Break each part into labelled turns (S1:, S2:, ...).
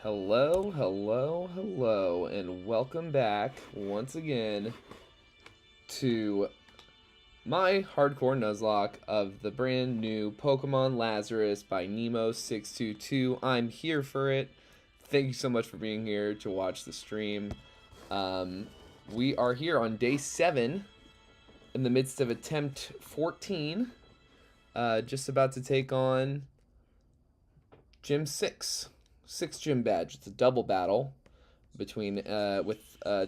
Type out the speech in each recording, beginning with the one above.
S1: Hello, hello, hello, and welcome back once again to my Hardcore Nuzlocke of the brand new Pokemon Lazarus by Nemo622. I'm here for it. Thank you so much for being here to watch the stream. We are here on day 7 in the midst of attempt 14. Just about to take on Gym 6. 6 gym badge. It's a double battle between with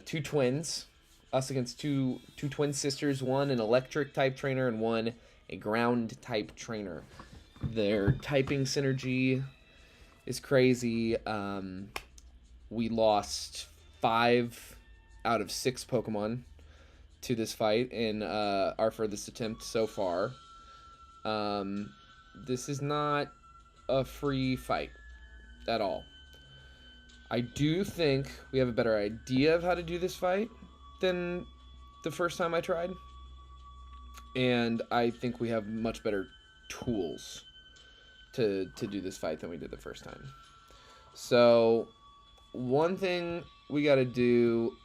S1: two twins, us against two twin sisters, one an electric type trainer and one a ground type trainer. Their typing synergy is crazy. We lost 5 out of 6 Pokemon to this fight in our furthest attempt so far. This is not a free fight at all. I do think we have a better idea of how to do this fight than the first time I tried. And I think we have much better tools to do this fight than we did the first time. So, one thing we gotta do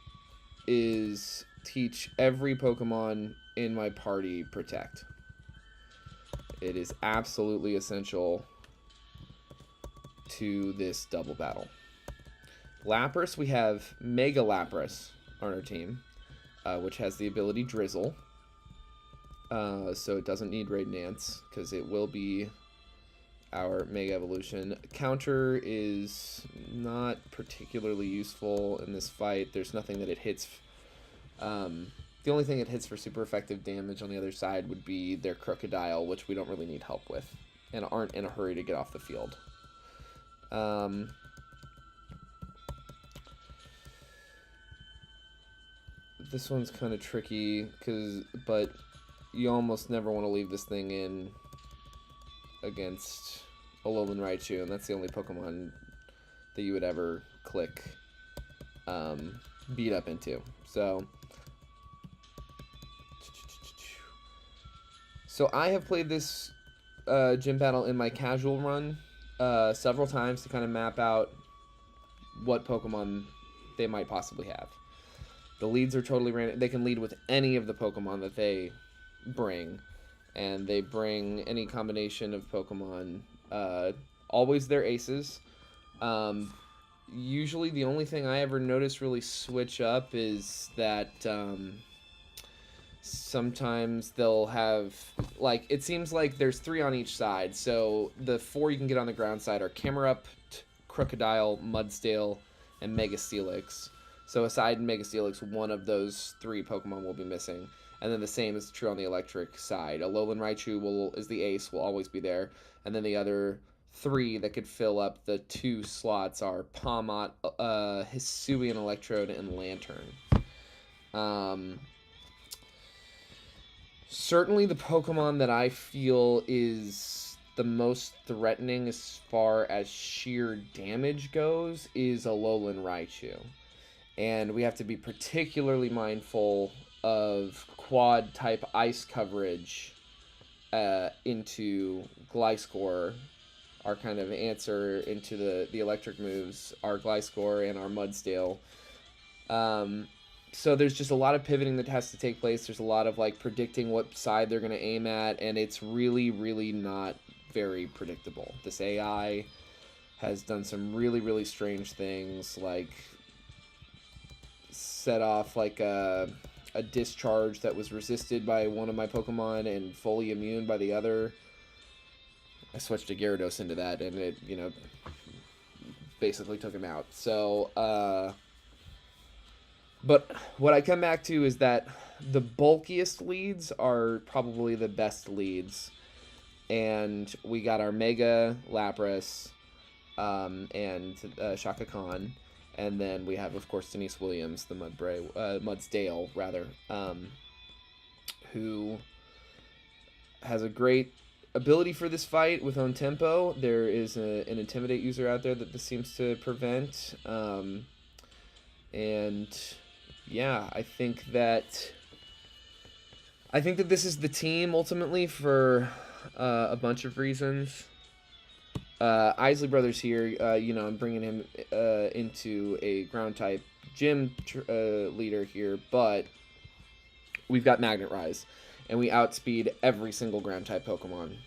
S1: is teach every Pokemon in my party Protect. It is absolutely essential to this double battle. Lapras, we have Mega Lapras on our team, which has the ability Drizzle. So it doesn't need Raid Dance, because it will be our Mega Evolution. Counter is not particularly useful in this fight. There's nothing that it hits. The only thing it hits for super effective damage on the other side would be their Crocodile, which we don't really need help with, and aren't in a hurry to get off the field. This one's kind of tricky, but you almost never want to leave this thing in against Alolan Raichu, and that's the only Pokemon that you would ever click beat up into. So I have played this gym battle in my casual run several times to kind of map out what Pokemon they might possibly have. The leads are totally random. They can lead with any of the Pokemon that they bring, and they bring any combination of Pokemon. Always their aces. Usually the only thing I ever notice really switch up is that sometimes they'll have, like, it seems like there's 3 on each side. So the 4 you can get on the ground side are Camerupt, Crocodile, Mudsdale, and Mega Steelix. So aside Mega Steelix, one of those 3 Pokemon will be missing. And then the same is true on the electric side. Alolan Raichu is the ace, will always be there. And then the other 3 that could fill up the 2 slots are Palmot, Hisuian Electrode, and Lantern. Certainly the Pokemon that I feel is the most threatening as far as sheer damage goes is Alolan Raichu. And we have to be particularly mindful of quad type ice coverage into Gliscor. Our kind of answer into the electric moves, our Gliscor and our Mudsdale. So there's just a lot of pivoting that has to take place. There's a lot of like predicting what side they're going to aim at, and it's really, really not very predictable. This AI has done some really, really strange things, like set off like a discharge that was resisted by one of my Pokemon and fully immune by the other. I switched a Gyarados into that, and it, basically took him out. So, but what I come back to is that the bulkiest leads are probably the best leads. And we got our Mega Lapras and Shaka Khan. And then we have, of course, Denise Williams, the Mudsdale, rather, who has a great ability for this fight with own tempo. There is an Intimidate user out there that this seems to prevent. And yeah, I think that this is the team ultimately for a bunch of reasons. Isley Brothers here, you know, I'm bringing him into a ground type gym leader here, but we've got Magnet Rise, and we outspeed every single ground type Pokemon.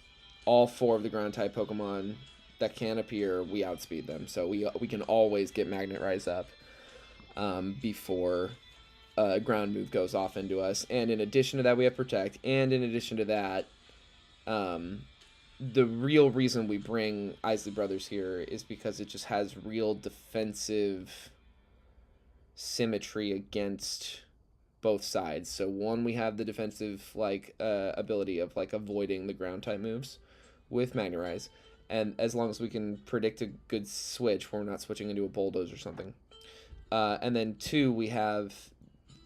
S1: All 4 of the ground type Pokemon that can appear, we outspeed them. So we can always get Magnet Rise up before a ground move goes off into us. And in addition to that, we have Protect. And in addition to that, the real reason we bring Isley Brothers here is because it just has real defensive symmetry against both sides. So one, we have the defensive ability of avoiding the ground type moves with Magnet Rise, and as long as we can predict a good switch where we're not switching into a Bulldoze or something. And then 2, we have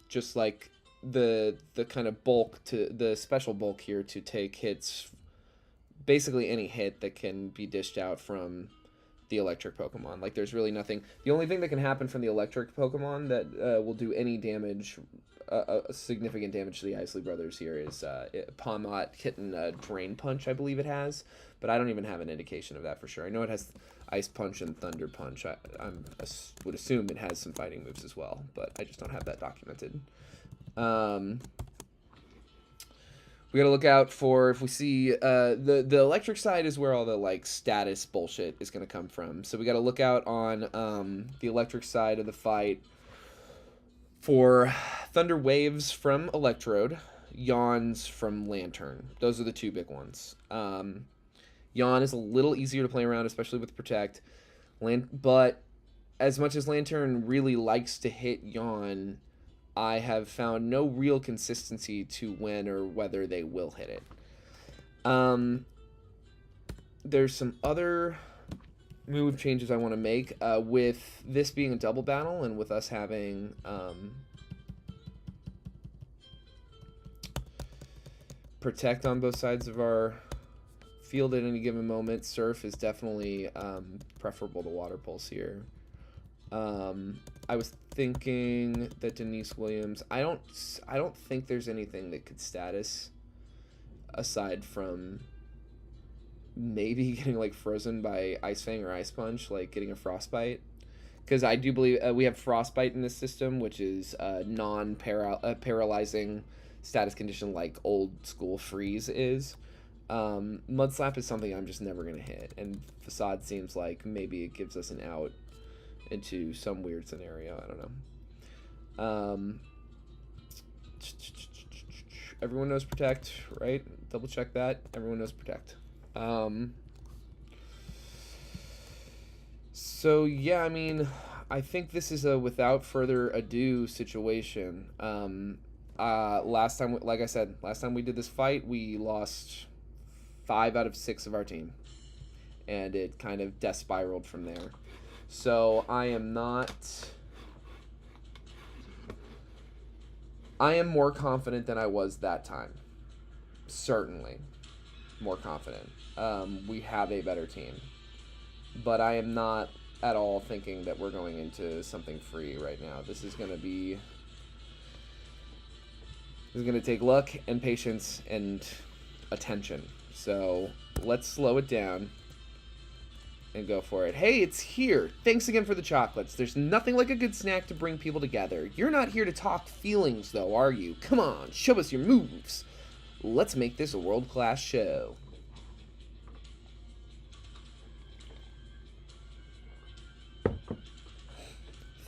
S1: just like the kind of bulk, to the special bulk here to take hits, basically any hit that can be dished out from the electric Pokemon. Like, there's really nothing. The only thing that can happen from the electric Pokemon that will do any damage, significant damage to the Isley Brothers here, is Palmot hitting a Drain Punch, I believe it has, but I don't even have an indication of that for sure. I know it has Ice Punch and Thunder Punch. I would assume it has some fighting moves as well, but I just don't have that documented. We gotta look out for, if we see the electric side is where all the like status bullshit is gonna come from. So we gotta look out on the electric side of the fight for Thunder Waves from Electrode, Yawns from Lantern. Those are the 2 big ones. Yawn is a little easier to play around, especially with Protect. But as much as Lantern really likes to hit Yawn, I have found no real consistency to when or whether they will hit it. There's some other move changes I want to make. With this being a double battle and with us having Protect on both sides of our field at any given moment, Surf is definitely preferable to Water Pulse here. I was thinking that Denise Williams, I don't think there's anything that could status aside from maybe getting like frozen by Ice Fang or Ice Punch, like getting a Frostbite, because I do believe we have Frostbite in this system, which is non-paralyzing status condition like old school Freeze is. Mud Slap is something I'm just never gonna hit, and Facade seems like maybe it gives us an out into some weird scenario. I don't know. Everyone knows Protect, right? Double check that. Everyone knows Protect. So yeah, I mean, I think this is a without further ado situation. Last time, like I said, last time we did this fight, we lost 5 out of 6 of our team, and it kind of death spiraled from there. So I am more confident than I was that time. Certainly more confident. We have a better team, but I am not at all thinking that we're going into something free right now. This is going to take luck and patience and attention. So let's slow it down and go for it. Hey, it's here. Thanks again for the chocolates. There's nothing like a good snack to bring people together. You're not here to talk feelings, though, are you? Come on, show us your moves. Let's make this a world-class show.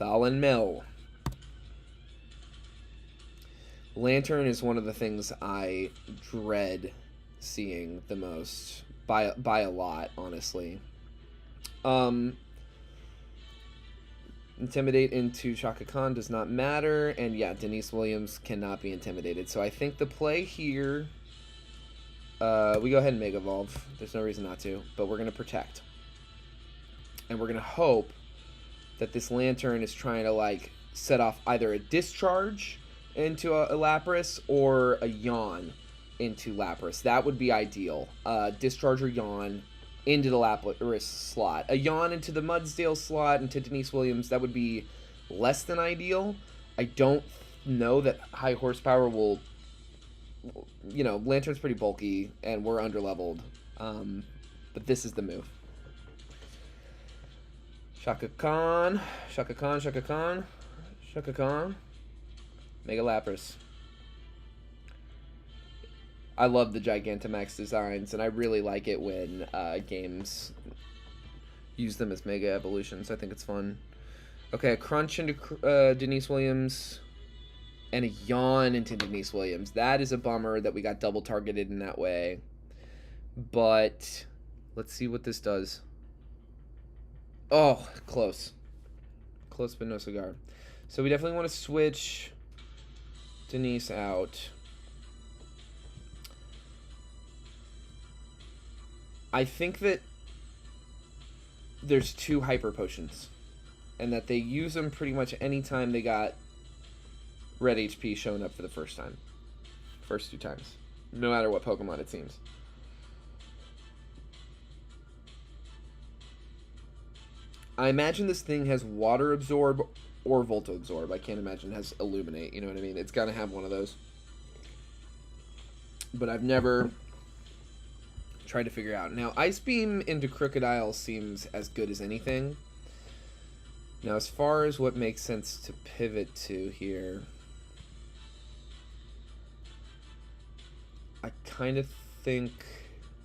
S1: Thalin Mill. Lantern is one of the things I dread seeing the most, by a lot, honestly. Intimidate into Shaka Khan does not matter, and yeah, Denise Williams cannot be intimidated. So I think the play here, we go ahead and Mega Evolve. There's no reason not to, but we're going to Protect. And we're going to hope that this Lantern is trying to, like, set off either a Discharge into a Lapras or a Yawn into Lapras. That would be ideal. Discharge or Yawn into the Lapras slot. A Yawn into the Mudsdale slot, into Denise Williams, that would be less than ideal. I don't know that high horsepower will... You know, Lantern's pretty bulky, and we're underleveled. But this is the move. Shaka Khan. Shaka Khan, Shaka Khan. Shaka Khan. Mega Lapras. I love the Gigantamax designs, and I really like it when games use them as Mega Evolutions. I think it's fun. Okay, a Crunch into Denise Williams, and a Yawn into Denise Williams. That is a bummer that we got double targeted in that way. But let's see what this does. Oh, close. Close, but no cigar. So we definitely want to switch Denise out. I think that there's 2 Hyper Potions, and that they use them pretty much anytime they got Red HP showing up for the first time. First 2 times. No matter what Pokemon, it seems. I imagine this thing has Water Absorb or Volta Absorb. I can't imagine it has Illuminate, you know what I mean? It's got to have one of those. But I've never tried to figure out. Now, Ice Beam into Crocodile seems as good as anything. Now, as far as what makes sense to pivot to here, I kind of think,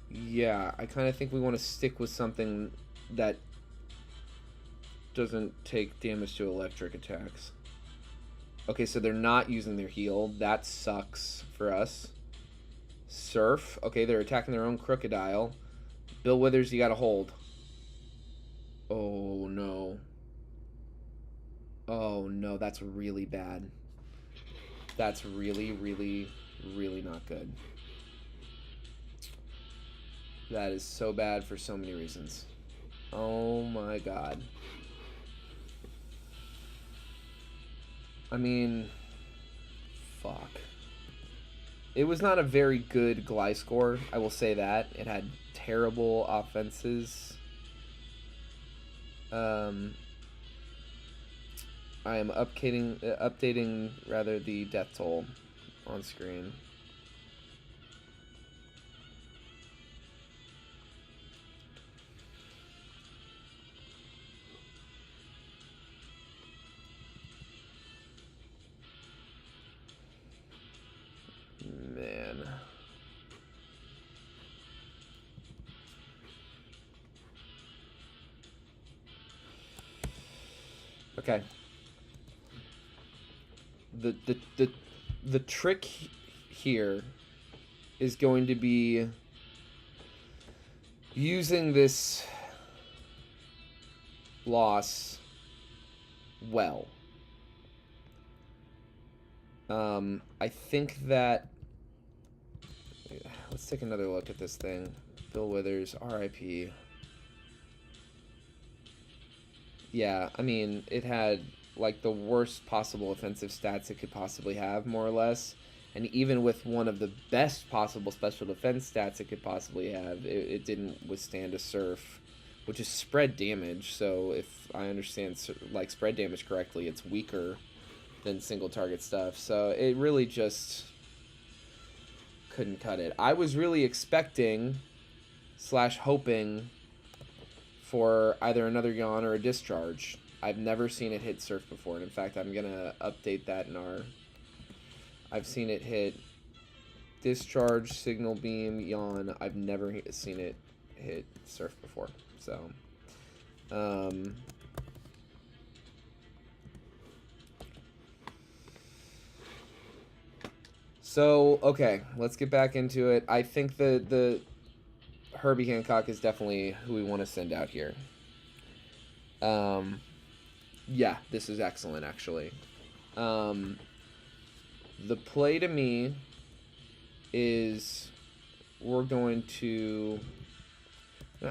S1: yeah, I kind of think we want to stick with something that doesn't take damage to electric attacks. Okay, so they're not using their heal. That sucks for us. Surf. Okay, they're attacking their own Crocodile. Bill Withers, you gotta hold. Oh, no. Oh, no, that's really bad. That's really, really, really not good. That is so bad for so many reasons. Oh, my God. I mean, fuck. It was not a very good Gliscor, I will say that. It had terrible offenses. I am updating rather the death toll on screen. Man. Okay. The trick here is going to be using this loss well. I think that... Let's take another look at this thing. Bill Withers, RIP. Yeah, I mean, it had, like, the worst possible offensive stats it could possibly have, more or less. And even with one of the best possible special defense stats it could possibly have, it didn't withstand a Surf, which is spread damage. So if I understand, like, spread damage correctly, it's weaker than single target stuff. So it really just couldn't cut it. I was really expecting / hoping for either another Yawn or a Discharge. I've never seen it hit Surf before, and in fact, I'm gonna update that in our... I've seen it hit Discharge, Signal Beam, Yawn. I've never seen it hit Surf before, so... So, okay, let's get back into it. I think the Herbie Hancock is definitely who we want to send out here. Yeah, this is excellent, actually. The play to me is we're going to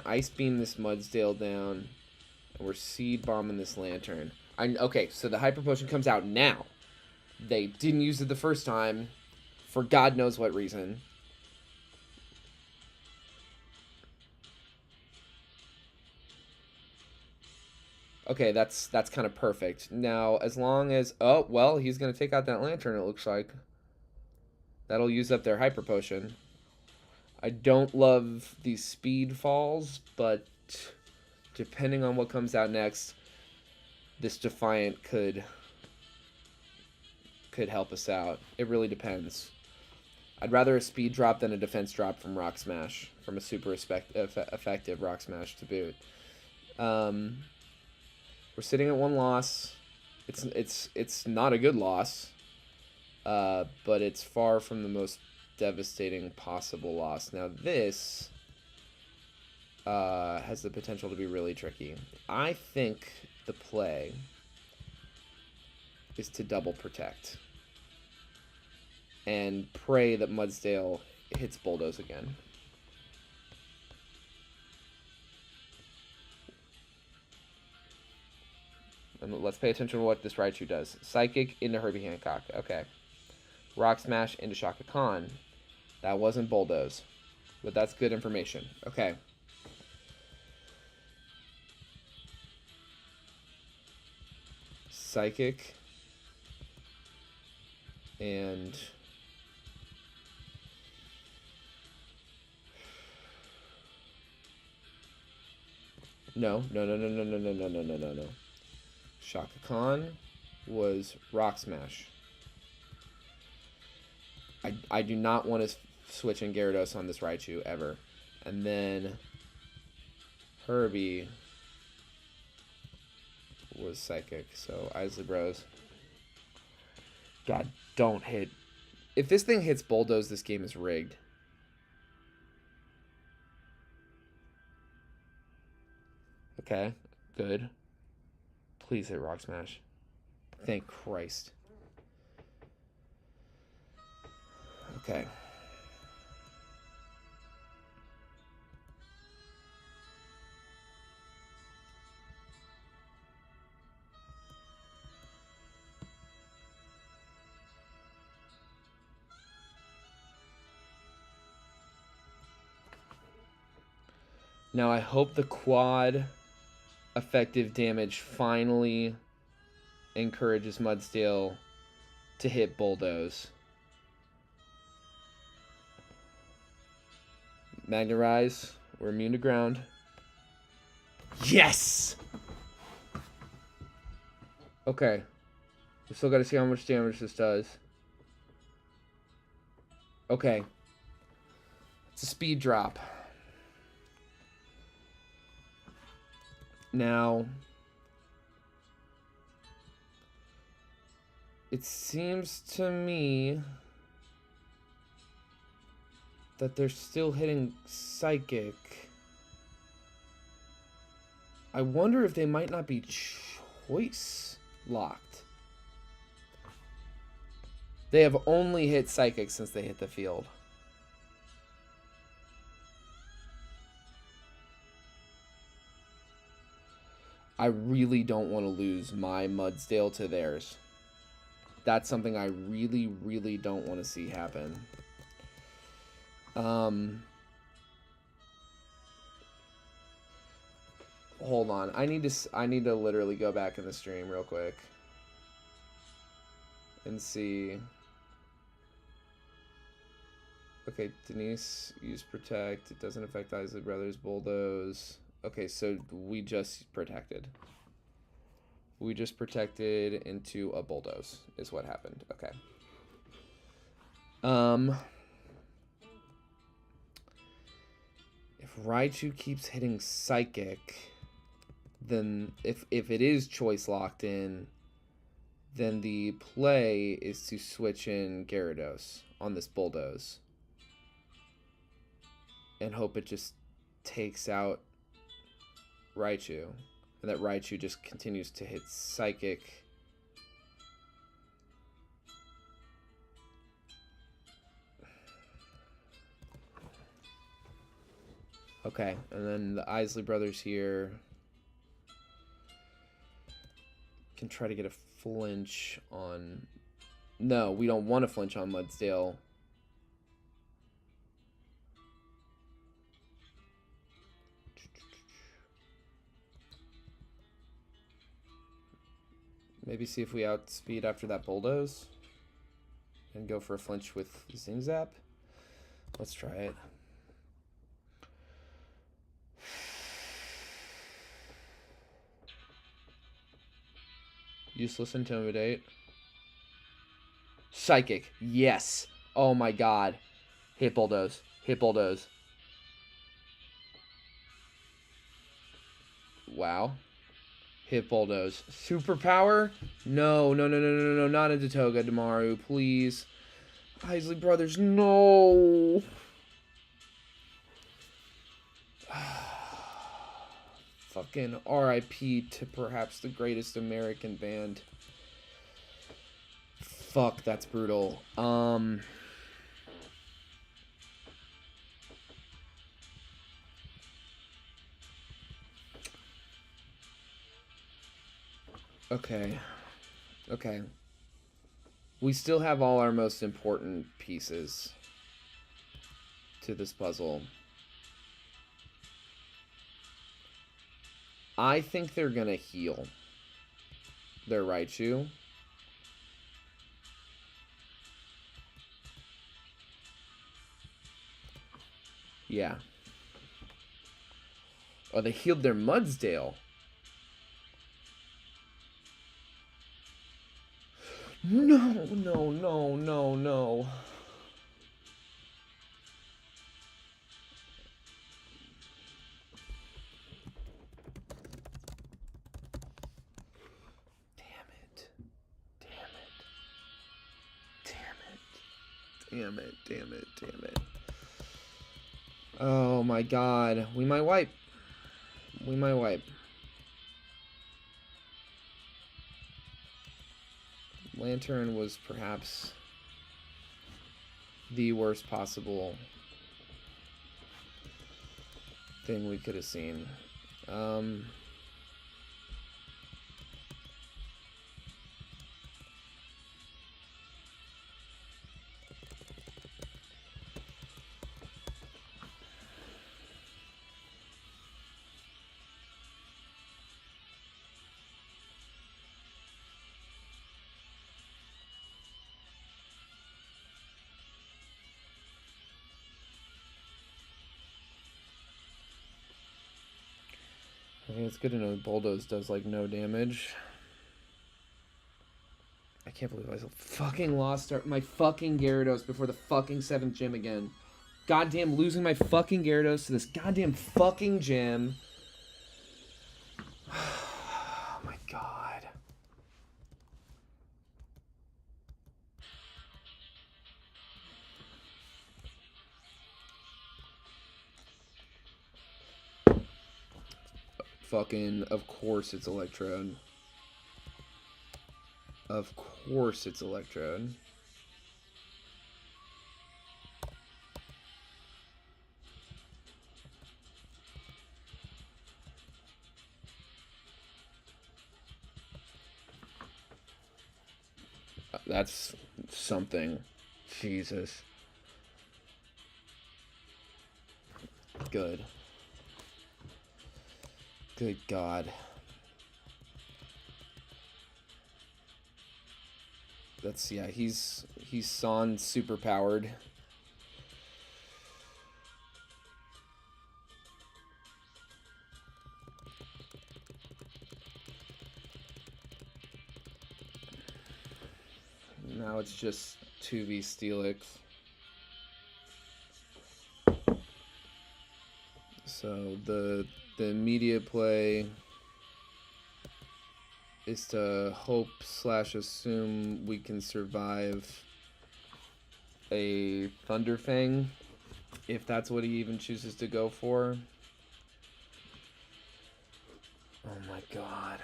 S1: Ice Beam this Mudsdale down, and we're Seed Bombing this Lantern. Okay, so the Hyper Potion comes out now. They didn't use it the first time, for God knows what reason. Okay, that's kind of perfect. Now, as long as... Oh, well, he's going to take out that Lantern, it looks like. That'll use up their Hyper Potion. I don't love these speed falls, but depending on what comes out next... this Defiant could help us out. It really depends. I'd rather a speed drop than a defense drop from Rock Smash, from a super effective Rock Smash to boot. We're sitting at 1 loss. It's not a good loss, but it's far from the most devastating possible loss. Now this has the potential to be really tricky. I think the play is to double protect and pray that Mudsdale hits Bulldoze again. And let's pay attention to what this Raichu does. Psychic into Herbie Hancock. Okay. Rock Smash into Shaka Khan. That wasn't Bulldoze, but that's good information. Okay. Psychic and no. Shaka Khan was Rock Smash. I do not want to switch in Gyarados on this Raichu ever. And then Herbie was Psychic. So Isley Bros. God, don't hit. If this thing hits Bulldoze, this game is rigged. Okay, good. Please hit Rock Smash. Thank Christ. Okay. Now I hope the quad effective damage finally encourages Mudsdale to hit Bulldoze. Magna Rise, we're immune to ground. Yes! Okay. We still gotta see how much damage this does. Okay. It's a speed drop. Now, it seems to me that they're still hitting Psychic. I wonder if they might not be choice locked. They have only hit Psychic since they hit the field. I really don't want to lose my Mudsdale to theirs. That's something I really, really don't want to see happen. Hold on. I need to literally go back in the stream real quick and see. Okay, Denise used Protect. It doesn't affect Isley Brothers. Bulldoze. Okay, so we just protected. We just protected into a Bulldoze is what happened. Okay. If Raichu keeps hitting Psychic, then if it is choice locked in, then the play is to switch in Gyarados on this Bulldoze and hope it just takes out Raichu, and that Raichu just continues to hit Psychic. Okay, and then the Isley Brothers here can try to get a flinch on... No, we don't want to flinch on Mudsdale. Maybe see if we outspeed after that Bulldoze and go for a flinch with Zing Zap. Let's try it. Useless Intimidate. Psychic. Yes. Oh my god. Hit Bulldoze. Hit Bulldoze. Wow. Hit Bulldoze. Superpower? No, no, no, no, no, no, no. Not into Togedemaru, please. Isley Brothers, no. Fucking R.I.P. to perhaps the greatest American band. Fuck, that's brutal. Okay. Okay. We still have all our most important pieces to this puzzle. I think they're gonna heal their Raichu. Yeah. Oh, they healed their Mudsdale. No, no, no, no, no. Damn it, damn it, damn it. Oh my god. We might wipe. We might wipe. Lantern was perhaps the worst possible thing we could have seen. I think it's good to know Bulldoze does like no damage. I can't believe I fucking lost my fucking Gyarados before the fucking 7th gym again. Goddamn losing my fucking Gyarados to this goddamn fucking gym. Oh my god. Fucking, of course it's Electrode. Of course it's Electrode. That's something. Jesus. Good. Good God. That's, yeah, he's Son super powered. Now it's just 2v Steelix. So the immediate play is to hope/assume we can survive a Thunderfang, if that's what he even chooses to go for. Oh my god.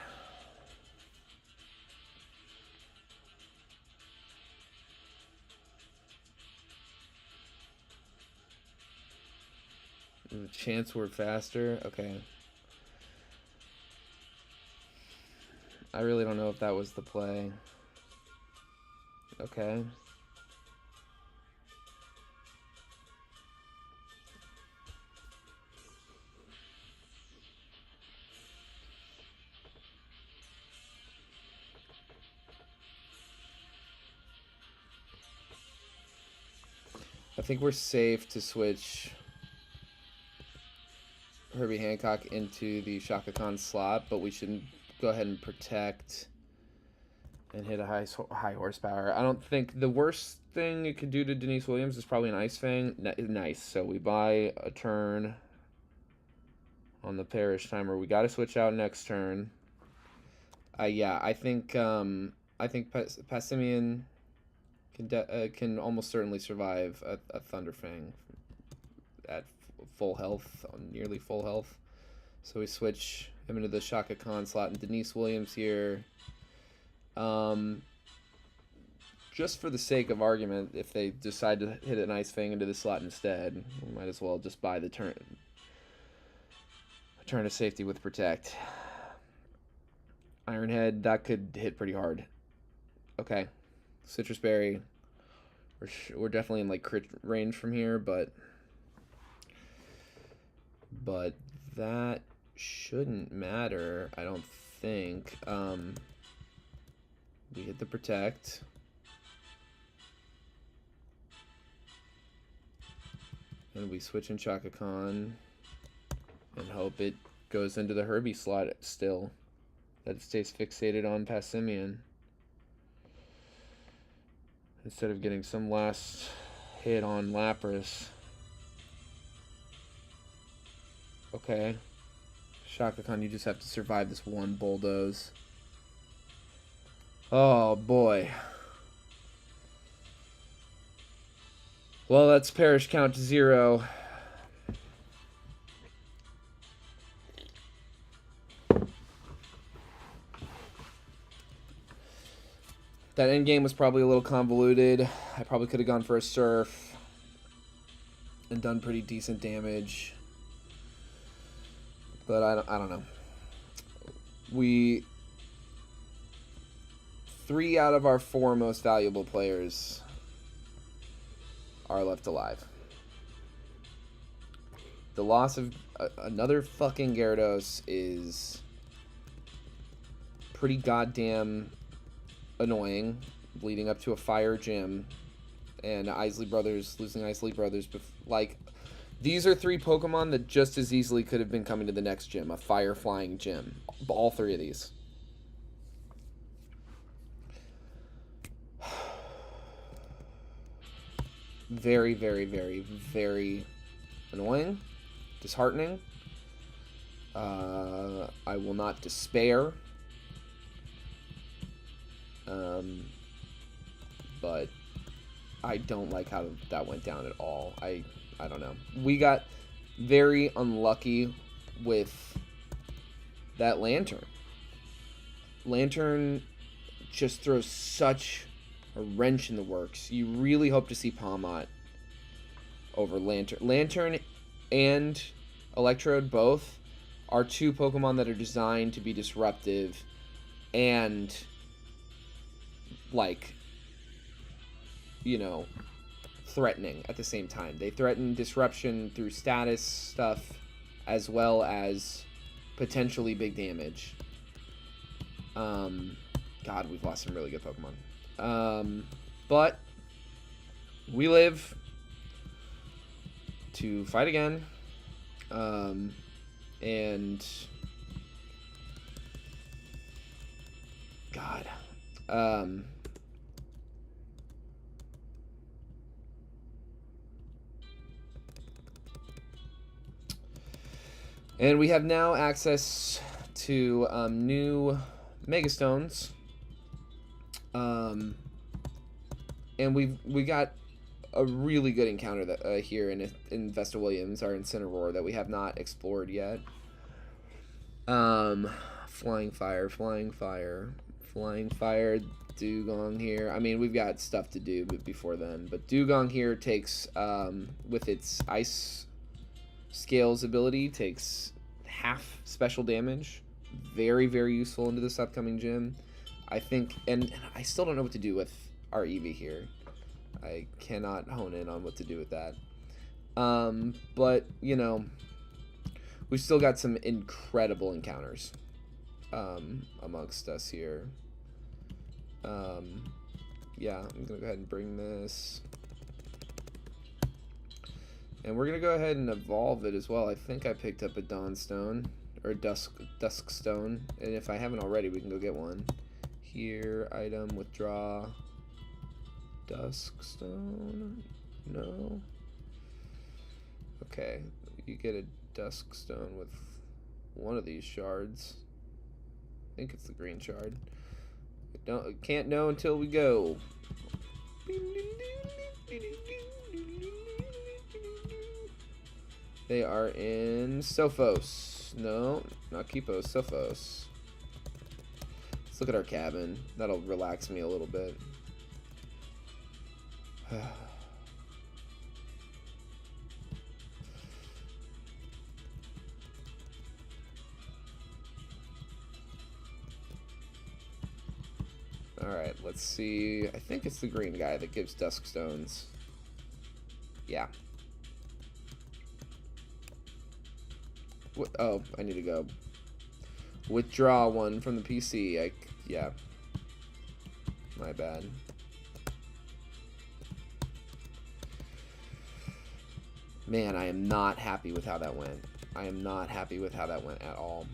S1: The chance we're faster? Okay. I really don't know if that was the play. Okay. I think we're safe to switch Herbie Hancock into the Shaka Khan slot, but we should go ahead and protect and hit a high horsepower. I don't think the worst thing it could do to Denise Williams is probably an Ice Fang. Nice. So we buy a turn on the Perish timer. We got to switch out next turn. Yeah, I think Passimian can almost certainly survive a Thunder Fang at full health, nearly full health. So we switch him into the Shaka Khan slot, and Denise Williams here. Just for the sake of argument, if they decide to hit an Ice Fang into the slot instead, we might as well just buy the turn of safety with Protect. Ironhead, that could hit pretty hard. Okay. Citrus Berry. We're definitely in like crit range from here, but that shouldn't matter, I don't think. We hit the Protect. And we switch in Chaka Khan and hope it goes into the Herbie slot still. That it stays fixated on Passimian. Instead of getting some last hit on Lapras. Okay. Shaka Khan, you just have to survive this one bulldoze. Oh boy. Well, let's Perish count to 0. That end game was probably a little convoluted. I probably could have gone for a Surf and done pretty decent damage. But I don't know. 3 out of our 4 most valuable players are left alive. The loss of another fucking Gyarados is pretty goddamn annoying, leading up to a Fire Gym and Isley Brothers losing Isley Brothers. Like, these are 3 Pokemon that just as easily could have been coming to the next gym, a Fire Flying Gym. All 3 of these. Very, very, very, very annoying. Disheartening. I will not despair. But I don't like how that went down at all. I don't know. We got very unlucky with that Lantern. Lantern just throws such a wrench in the works. You really hope to see Palmot over Lantern. Lantern and Electrode both are 2 Pokemon that are designed to be disruptive and, like, you know, threatening at the same time. They threaten disruption through status stuff as well as potentially big damage. God, we've lost some really good Pokemon. But we live to fight again. And God. And we have now access to new Megastones. And we got a really good encounter that here in Vesta Williams, our Incineroar, that we have not explored yet. Flying Fire, Dugong here. I mean, we've got stuff to do before then, but Dugong here takes, with its Ice Scales ability, takes half special damage. Very, very useful into this upcoming gym. I think, and I still don't know what to do with our Eevee here. I cannot hone in on what to do with that. But, you know, we've still got some incredible encounters amongst us here. Yeah, I'm going to go ahead and bring this. And we're going to go ahead and evolve it as well. I think I picked up a Dawnstone, or Dusk Stone. And if I haven't already, we can go get one here. Item, withdraw. Duskstone? No. Okay, you get a Duskstone with one of these shards. I think it's the green shard. Can't know until we go. They are in Sophos. No, not Kipos, Sophos. Let's look at our cabin. That'll relax me a little bit. Alright, let's see. I think it's the green guy that gives Duskstones. Yeah. Oh, I need to go withdraw one from the PC. Yeah. My bad. Man, I am not happy with how that went. I am not happy with how that went at all.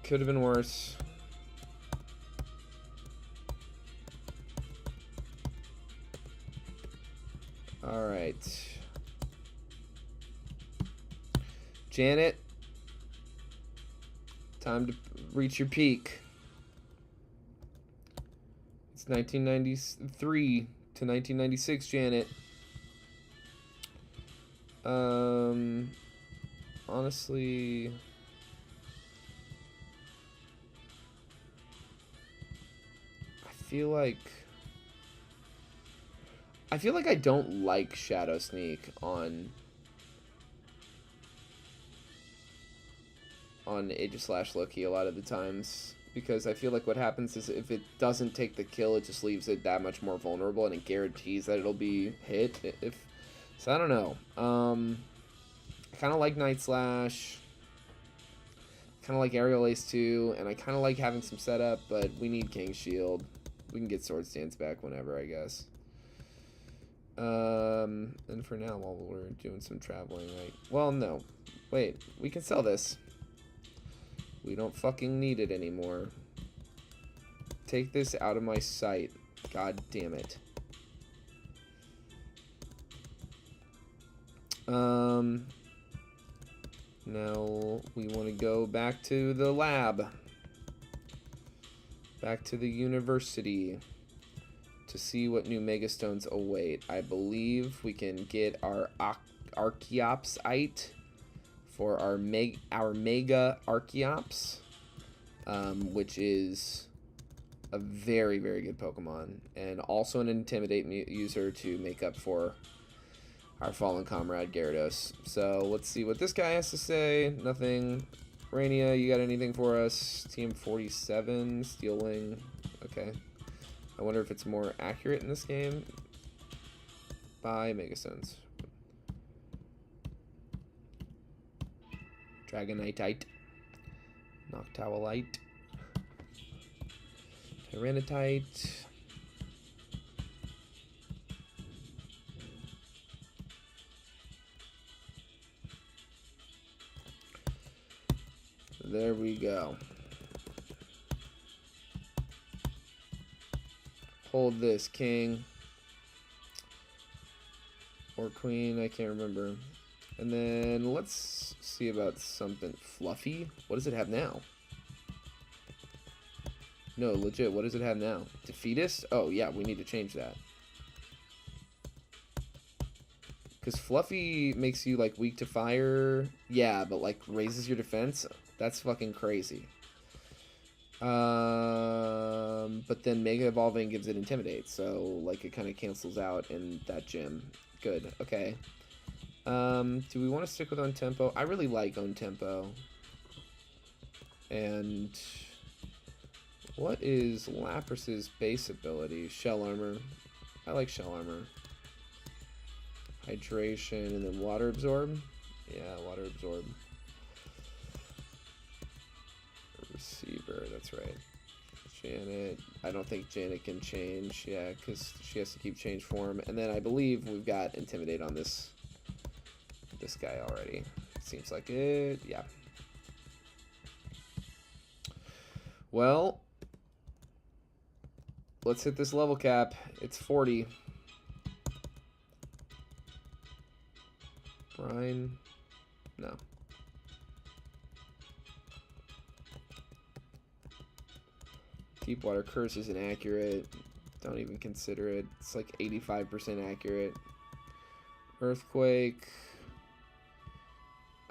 S1: Could have been worse. All right. Janet, time to reach your peak. It's 1993 to 1996, Janet. Honestly, I feel like I don't like Shadow Sneak on Aegis/Loki a lot of the times, because I feel like what happens is if it doesn't take the kill, it just leaves it that much more vulnerable, and it guarantees that it'll be hit. So I don't know. I kind of like Night Slash. Kind of like Aerial Ace 2, and I kind of like having some setup, but we need King's Shield. We can get Sword Stance back whenever, I guess. And for now, while we're doing some traveling, like, well, no. Wait, we can sell this. We don't fucking need it anymore. Take this out of my sight. God damn it. Now we want to go back to the lab. Back to the university to see what new Megastones await. I believe we can get our Archeopsite for our Mega Archeops, which is a very, very good Pokemon, and also an Intimidate user to make up for our fallen comrade Gyarados. So let's see what this guy has to say. Nothing. Rainia, you got anything for us? TM47, Steel Wing. Okay. I wonder if it's more accurate in this game. Buy Megastones. Dragonite, Noctowlite, Tyrannitite. There we go. Hold this, king. Or queen, I can't remember. And then let's see about something. Fluffy? What does it have now? No, legit, what does it have now? Defeatist? Oh, yeah, we need to change that. Because Fluffy makes you, like, weak to fire. Yeah, but, like, raises your defense. That's fucking crazy. But then Mega Evolving gives it Intimidate. So, like, it kind of cancels out in that gym. Good. Okay. Do we want to stick with Own Tempo? I really like Own Tempo. And what is Lapras's base ability? Shell Armor. I like Shell Armor. Hydration and then Water Absorb. Yeah, Water Absorb. Receiver, that's right. Janet. I don't think Janet can change. Yeah, because she has to keep change form. And then I believe we've got Intimidate on this guy already. Seems like it. Yeah. Well, let's hit this level cap. It's 40. Brian. No. Deepwater Curse is inaccurate. Don't even consider it. It's like 85% accurate. Earthquake.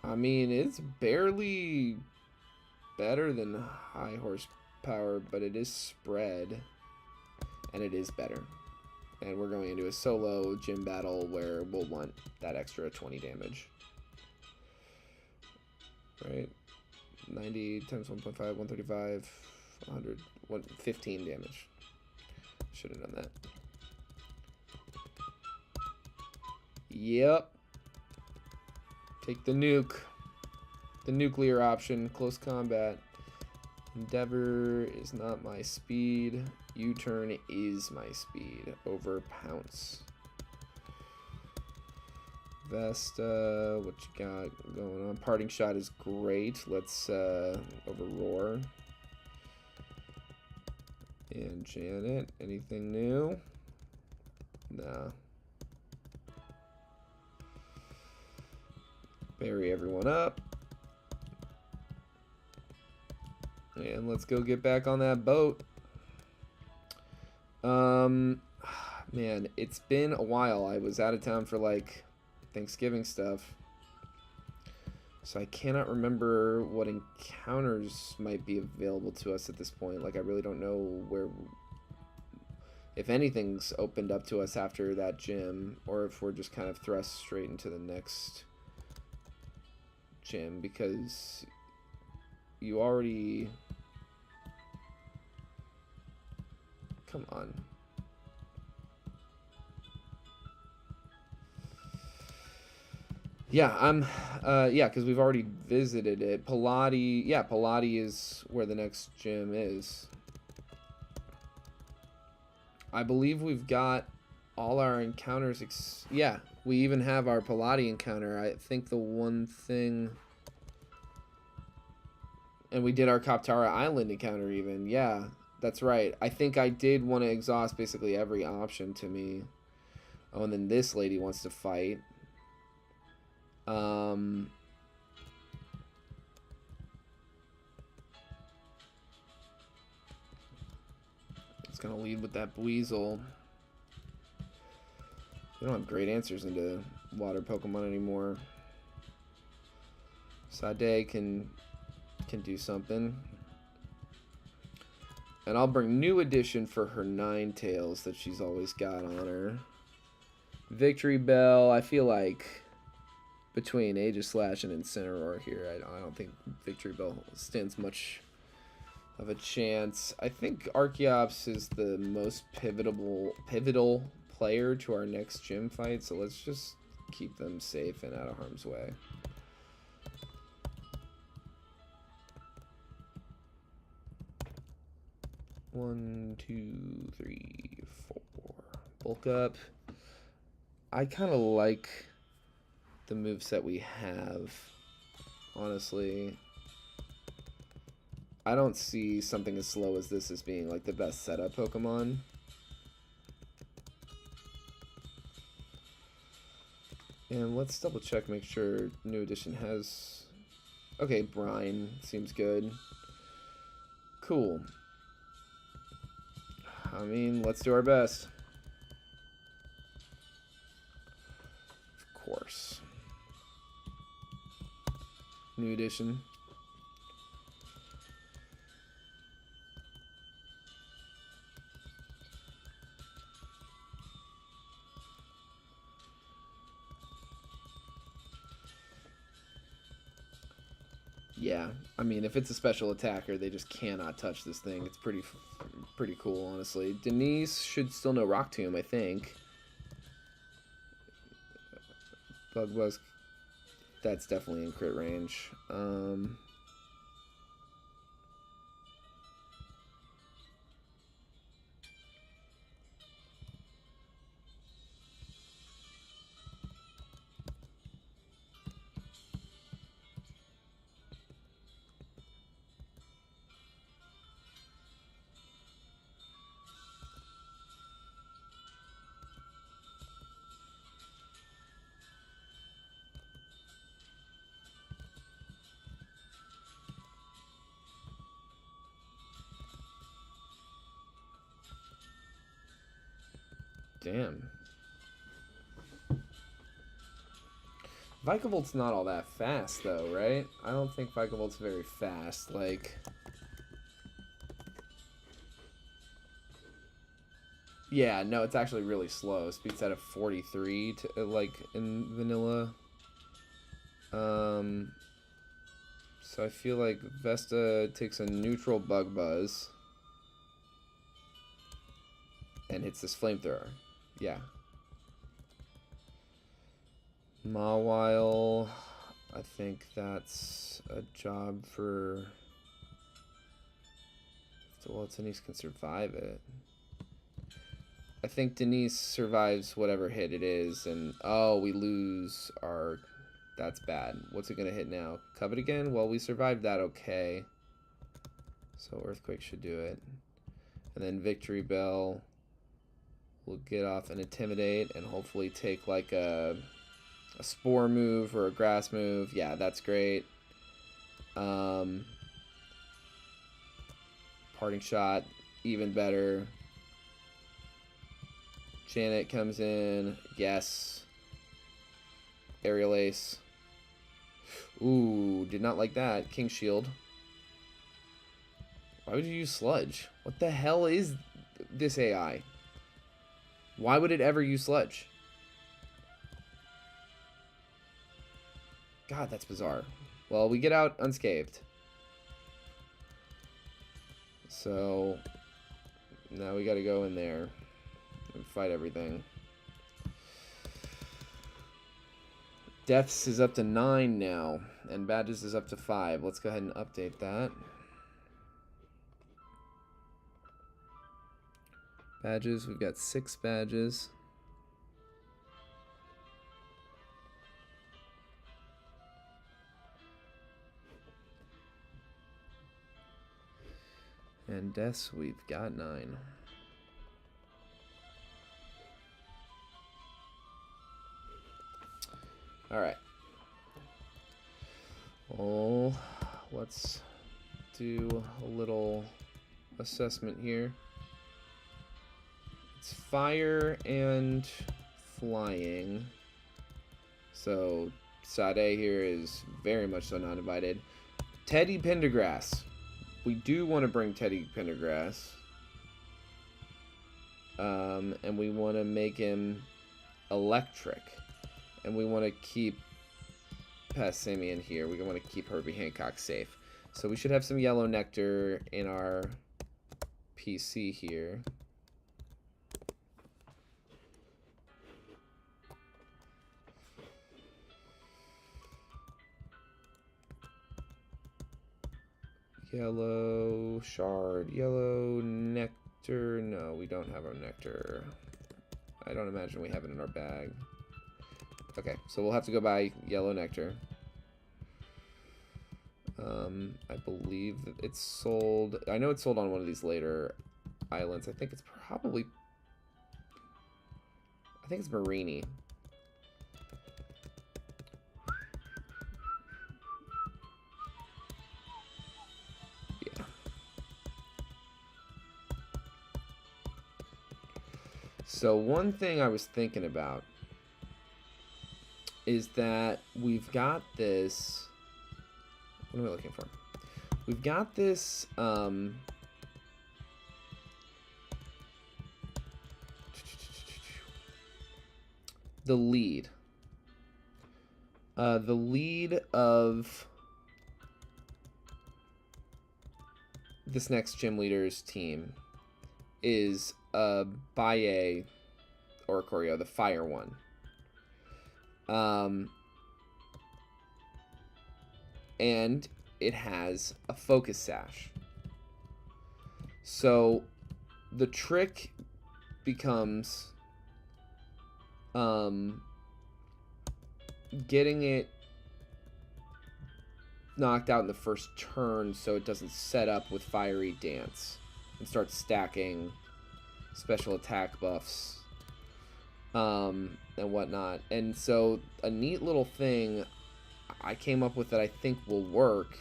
S1: I mean, it's barely better than high horsepower, but it is spread. And it is better. And we're going into a solo gym battle where we'll want that extra 20 damage. Right? 90 times 1.5, 135, 100, 15 damage. Should have done that. Yep. Take the nuke. The nuclear option. Close combat. Endeavor is not my speed. U-turn is my speed. Over pounce. Vesta, what you got going on? Parting shot is great. Let's over roar. And Janet, anything new? Nah. Bury everyone up. And let's go get back on that boat. Man, it's been a while. I was out of town for like Thanksgiving stuff. So I cannot remember what encounters might be available to us at this point. Like, I really don't know where, if anything's opened up to us after that gym, or if we're just kind of thrust straight into the next gym, because you already... Come on. Yeah, yeah, because we've already visited it. Pilati, yeah, Pilati is where the next gym is. I believe we've got all our encounters, yeah, we even have our Pilati encounter. I think the one thing... And we did our Kaptara Island encounter even, yeah. That's right. I think I did want to exhaust basically every option to me. Oh, and then this lady wants to fight. It's going to lead with that Buizel. We don't have great answers into water Pokemon anymore. Sade can do something. And I'll bring New Edition for her Ninetales that she's always got on her. Victory Bell, I feel like between Aegislash and Incineroar here, I don't think Victory Bell stands much of a chance. I think Archeops is the most pivotal player to our next gym fight, so let's just keep them safe and out of harm's way. One, two, three, four. Bulk up. I kind of like the moveset we have, honestly. I don't see something as slow as this as being like the best setup Pokemon. And let's double check, make sure New Edition has... Okay, Brine seems good. Cool. I mean, let's do our best. Of course. New Edition. Yeah, I mean, if it's a special attacker, they just cannot touch this thing. It's pretty cool, honestly. Denise should still know Rock Tomb, I think. Bugbusk, that's definitely in crit range. Damn. Vicavolt's not all that fast, though, right? I don't think Vicavolt's very fast. Like... Yeah, no, it's actually really slow. Speed set of 43, to, like, in vanilla. So I feel like Vesta takes a neutral Bug Buzz and hits this Flamethrower. Yeah. Mawile, I think that's a job for... Well, Denise can survive it. I think Denise survives whatever hit it is, and... Oh, we lose our... That's bad. What's it gonna hit now? Covet again? Well, we survived that okay. So Earthquake should do it. And then Victory Bell will get off and Intimidate, and hopefully take like a Spore move or a Grass move. Yeah, that's great. Parting Shot, even better. Janet comes in. Yes. Aerial Ace. Ooh, did not like that. King Shield. Why would you use Sludge? What the hell is this AI? Why would it ever use Sludge? God, that's bizarre. Well, we get out unscathed. So, now we gotta go in there and fight everything. Deaths is up to 9 now, and Badges is up to 5. Let's go ahead and update that. Badges, we've got 6 badges. And deaths, we've got 9. Alright. Well, let's do a little assessment here. It's fire and flying. So, Sade here is very much so not invited. Teddy Pendergrass. We do want to bring Teddy Pendergrass. And we want to make him electric. And we want to keep Passimian here. We want to keep Herbie Hancock safe. So we should have some yellow nectar in our PC here. Yellow shard, yellow nectar. No, we don't have our nectar. I don't imagine we have it in our bag. Okay, so we'll have to go buy yellow nectar. I believe that it's sold. I know it's sold on one of these later islands. I think it's probably... I think it's Marini. Yeah. So one thing I was thinking about is that we've got this... What am I looking for? We've got this... the lead. The lead of this next gym leader's team is Baye Oricorio, the fire one. And it has a focus sash. So the trick becomes getting it knocked out in the first turn so it doesn't set up with Fiery Dance and start stacking special attack buffs and whatnot. And so a neat little thing I came up with that I think will work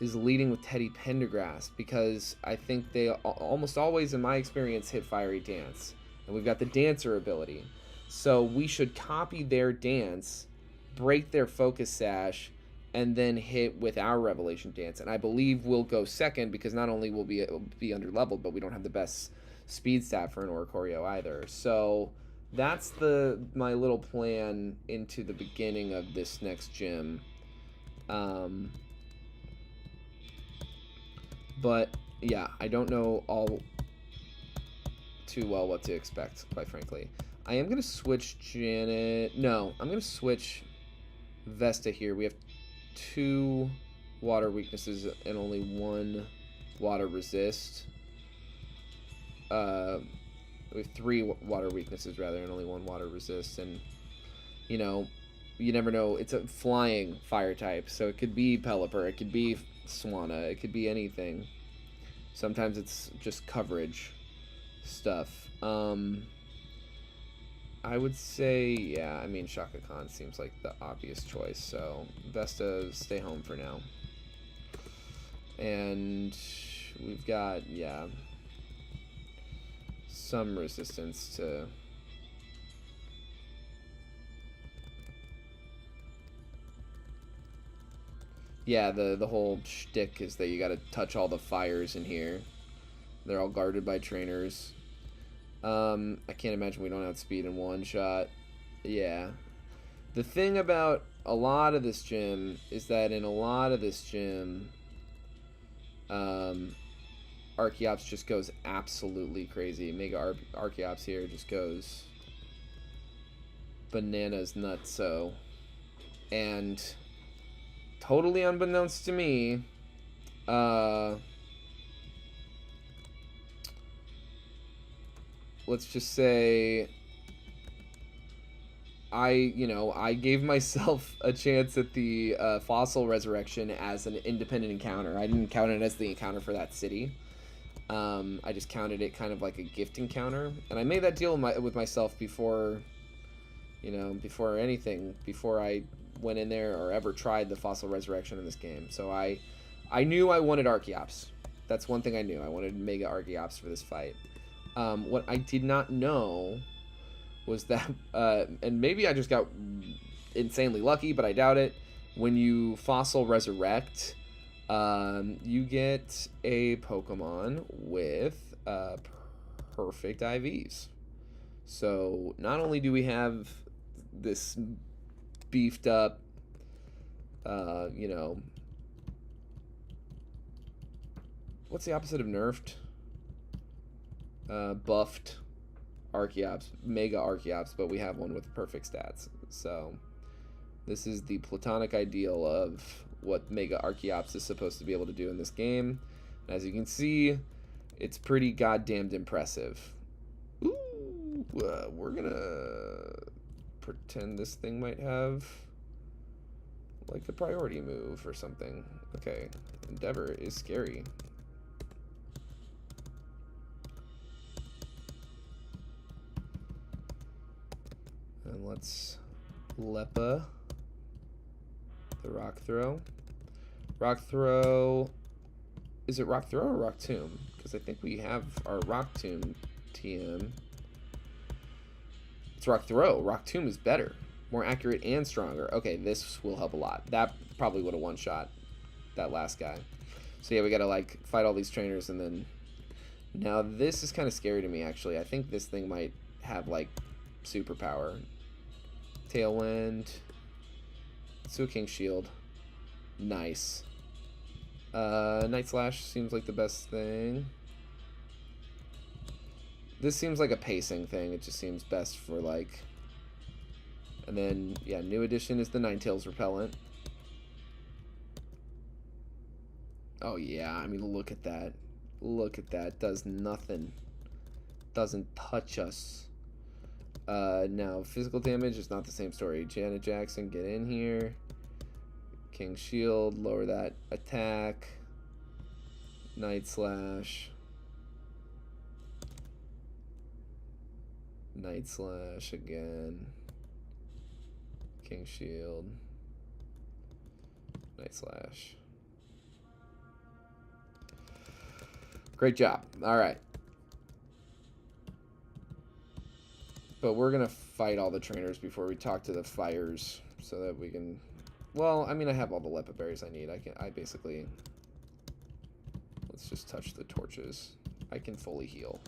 S1: is leading with Teddy Pendergrass, because I think they almost always, in my experience, hit Fiery Dance. And we've got the Dancer ability. So we should copy their dance, break their Focus Sash, and then hit with our Revelation Dance. And I believe we'll go second because not only will we be under-leveled, but we don't have the best speed stat for an Oricorio either. So that's my little plan into the beginning of this next gym. But yeah, I don't know all too well what to expect, quite frankly. I am going to switch Janet. No, I'm going to switch Vesta here. We have 2 water weaknesses and only 1 water resist. We have 3 water weaknesses rather and only 1 water resist. And, you know, you never know. It's a flying fire type, so it could be Pelipper, it could be Swanna, it could be anything. Sometimes it's just coverage stuff. I would say, yeah, I mean, Shaka Khan seems like the obvious choice, so Vesta, stay home for now. And we've got, yeah, some resistance to... Yeah, the whole shtick is that you gotta touch all the fires in here. They're all guarded by trainers. I can't imagine we don't outspeed in one shot. Yeah. The thing about a lot of this gym is that in a lot of this gym, Archeops just goes absolutely crazy. Mega Archeops here just goes bananas nutso. And totally unbeknownst to me, let's just say I gave myself a chance at the fossil resurrection as an independent encounter. I didn't count it as the encounter for that city. I just counted it kind of like a gift encounter. And I made that deal with myself before, before anything, before I went in there or ever tried the fossil resurrection in this game. So I knew I wanted Archeops. That's one thing I knew. I wanted Mega Archeops for this fight. What I did not know was that, and maybe I just got insanely lucky, but I doubt it. When you fossil resurrect, you get a Pokemon with perfect IVs. So not only do we have this beefed up, what's the opposite of nerfed? Buffed Archeops, Mega Archeops, but we have one with perfect stats. So this is the platonic ideal of what Mega Archeops is supposed to be able to do in this game. And as you can see, it's pretty goddamned impressive. Ooh, we're gonna pretend this thing might have like a priority move or something. Okay, Endeavor is scary. And let's Lepa the Rock Throw. Rock Throw. Is it Rock Throw or Rock Tomb? Because I think we have our Rock Tomb TM. It's Rock Throw. Rock Tomb is better. More accurate and stronger. Okay, this will help a lot. That probably would have one-shot that last guy. So yeah, we gotta like fight all these trainers and then... Now this is kind of scary to me actually. I think this thing might have like superpower. Tailwind. Let's King Shield. Nice. Night Slash seems like the best thing. This seems like a pacing thing. It just seems best for like... And then, yeah, new addition is the Ninetales Repellent. Oh yeah, I mean, look at that. Look at that. Does nothing. Doesn't touch us. Now, physical damage is not the same story. Janet Jackson, get in here. King Shield, lower that attack. Night Slash. Night Slash again. King Shield. Night Slash. Great job. All right. But we're going to fight all the trainers before we talk to the fires so that we can... Well, I mean, I have all the Lepa berries I need. I basically... Let's just touch the torches. I can fully heal.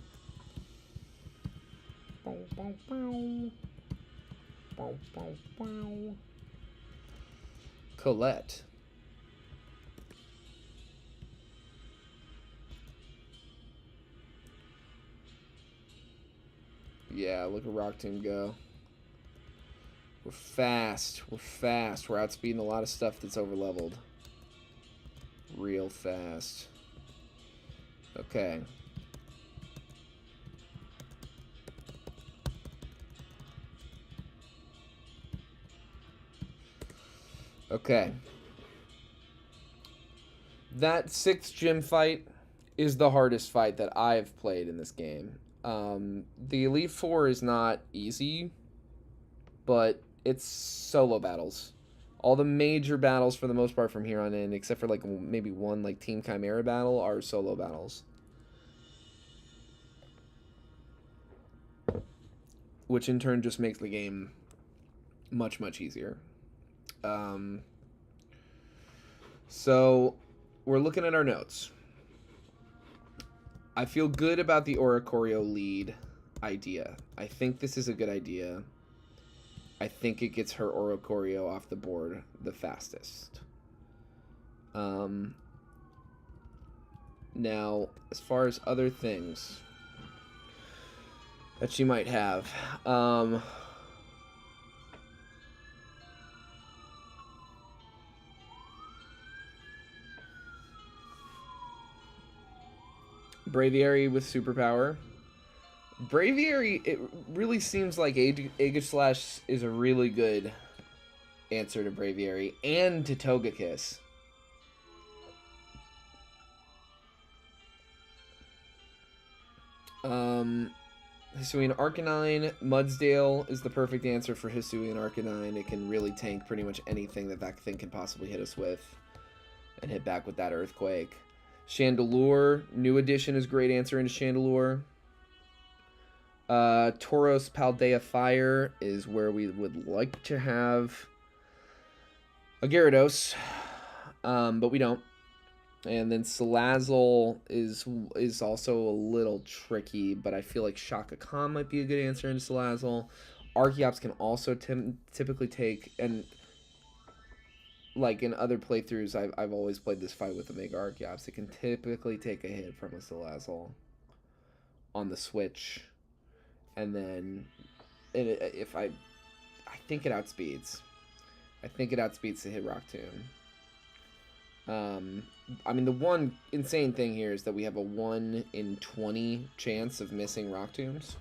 S1: Colette. Yeah, look at Rock Tomb go. We're fast. We're fast. We're outspeeding a lot of stuff that's overleveled. Real fast. Okay. Okay. That 6th gym fight is the hardest fight that I've played in this game. The Elite Four is not easy, but it's solo battles. All the major battles, for the most part, from here on in, except for like maybe one like Team Chimera battle, are solo battles. Which in turn just makes the game much, much easier. So we're looking at our notes. I feel good about the Oricorio lead idea. I think this is a good idea. I think it gets her Oricorio off the board the fastest. Now, as far as other things that she might have, Braviary with superpower. Braviary, it really seems like Aegislash is a really good answer to Braviary and to Togekiss. Hisuian Arcanine. Mudsdale is the perfect answer for Hisuian Arcanine. It can really tank pretty much anything that thing can possibly hit us with and hit back with that Earthquake. Chandelure, new addition, is a great answer into Chandelure. Tauros Paldea Fire is where we would like to have a Gyarados, but we don't. And then Salazzle is also a little tricky, but I feel like Shaka Khan might be a good answer into Salazzle. Archeops can also typically take, and like in other playthroughs, I've always played this fight with the Mega Archeops. It can typically take a hit from a Salazzle on the switch, and then I think it outspeeds. I think it outspeeds to hit Rock Tomb. I mean, the one insane thing here is that we have a 1 in 20 chance of missing Rock Tombs.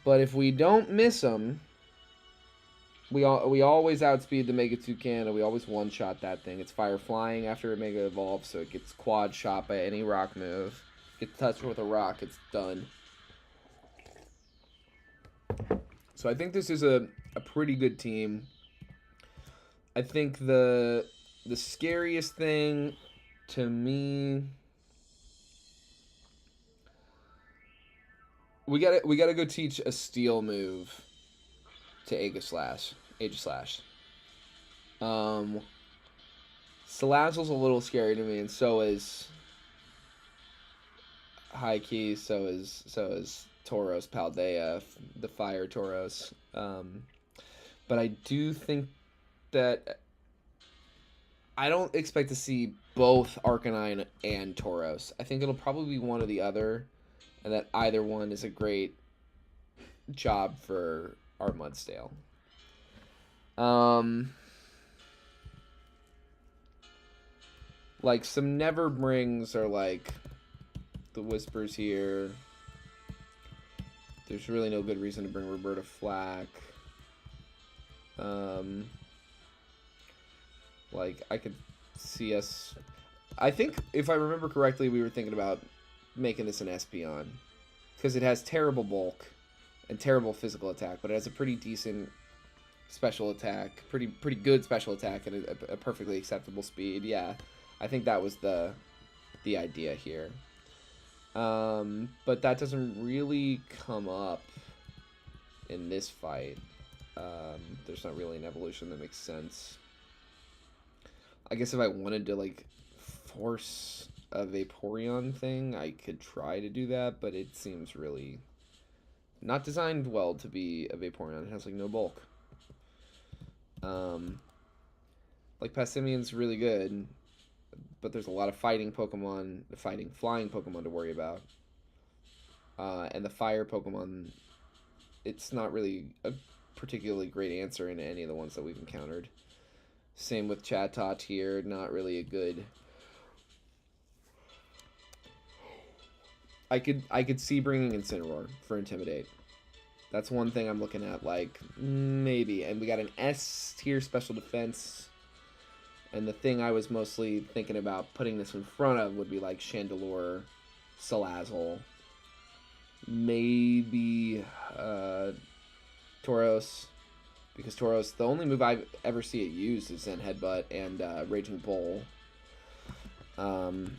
S1: But if we don't miss them, we always outspeed the Mega Toucan, and we always one-shot that thing. It's Fire Flying after it Mega Evolves, so it gets quad shot by any rock move. Gets touched with a rock, it's done. So I think this is a pretty good team. I think the scariest thing to me, we gotta go teach a steel move to Aegislash. Salazzle's a little scary to me, and so is High Key, so is Tauros Paldea, the Fire Tauros. But I do think that I don't expect to see both Arcanine and Tauros. I think it'll probably be one or the other, and that either one is a great job for our Mudsdale. Like some Never Brings are like the Whispers here. There's really no good reason to bring Roberta Flack. Like, I could see us... I think, if I remember correctly, we were thinking about making this an Espeon. Because it has terrible bulk and terrible physical attack, but it has a pretty decent special attack. Pretty good special attack and a perfectly acceptable speed. Yeah, I think that was the idea here. But that doesn't really come up in this fight. There's not really an evolution that makes sense. I guess if I wanted to, like, force a Vaporeon thing, I could try to do that, but it seems really not designed well to be a Vaporeon. It has, like, no bulk. Like, Passimian's really good, but there's a lot of fighting Pokemon, flying Pokemon to worry about. And the fire Pokemon, it's not really a particularly great answer in any of the ones that we've encountered. Same with Chatot here, not really a good... I could see bringing Incineroar for Intimidate. That's one thing I'm looking at, like, maybe. And we got an S tier special defense. And the thing I was mostly thinking about putting this in front of would be like Chandelure, Salazzle, maybe Tauros. Because Tauros, the only move I ever see it used is Zen Headbutt and Raging Bull. And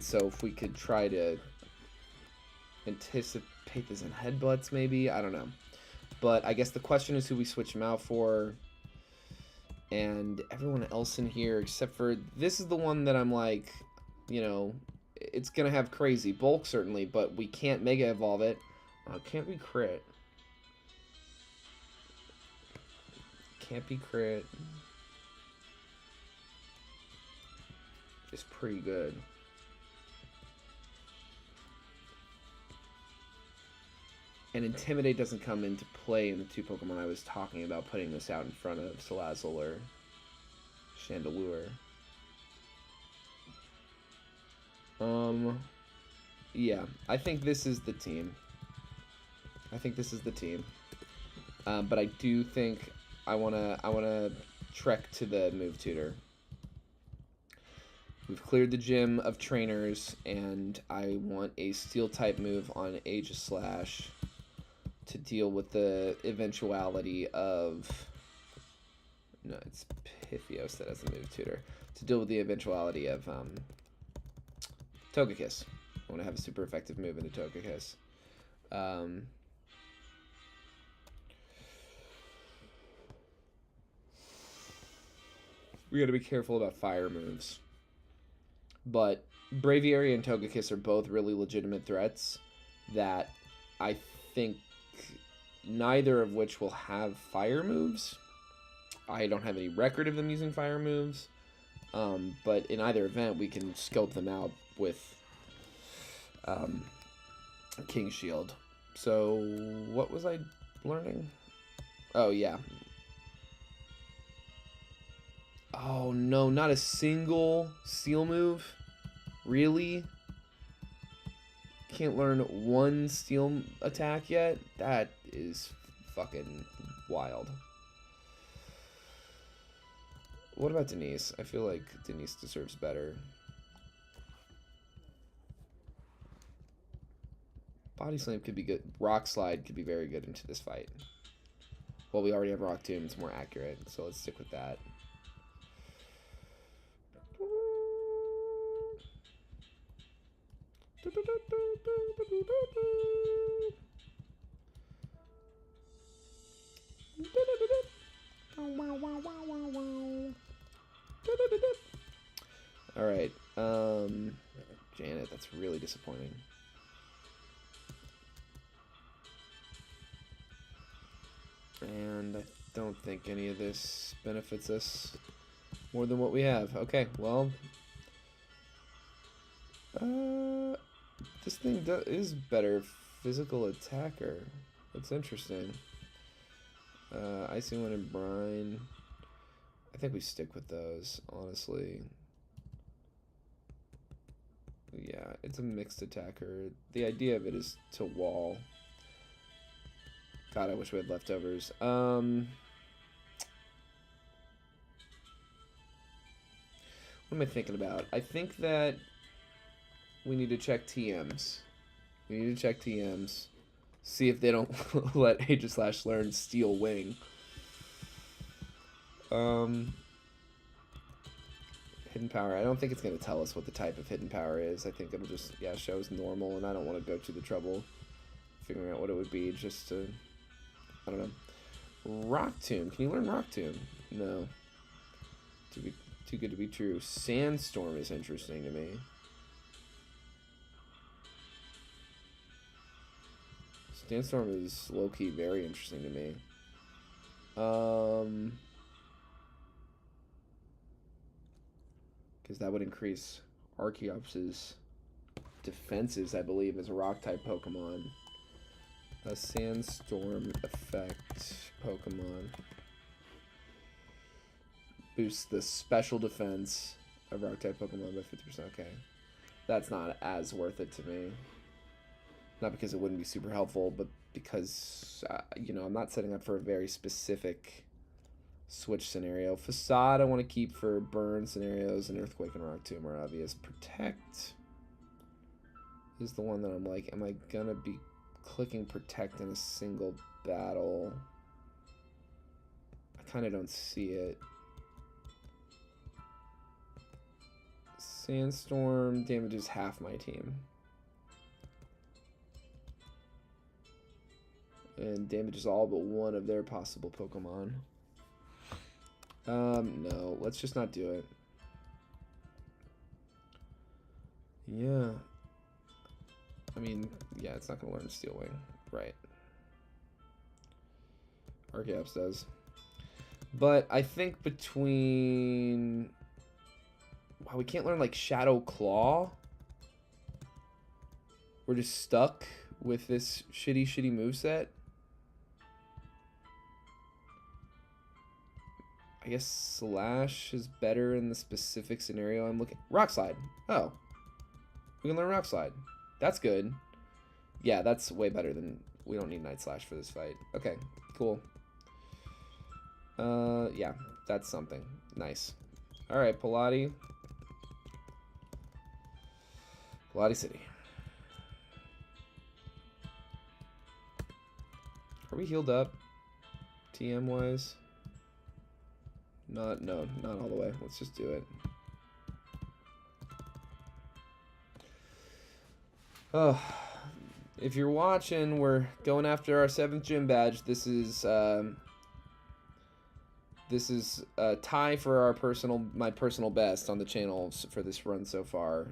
S1: so if we could try to anticipate the Zen Headbutts, maybe? I don't know. But I guess the question is who we switch him out for. And everyone else in here, except for... This is the one that I'm like, you know, it's going to have crazy bulk, certainly, but we can't Mega Evolve it. Can't be crit. Can't be crit. It's pretty good. And Intimidate doesn't come into play in the two Pokemon I was talking about putting this out in front of Salazzle or Chandelure. Yeah, I think this is the team. But I do think I wanna trek to the move tutor. We've cleared the gym of trainers, and I want a steel type move on Aegislash to deal with the eventuality of... No, it's Pythios that has the move tutor. To deal with the eventuality of Togekiss. I want to have a super effective move into Togekiss. We got to be careful about fire moves. But Braviary and Togekiss are both really legitimate threats that I think neither of which will have fire moves. I don't have any record of them using fire moves. But in either event, we can scope them out with King Shield. So, what was I learning? Oh, yeah. Oh, no, not a single steel move? Really? Can't learn one steel attack yet? That is fucking wild. What about Denise? I feel like Denise deserves better. Body Slam could be good. Rock Slide could be very good into this fight. Well, we already have Rock Tomb. It's more accurate, so let's stick with that. Alright, Janet, that's really disappointing. And I don't think any of this benefits us more than what we have. Okay, well, this thing is better physical attacker. That's interesting. Icy Wind and Brine. I think we stick with those, honestly. Yeah, it's a mixed attacker. The idea of it is to wall. God, I wish we had leftovers. What am I thinking about? I think that we need to check TMs. We need to check TMs. See if they don't let Aegislash learn Steel Wing. Hidden Power. I don't think it's going to tell us what the type of Hidden Power is. I think it'll just, yeah, show as normal, and I don't want to go to the trouble figuring out what it would be just to I don't know. Rock Tomb. Can you learn Rock Tomb? No. Too good to be true. Sandstorm is interesting to me. Sandstorm is low-key very interesting to me. Because that would increase Archeops's defenses, I believe, as a rock-type Pokemon. A Sandstorm effect Pokemon. Boosts the special defense of rock-type Pokemon by 50%. Okay. That's not as worth it to me. Not because it wouldn't be super helpful, but because, you know, I'm not setting up for a very specific switch scenario. Facade I want to keep for burn scenarios, and Earthquake and Rock Tomb are obvious. Protect is the one that I'm like, am I going to be clicking Protect in a single battle? I kind of don't see it. Sandstorm damages half my team. And damages all but one of their possible Pokemon. No, let's just not do it. Yeah. I mean, yeah, it's not going to learn Steel Wing. Right. Archeops does. But I think between... Wow, we can't learn, like, Shadow Claw. We're just stuck with this shitty moveset. I guess Slash is better in the specific scenario I'm looking... Rock Slide. Oh. We can learn Rock Slide. That's good. Yeah, that's way better than... We don't need Night Slash for this fight. Okay, cool. Yeah, that's something. Nice. Alright, Palati. Palati City. Are we healed up? TM-wise? No, not all the way. Let's just do it. Oh, if you're watching, we're going after our 7th gym badge. This is a tie for my personal best on the channel for this run so far.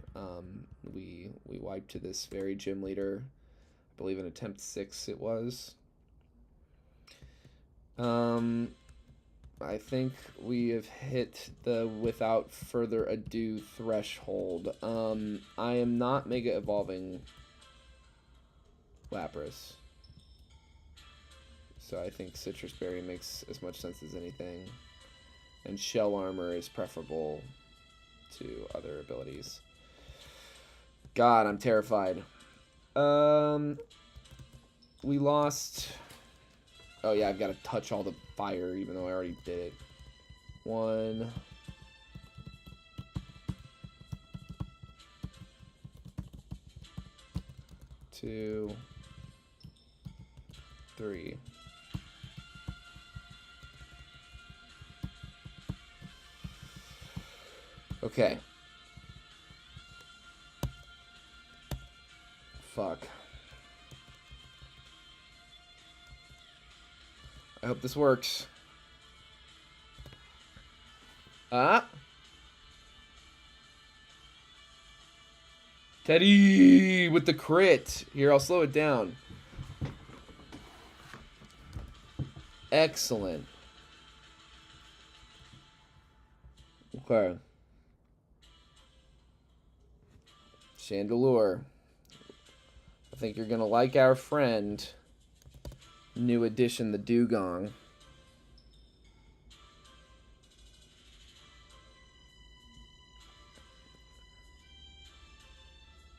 S1: We wiped to this very gym leader. I believe in attempt 6 it was. I think we have hit the without further ado threshold. I am not Mega Evolving Lapras. So I think Citrus Berry makes as much sense as anything. And Shell Armor is preferable to other abilities. God, I'm terrified. We lost... Oh yeah, I've got to touch all the fire, even though I already did it. 1. 2. 3. Okay. Fuck. I hope this works. Teddy with the crit. Here, I'll slow it down. Excellent. Okay. Chandelure. I think you're gonna like our friend. New edition, the Dugong.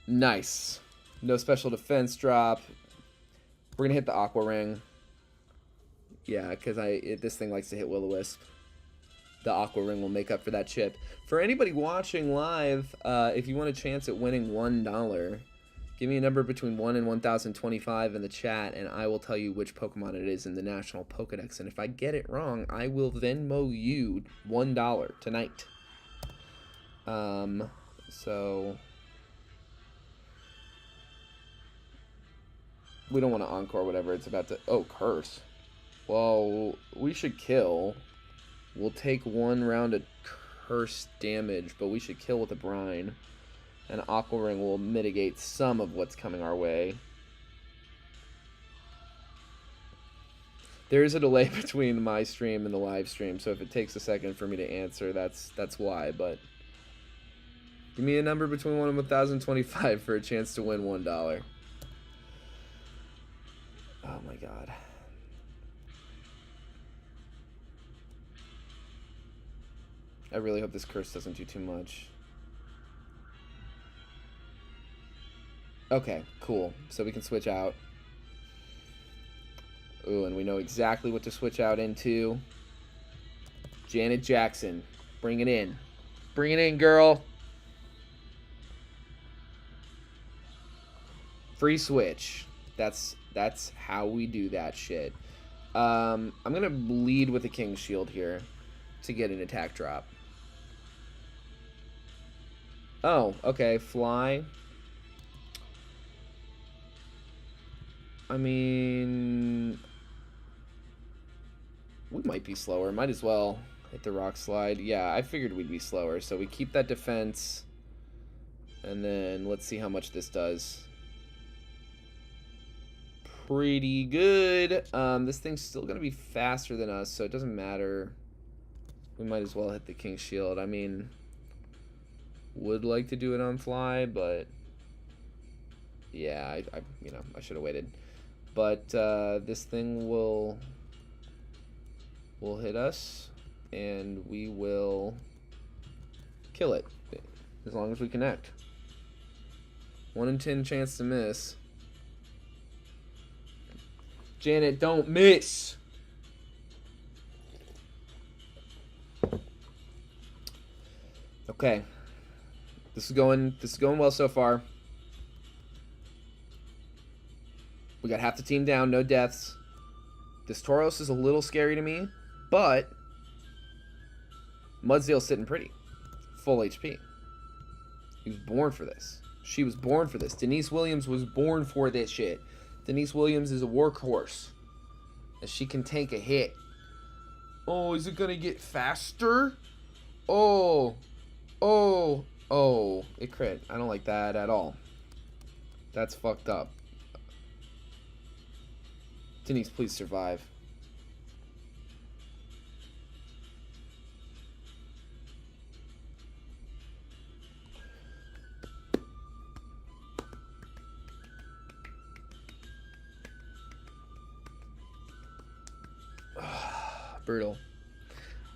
S1: Nice. No special defense drop. We're gonna hit the Aqua Ring. Yeah, because this thing likes to hit Will-O-Wisp. The Aqua Ring will make up for that chip. For anybody watching live, if you want a chance at winning $1, give me a number between 1 and 1025 in the chat, and I will tell you which Pokemon it is in the National Pokedex. And if I get it wrong, I will Venmo you $1 tonight. So we don't want to encore whatever it's about to... Oh, Curse. Well, we should kill. We'll take 1 round of curse damage, but we should kill with a brine. And Aqua Ring will mitigate some of what's coming our way. There is a delay between my stream and the live stream, so if it takes a second for me to answer, that's why. But give me a number between 1 and 1,025 for a chance to win $1. Oh my god. I really hope this curse doesn't do too much. Okay, cool. So we can switch out. Ooh, and we know exactly what to switch out into. Janet Jackson. Bring it in. Bring it in, girl. Free switch. That's how we do that shit. I'm going to lead with a King's Shield here to get an attack drop. Oh, okay. Fly. I mean, we might be slower. Might as well hit the rock slide. Yeah, I figured we'd be slower. So we keep that defense. And then let's see how much this does. Pretty good. This thing's still going to be faster than us, so it doesn't matter. We might as well hit the King's Shield. I mean, would like to do it on fly, but yeah, I should have waited. But this thing will hit us, and we will kill it as long as we connect. 1 in 10 chance to miss. Janet, don't miss. Okay, this is going well so far. We got half the team down, no deaths. This Tauros is a little scary to me, but Mudsdale's sitting pretty. Full HP. He was born for this. She was born for this. Denise Williams was born for this shit. Denise Williams is a workhorse. And she can take a hit. Oh, is it gonna get faster? Oh. Oh. Oh. It crit. I don't like that at all. That's fucked up. Denise, please survive. Brutal.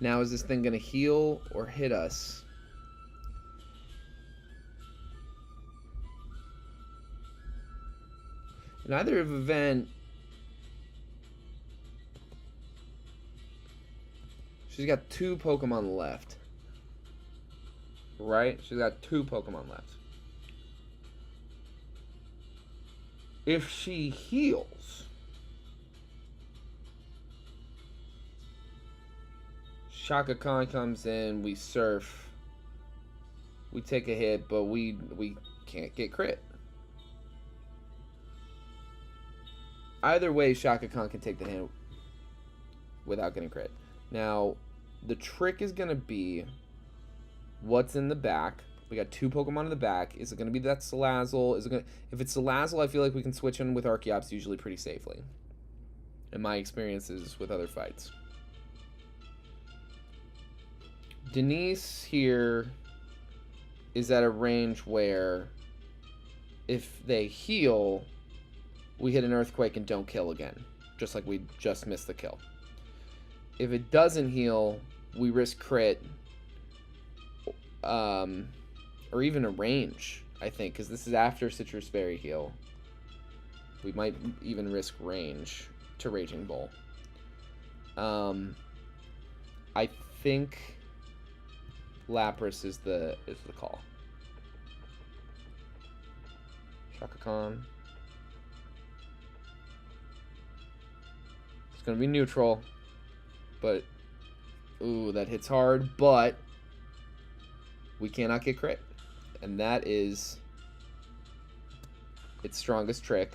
S1: Now, is this thing gonna heal or hit us? In either event, she's got 2 Pokemon left. Right? She's got 2 Pokemon left. If she heals, Shaka Khan comes in, we surf, we take a hit, but we can't get crit. Either way, Shaka Khan can take the hit without getting crit. Now, the trick is going to be what's in the back. We got 2 Pokemon in the back. Is it going to be that Salazzle? Is it going to, if it's Salazzle, I feel like we can switch in with Archeops usually pretty safely. In my experiences with other fights. Denise here is at a range where if they heal, we hit an Earthquake and don't kill again. Just like we just missed the kill. If it doesn't heal, we risk crit. Or even a range, I think, because this is after Citrus Berry heal. We might even risk range to Raging Bull. I think Lapras is the call. Shaka Khan. It's gonna be neutral, but ooh, that hits hard. But we cannot get crit, and that is its strongest trick.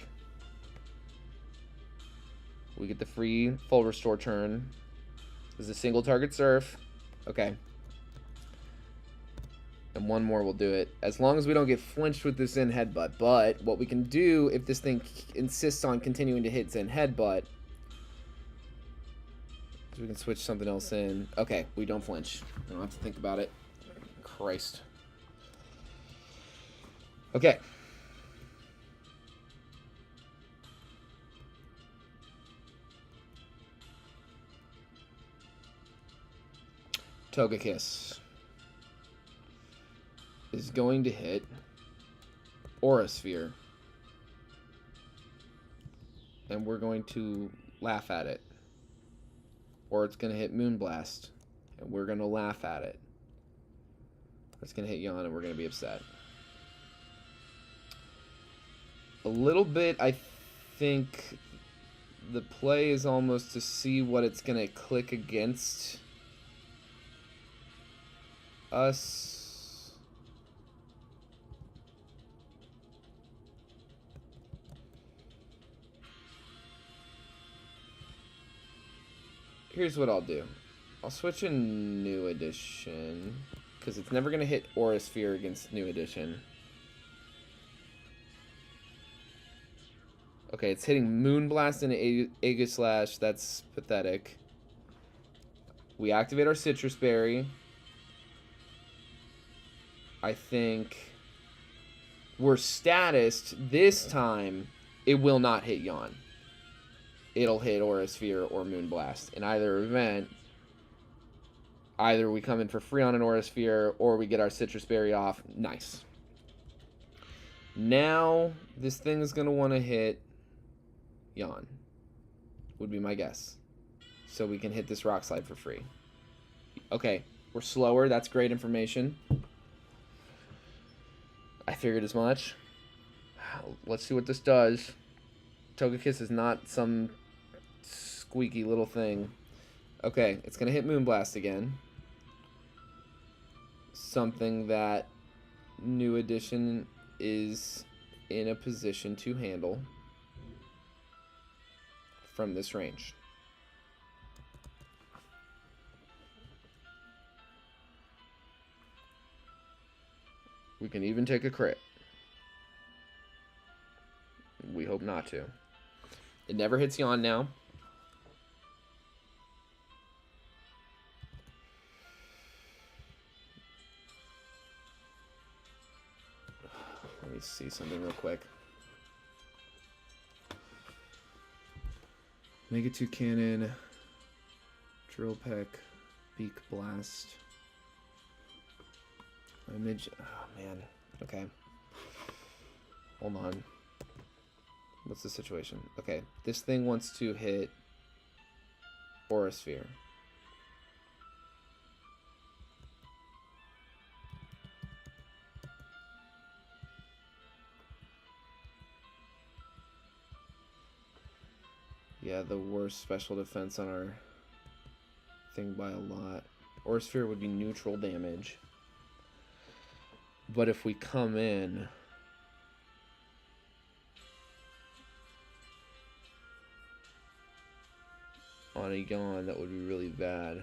S1: We get the free full restore turn. This is a single target surf. Okay. And one more will do it. As long as we don't get flinched with this Zen Headbutt. But what we can do if this thing insists on continuing to hit Zen Headbutt, we can switch something else in. Okay, we don't flinch. I don't have to think about it. Christ. Okay. Togekiss is going to hit Aura Sphere. And we're going to laugh at it. Or it's going to hit Moonblast. And we're going to laugh at it. It's going to hit Yawn and we're going to be upset. A little bit, I think the play is almost to see what it's going to click against us. Here's what I'll do. I'll switch a New Edition, because it's never going to hit Aura Sphere against New Edition. Okay, it's hitting Moonblast and Aegislash. That's pathetic. We activate our Citrus Berry. I think we're statused. This time, it will not hit Yawn. It'll hit Aura Sphere or Moonblast. In either event, either we come in for free on an Aura Sphere or we get our Citrus Berry off. Nice. Now, this thing is going to want to hit Yawn. Would be my guess. So we can hit this Rock Slide for free. Okay, we're slower. That's great information. I figured as much. Let's see what this does. Togekiss is not some squeaky little thing. Okay, it's going to hit Moonblast again. Something that New Edition is in a position to handle from this range. We can even take a crit. We hope not to. It never hits Yawn now. Let me see something real quick. Mega 2 Cannon, Drill Peck, Beak Blast. Image. Oh man. Okay. Hold on. What's the situation? Okay, this thing wants to hit Aura Sphere. Yeah, the worst special defense on our thing by a lot. Aura Sphere would be neutral damage. But if we come in on a Yawn, that would be really bad.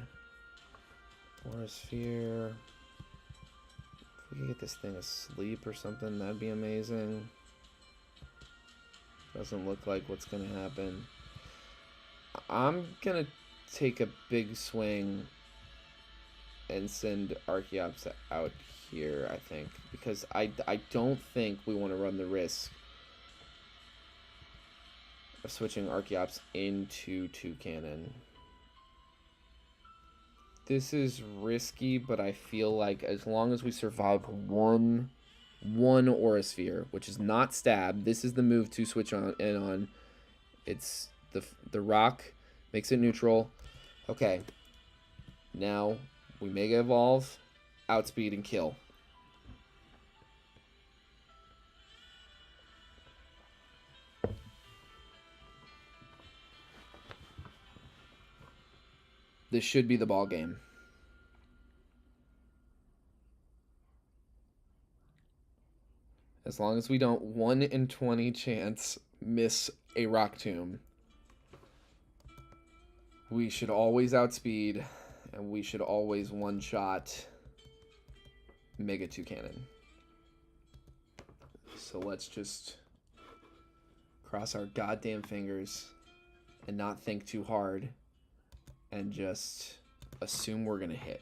S1: Aura Sphere. If we could get this thing asleep or something, that'd be amazing. Doesn't look like what's going to happen. I'm going to take a big swing and send Archeops out here, I think. Because I don't think we want to run the risk of switching Archeops into 2 Cannon. This is risky, but I feel like as long as we survive one Aura Sphere, which is not Stab, this is the move to switch on. It's the rock makes it neutral. Okay. Now we Mega Evolve, Outspeed, and kill. This should be the ball game. As long as we don't 1 in 20 chance miss a Rock Tomb. We should always outspeed, and we should always one-shot Mega 2 Cannon. So let's just cross our goddamn fingers and not think too hard and just assume we're gonna hit.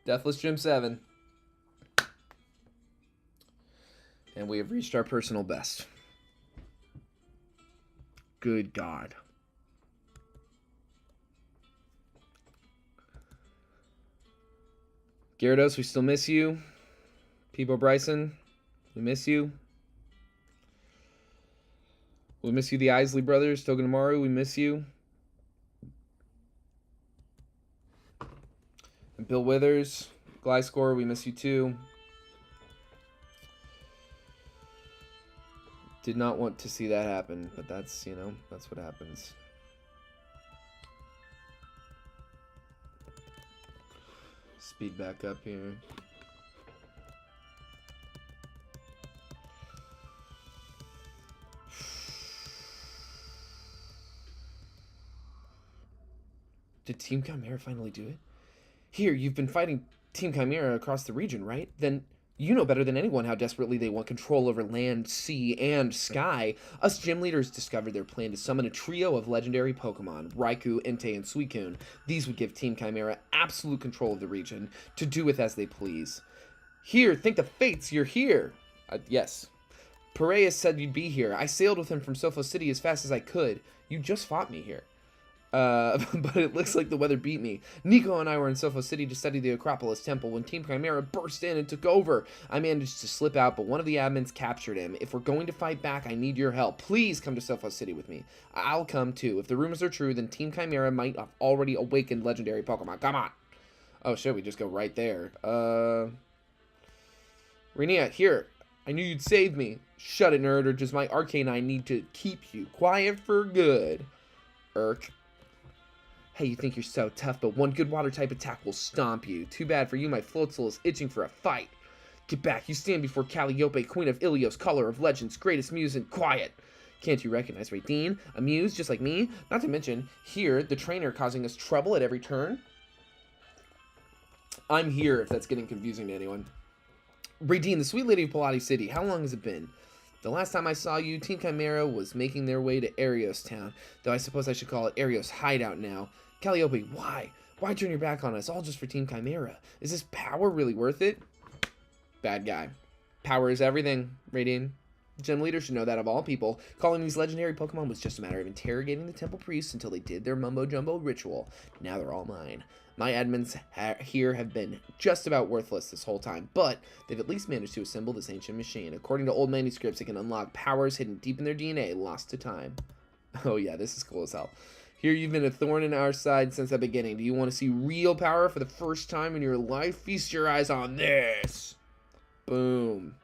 S1: Deathless Gym 7. And we have reached our personal best. Good God. Gyarados, we still miss you. Peebo Bryson, we miss you. We miss you, the Isley brothers. Togedemaru, we miss you. And Bill Withers, Gliscor, we miss you too. Did not want to see that happen, but that's, you know, that's what happens. Speed back up here. Did Team Chimera finally do it? Here, you've been fighting Team Chimera across the region, right? Then you know better than anyone how desperately they want control over land, sea, and sky. Us gym leaders discovered their plan to summon a trio of legendary Pokemon, Raikou, Entei, and Suicune. These would give Team Chimera absolute control of the region, to do with as they please. Here, thank the fates, you're here! Yes. Piraeus said you'd be here. I sailed with him from Sofo City as fast as I could. You just fought me here. But it looks like the weather beat me. Nico and I were in Sofo City to study the Acropolis Temple when Team Chimera burst in and took over. I managed to slip out, but one of the admins captured him. If we're going to fight back, I need your help. Please come to Sofo City with me. I'll come too. If the rumors are true, then Team Chimera might have already awakened legendary Pokemon. Come on. Oh, shit, we just go right there. Renia, here. I knew you'd save me. Shut it, nerd, or does my Arcanine need to keep you quiet for good? Irk. Hey, you think you're so tough, but one good water-type attack will stomp you. Too bad for you, my Floatzel is itching for a fight. Get back, you stand before Calliope, Queen of Ilios, Caller of Legends, greatest muse, and quiet. Can't you recognize Raideen, a muse just like me? Not to mention, here, the trainer causing us trouble at every turn. I'm here, if that's getting confusing to anyone. Raideen, the sweet lady of Pilates City, how long has it been? The last time I saw you, Team Chimera was making their way to Arios Town, though I suppose I should call it Arios Hideout now. Calliope, why? Why turn your back on us, all just for Team Chimera? Is this power really worth it? Bad guy. Power is everything, Raideen. Gym leader should know that of all people. Calling these legendary Pokemon was just a matter of interrogating the temple priests until they did their mumbo-jumbo ritual. Now they're all mine. My admins here have been just about worthless this whole time, but they've at least managed to assemble this ancient machine. According to old manuscripts, it can unlock powers hidden deep in their DNA, lost to time. Oh yeah, this is cool as hell. Here you've been a thorn in our side since the beginning. Do you want to see real power for the first time in your life? Feast your eyes on this. Boom.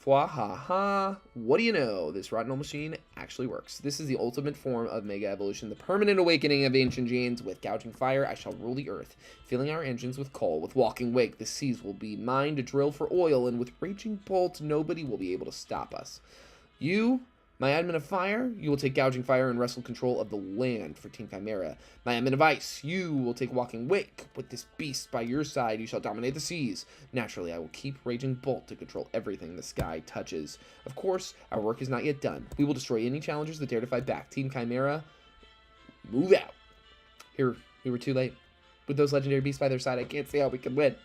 S1: Fwahaha. What do you know? This rotten old machine actually works. This is the ultimate form of Mega Evolution, the permanent awakening of ancient genes. With gouging fire, I shall rule the earth, filling our engines with coal. With walking wake, the seas will be mine to drill for oil, and with raging bolt, nobody will be able to stop us. You, my admin of fire, you will take gouging fire and wrestle control of the land for Team Chimera. My admin of ice, you will take walking wake. With this beast by your side, you shall dominate the seas. Naturally, I will keep raging bolt to control everything the sky touches. Of course, our work is not yet done. We will destroy any challengers that dare to fight back. Team Chimera, move out. Here, we were too late. With those legendary beasts by their side, I can't see how we can win.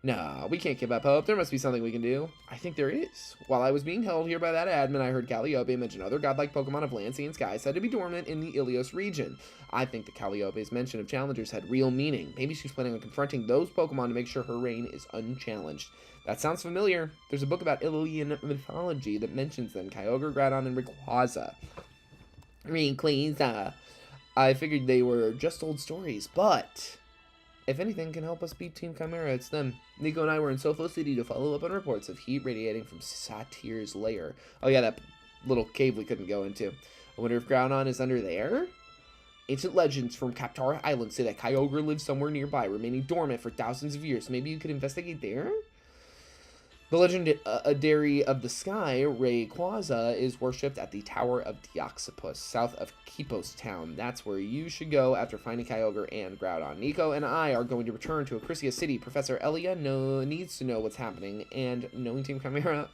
S1: No, we can't give up hope. There must be something we can do. I think there is. While I was being held here by that admin, I heard Calliope mention other godlike Pokemon of land, sea, and sky said to be dormant in the Ilios region. I think that Calliope's mention of challengers had real meaning. Maybe she's planning on confronting those Pokemon to make sure her reign is unchallenged. That sounds familiar. There's a book about Ilian mythology that mentions them. Kyogre, Groudon, and Rayquaza. I figured they were just old stories, but if anything can help us beat Team Chimera, it's them. Nico and I were in Sofo City to follow up on reports of heat radiating from Satir's lair. Oh yeah, that little cave we couldn't go into. I wonder if Groudon is under there? Ancient legends from Kaptara Island say that Kyogre lives somewhere nearby, remaining dormant for thousands of years. Maybe you could investigate there? The legendary of the sky, Rayquaza, is worshipped at the Tower of Deoxypus, south of Kipos Town. That's where you should go after finding Kyogre and Groudon. Nico and I are going to return to Acrisia City. Professor Elia needs to know what's happening, and knowing Team Chimera,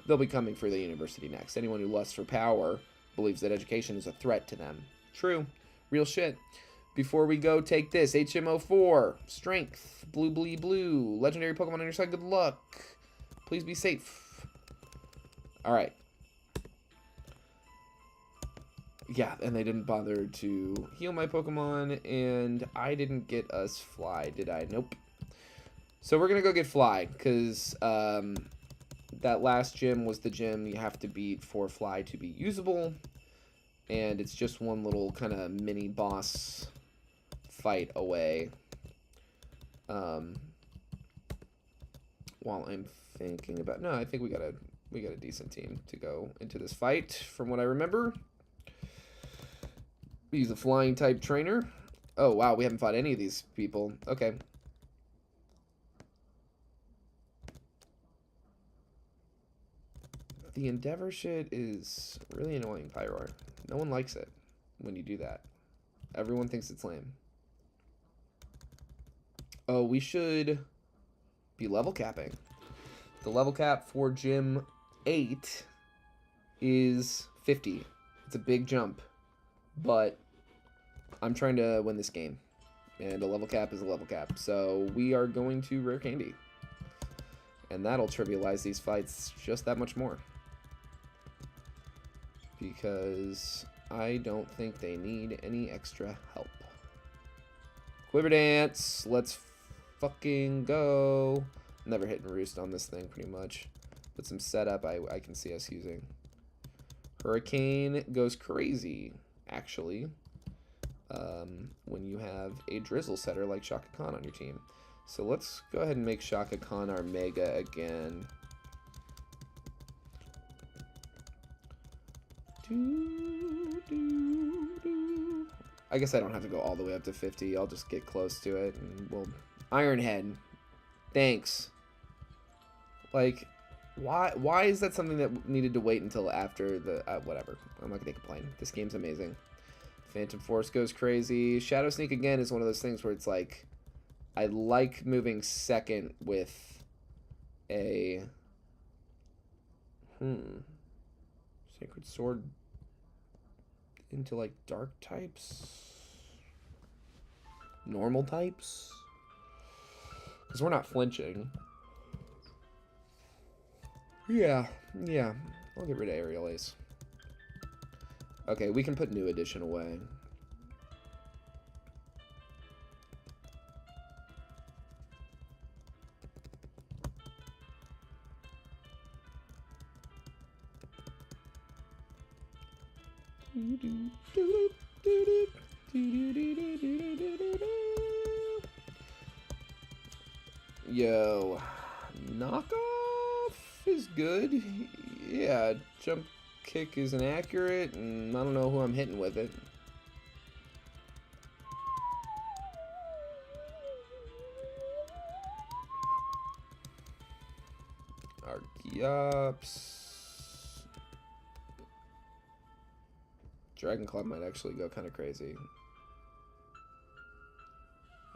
S1: they'll be coming for the university next. Anyone who lusts for power believes that education is a threat to them. True. Real shit. Before we go, take this. HMO4. Strength. Blue, blue. Legendary Pokemon on your side. Good luck. Please be safe. Alright. Yeah, and they didn't bother to heal my Pokemon, and I didn't get us Fly, did I? Nope. So we're going to go get Fly, because that last gym was the gym you have to beat for Fly to be usable, and it's just one little kind of mini boss fight away. While I'm thinking about... No, I think we got a decent team to go into this fight, from what I remember. Use a flying type trainer. Oh, wow, we haven't fought any of these people. Okay. The Endeavor shit is really annoying, Pyroar. No one likes it when you do that. Everyone thinks it's lame. Oh, we should be level capping. The level cap for Gym 8 is 50. It's a big jump, but I'm trying to win this game, and a level cap is a level cap. So we are going to Rare Candy, and that'll trivialize these fights just that much more, because I don't think they need any extra help. Quiver Dance, let's fucking go. Never hitting Roost on this thing, pretty much. But some setup I can see us using. Hurricane goes crazy, actually, when you have a Drizzle setter like Shaka Khan on your team. So let's go ahead and make Shaka Khan our Mega again. I guess I don't have to go all the way up to 50. I'll just get close to it, and we'll... Iron Head. Thanks. Like, why is that something that needed to wait until after the... whatever. I'm not going to complain. This game's amazing. Phantom Force goes crazy. Shadow Sneak, again, is one of those things where it's like... I like moving second with a... Sacred Sword into, like, dark types? Normal types? Because we're not flinching. Yeah. I'll get rid of Aerial Ace. Okay, we can put New Edition away. Yo, knockoff is good. Yeah, jump kick is inaccurate, and I don't know who I'm hitting with it. Archeops. Dragon Club might actually go kind of crazy.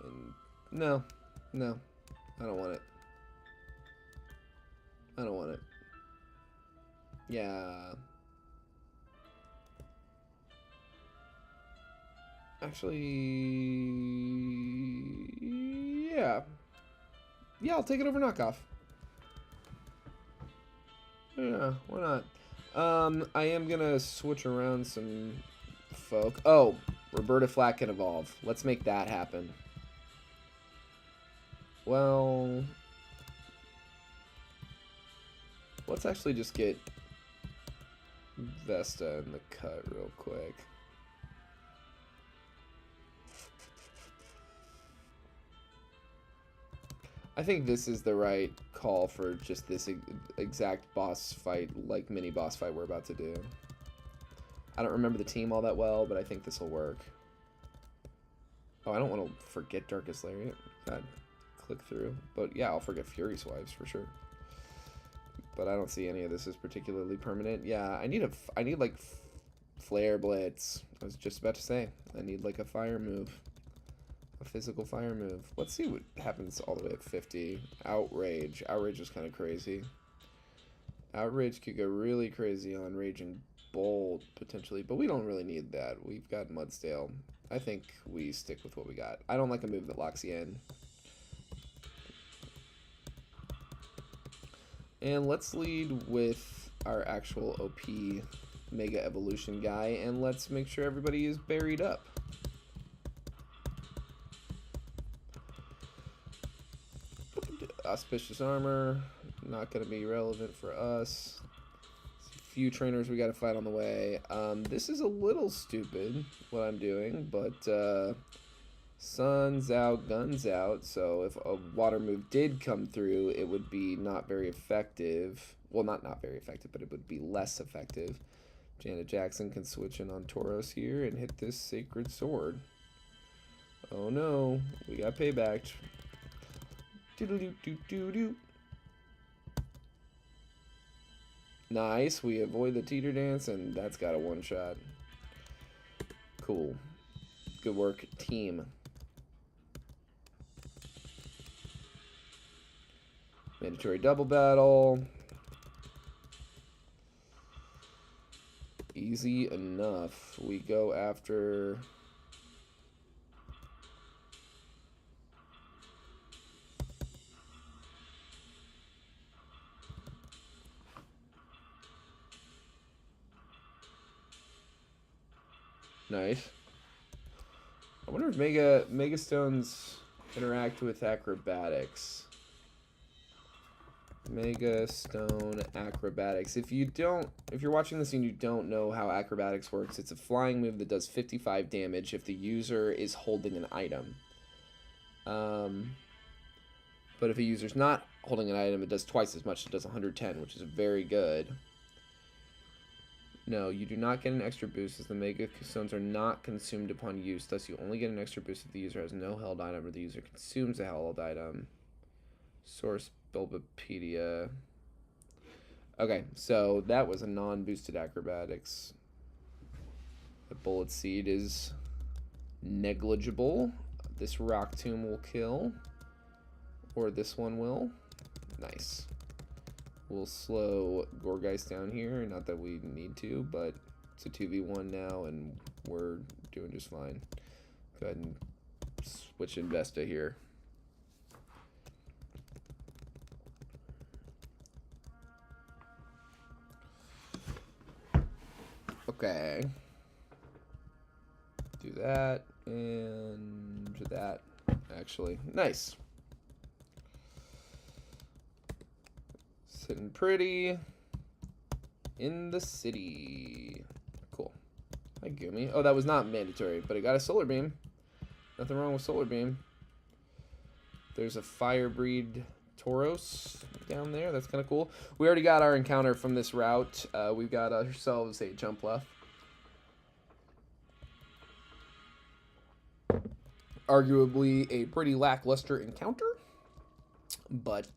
S1: And no, I don't want it. I don't want it. Yeah. Actually, yeah. Yeah, I'll take it over knockoff. Yeah, why not? I am gonna switch around some folk. Oh, Roberta Flack can evolve. Let's make that happen. Well, let's actually just get Vesta in the cut real quick. I think this is the right call for just this exact boss fight, like mini boss fight we're about to do. I don't remember the team all that well, but I think this will work. Oh, I don't want to forget Darkest Lariat. God, click through. But yeah, I'll forget Fury Swipes for sure. But I don't see any of this as particularly permanent. Yeah, I need like Flare Blitz. I was just about to say I need like a fire move, a physical fire move. Let's see what happens all the way at 50. Outrage. Outrage is kind of crazy. Outrage could go really crazy on Raging Bolt potentially, but we don't really need that. We've got Mudstale. I think we stick with what we got. I don't like a move that locks you in. And let's lead with our actual OP Mega Evolution guy, and let's make sure everybody is buried up. Auspicious Armor, not going to be relevant for us. A few trainers we got to fight on the way. This is a little stupid, what I'm doing, but sun's out, guns out, so if a water move did come through, it would be not very effective. Well, not very effective, but it would be less effective. Janet Jackson can switch in on Tauros here and hit this Sacred Sword. Oh no, we got payback. Doodle-doo-doo-doo-doo. Nice, we avoid the Teeter Dance, and that's got a one-shot. Cool. Good work, team. Mandatory double battle. Easy enough. We go after... Nice. I wonder if Mega Stones interact with acrobatics. Mega Stone Acrobatics. If you're watching this and you don't know how acrobatics works, it's a flying move that does 55 damage if the user is holding an item. But if a user's not holding an item, it does twice as much. It does 110, which is very good. No, you do not get an extra boost as the Mega Stones are not consumed upon use. Thus, you only get an extra boost if the user has no held item or the user consumes a held item. Source Bulbapedia. Okay, so that was a non-boosted acrobatics. The Bullet Seed is negligible. This Rock Tomb will kill. Or this one will. Nice. We'll slow Gorgeist down here. Not that we need to, but it's a 2v1 now, and we're doing just fine. Go ahead and switch Investa here. Okay. Do that and that, actually. Nice. Sitting pretty in the city. Cool. Hi, Gumi. Oh, that was not mandatory, but it got a Solar Beam. Nothing wrong with Solar Beam. There's a Fire Breed Tauros down there. That's kind of cool. We already got our encounter from this route. We've got ourselves a jump left. Arguably a pretty lackluster encounter, but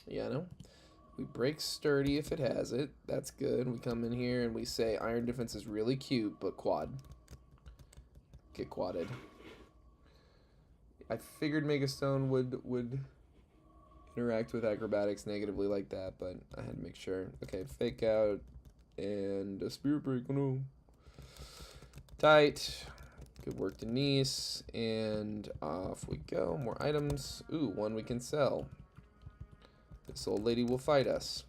S1: yeah, no. We break sturdy if it has it. That's good. We come in here and we say iron defense is really cute, but quad. Get quadded. I figured Megastone would interact with acrobatics negatively like that, but I had to make sure. Okay, fake out and a spirit break. Oh no. Tight. Good work, Denise. And off we go. More items. Ooh, one we can sell. This old lady will fight us.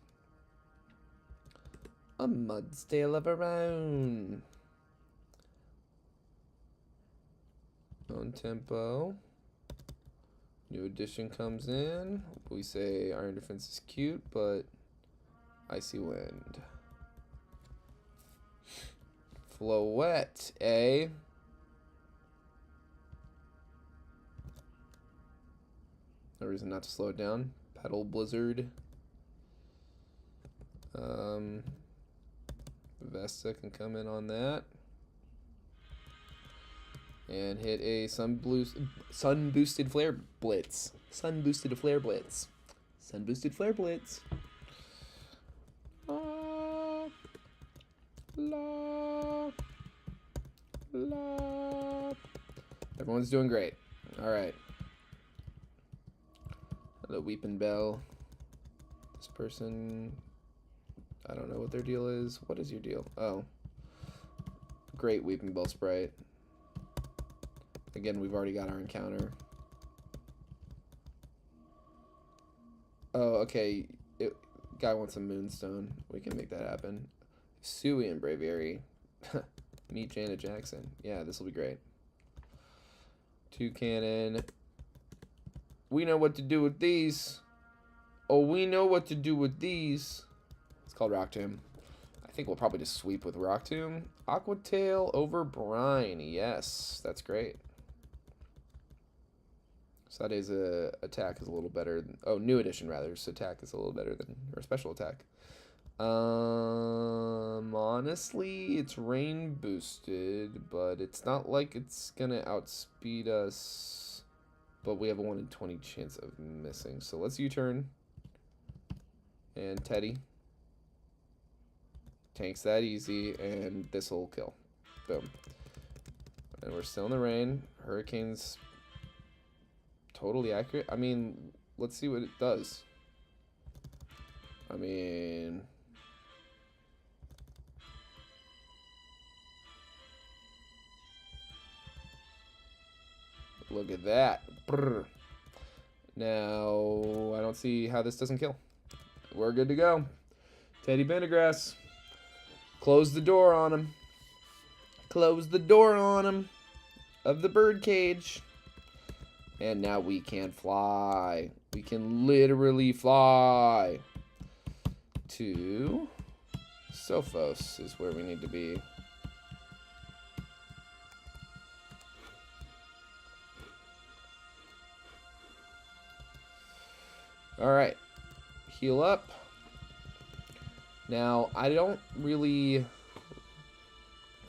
S1: A Mudstale of her own. Own tempo. New edition comes in. We say iron defense is cute, but icy wind. Floette, eh? No reason not to slow it down. Petal Blizzard. Vesta can come in on that. And hit a sun-boosted flare blitz. Sun-boosted flare blitz. Sun-boosted flare blitz. La, la, la. Everyone's doing great. All right. The Weeping Bell. This person, I don't know what their deal is. What is your deal? Oh. Great Weeping Bell sprite. Again, we've already got our encounter. Oh, okay. Guy wants a Moonstone. We can make that happen. Suey and Braviary. Meet Janet Jackson. Yeah, this will be great. Toucannon. We know what to do with these. Oh, we know what to do with these. It's called Rock Tomb. I think we'll probably just sweep with Rock Tomb. Aqua Tail over Brine. Yes, that's great. Sade's attack is a little better than, oh, new edition rather. So attack is a little better than her special attack. Honestly, it's rain boosted, but it's not like it's gonna outspeed us. But we have a 1 in 20 chance of missing. So let's U-turn. And Teddy. Tanks that easy, and this will kill. Boom. And we're still in the rain. Hurricane's totally accurate. I mean, let's see what it does. I mean, look at that. Brr. Now, I don't see how this doesn't kill. We're good to go. Teddy Pendergrass. Close the door on him. Close the door on him of the birdcage. And now we can fly. We can literally fly. To Sophos is where we need to be. Alright. Heal up. Now, I don't really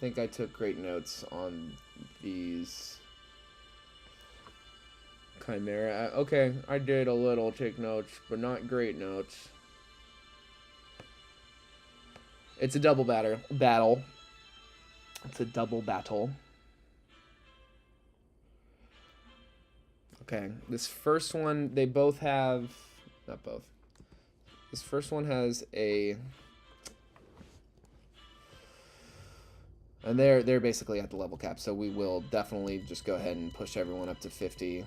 S1: think I took great notes on these Chimera. Okay, I did a little take notes, but not great notes. It's a double battle. It's a double battle. Okay, this first one, they both have, not both. This first one has a, and they're basically at the level cap, so we will definitely just go ahead and push everyone up to 50.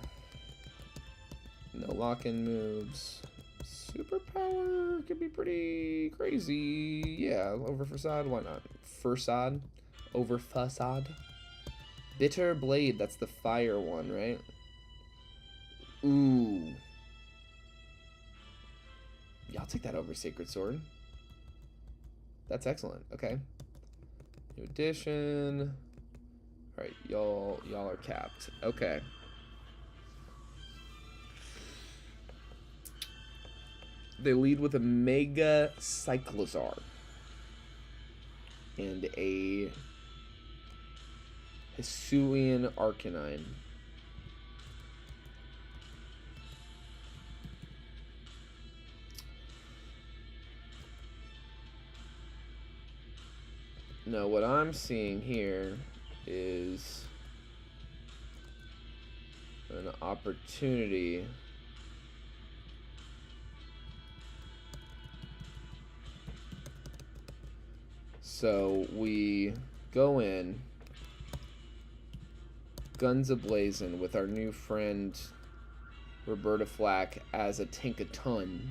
S1: No lock-in moves. Superpower could be pretty crazy. Yeah, over Facade, why not? Facade, over Facade. Bitter Blade, that's the fire one, right? Ooh. Yeah, I'll take that over Sacred Sword. That's excellent. Okay. New edition. All right, y'all are capped. Okay. They lead with a Mega Cyclozar and a Hisuian Arcanine. No, what I'm seeing here is an opportunity so we go in guns a-blazing with our new friend Roberta Flack as a Tinkaton.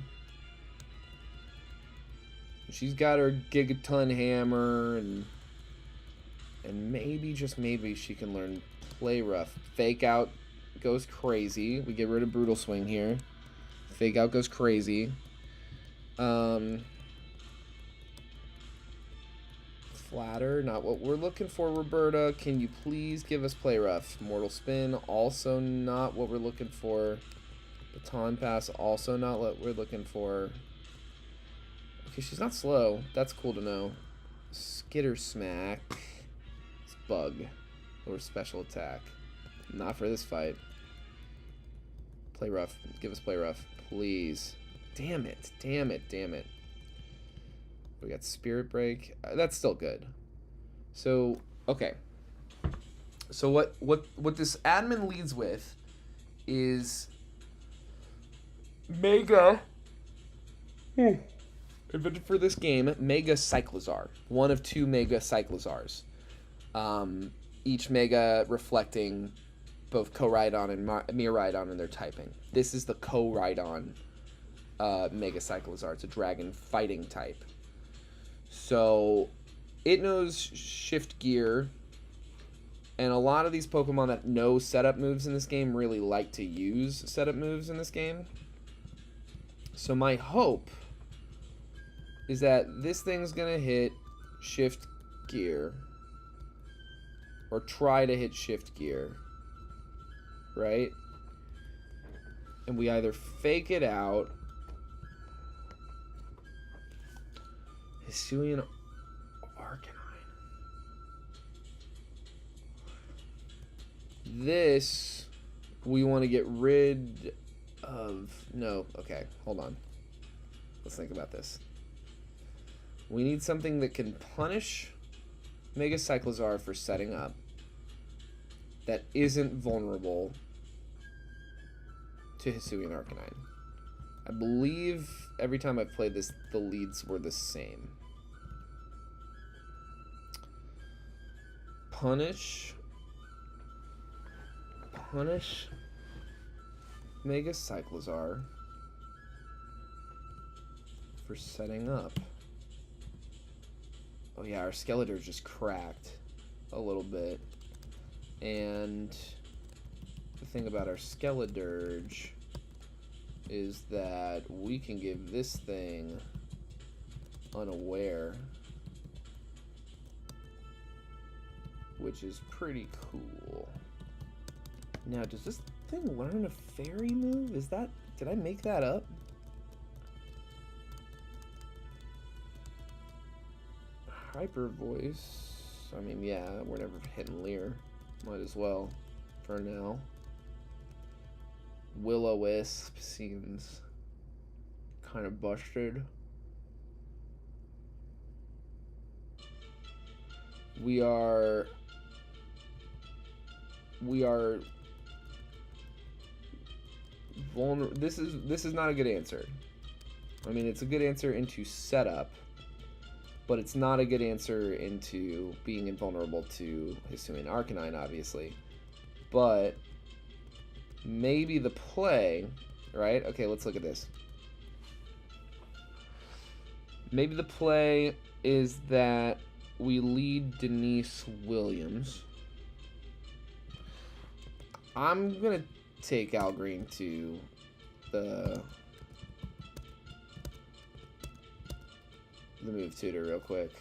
S1: She's got her Gigaton hammer, and maybe, just maybe, she can learn Play Rough. Fake Out goes crazy. We get rid of Brutal Swing here. Fake Out goes crazy. Flatter, not what we're looking for, Roberta. Can you please give us Play Rough? Mortal Spin, also not what we're looking for. Baton Pass, also not what we're looking for. Okay, she's not slow. That's cool to know. Skitter Smack. It's Bug. Or Special Attack. Not for this fight. Play rough. Give us play rough. Please. Damn it. Damn it. Damn it. We got Spirit Break. That's still good. So, okay. So what this admin leads with is Mega invented for this game, Mega Cyclozar. One of 2 Mega Cyclozars. Each Mega reflecting both Co-Rhydon and Miraidon in their typing. This is the Co-Rhydon Mega Cyclozar. It's a dragon fighting type. So it knows Shift Gear, and a lot of these Pokemon that know setup moves in this game really like to use setup moves in this game. So my hope is that this thing's gonna hit Shift Gear, or try to hit Shift Gear, right? And we either fake it out. Hisuian Arcanine. This, we want to get rid of... No, okay, hold on. Let's think about this. We need something that can punish Mega Cyclozar for setting up, that isn't vulnerable to Hisuian Arcanine. I believe every time I've played this, the leads were the same. Punish Mega Cyclozar for setting up. Oh yeah, our Skeletor just cracked a little bit. And the thing about our Skeledirge is that we can give this thing Unaware, which is pretty cool. Now, does this thing learn a fairy move? Is that... Did I make that up? Hyper Voice. I mean, yeah, we're never hitting Leer. Might as well, for now. Will-O-Wisp seems kind of busted. We are vulnerable. This is not a good answer. I mean, it's a good answer into setup, but it's not a good answer into being invulnerable to Hisuian Arcanine, obviously. But maybe the play, right? Okay, let's look at this. Maybe the play is that we lead Denise Williams. I'm gonna take Al Green to the move tutor real quick.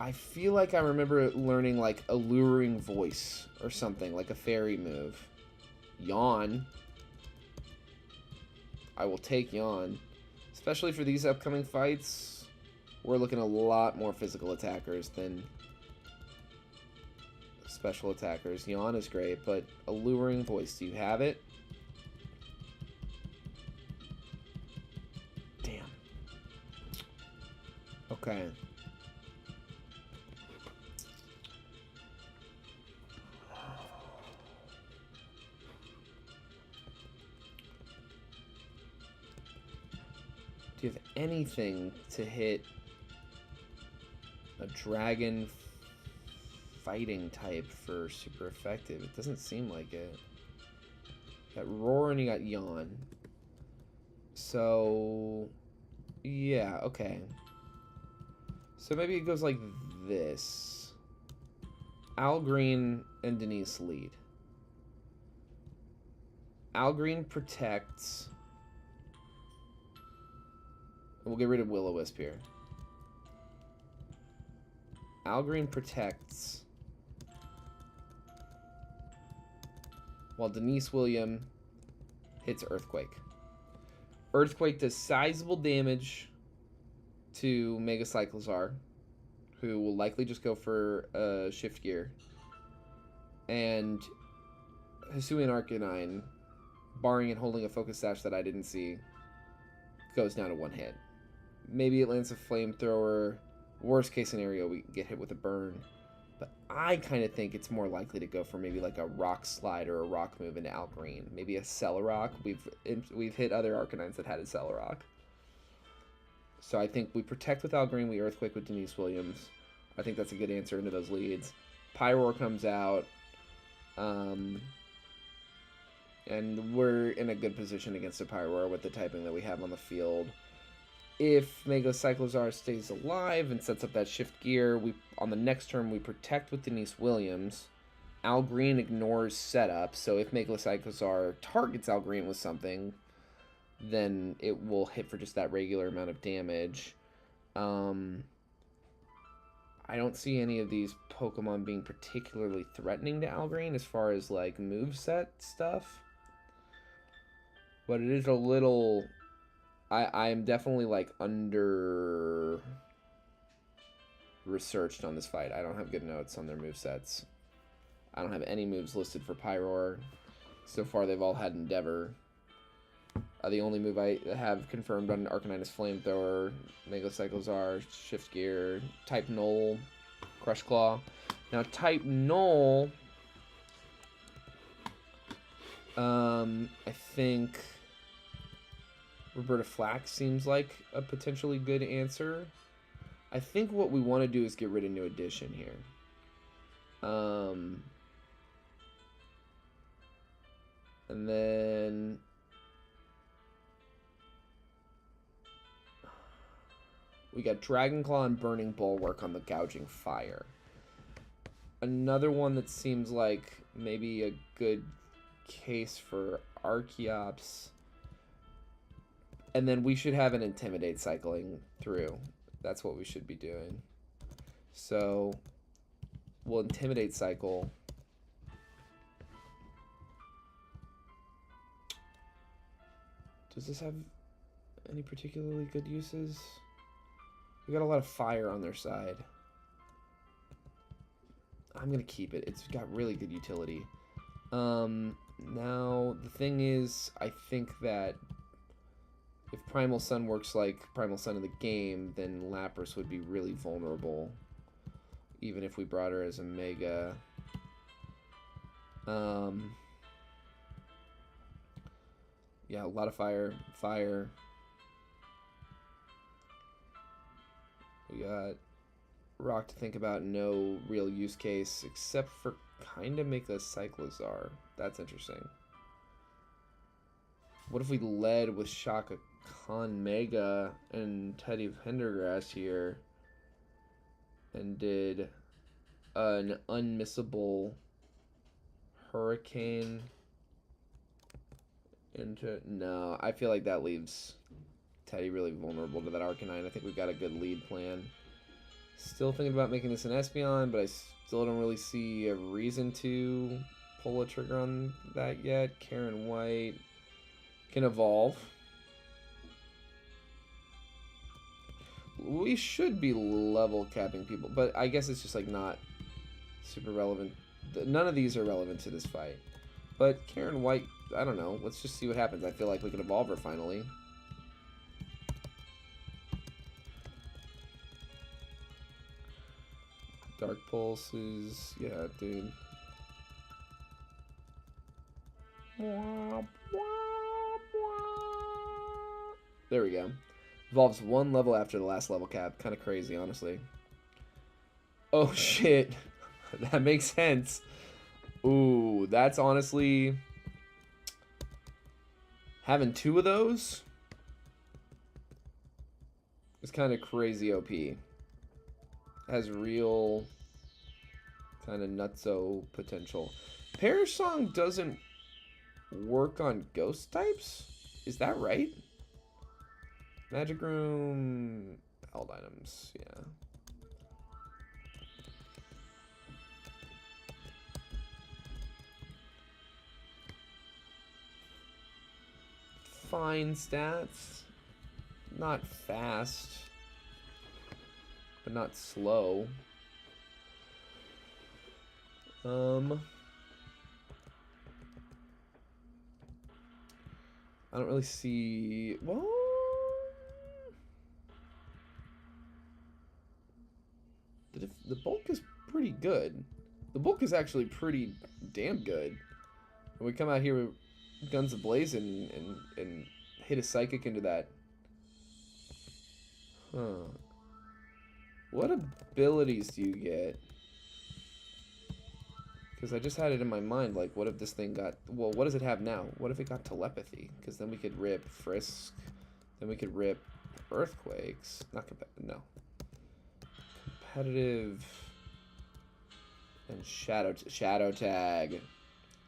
S1: I feel like I remember learning like Alluring Voice or something, like a fairy move. Yawn. I will take Yawn. Especially for these upcoming fights, we're looking a lot more physical attackers than special attackers. Yawn is great, but Alluring Voice, do you have it? Damn. Okay. Do you have anything to hit a dragon fighting type for super effective? It doesn't seem like it. You got Roar and you got Yawn. So, yeah, okay. So maybe it goes like this. Al Green and Denise lead. Al Green protects. We'll get rid of Will-O-Wisp here. Al Green protects, while Denise William hits Earthquake. Earthquake does sizable damage to Mega Cyclozar, who will likely just go for Shift Gear. And Hisuian Arcanine, barring it holding a Focus Sash that I didn't see, goes down to 1 hit. Maybe it lands a Flamethrower. Worst case scenario, we get hit with a burn. But I kind of think it's more likely to go for maybe like a Rock Slide or a Rock move into Algreen. Maybe a Celerock. We've hit other Arcanines that had a Celerock. So I think we Protect with Algreen, we Earthquake with Denise Williams. I think that's a good answer into those leads. Pyroar comes out. And we're in a good position against a Pyroar with the typing that we have on the field. If Mega Cyclozar stays alive and sets up that Shift Gear, on the next turn we Protect with Denise Williams. Algreen ignores setup, so if Mega Cyclozar targets Algreen with something, then it will hit for just that regular amount of damage. I don't see any of these Pokemon being particularly threatening to Algreen as far as like moveset stuff. But it is a little... I'm definitely like under researched on this fight. I don't have good notes on their movesets. I don't have any moves listed for Pyroar. So far they've all had Endeavor. The only move I have confirmed on Arcanine is Flamethrower, Mega Cyclozar, Shift Gear, Type Null, Crush Claw. Now Type Null, I think Roberta Flack seems like a potentially good answer. I think what we want to do is get rid of New Edition here. And then we got Dragon Claw and Burning Bulwark on the Gouging Fire. Another one that seems like maybe a good case for Archeops. And then we should have an Intimidate cycling through. That's what we should be doing. So we'll Intimidate cycle. Does this have any particularly good uses? We got a lot of fire on their side. I'm going to keep it. It's got really good utility. Now, the thing is, I think that if Primal Sun works like Primal Sun in the game, then Lapras would be really vulnerable, even if we brought her as a Mega. Yeah, a lot of fire. Fire. We got Rock to think about, no real use case, except for kind of make a Cyclozar. That's interesting. What if we led with Shaka Khan Mega and Teddy Pendergrass here and did an unmissable Hurricane into... No, I feel like that leaves Teddy really vulnerable to that Arcanine. I think we've got a good lead plan. Still thinking about making this an Espeon, but I still don't really see a reason to pull a trigger on that yet. Karen White can evolve. We should be level capping people, but I guess it's just like not super relevant. None of these are relevant to this fight. But Karen White, I don't know. Let's just see what happens. I feel like we can evolve her finally. Dark Pulses, yeah, dude. There we go. Evolves one level after the last level cap. Kind of crazy, honestly. Oh, shit. That makes sense. Ooh, that's honestly... Having two of those is kind of crazy OP. Has real kind of nutso potential. Perish Song doesn't work on ghost types? Is that right? Magic Room, held items, yeah. fine stats. Not fast, but not slow. I don't really see. Well, the bulk is pretty good. The bulk is actually pretty damn good. When we come out here with guns ablazing and hit a psychic into that. Huh. What abilities do you get? Because I just had it in my mind, like, what if this thing got... Well, what does it have now? What if it got telepathy? Because then we could rip Frisk. Then we could rip Earthquakes. Not no. Competitive... And Shadow Tag.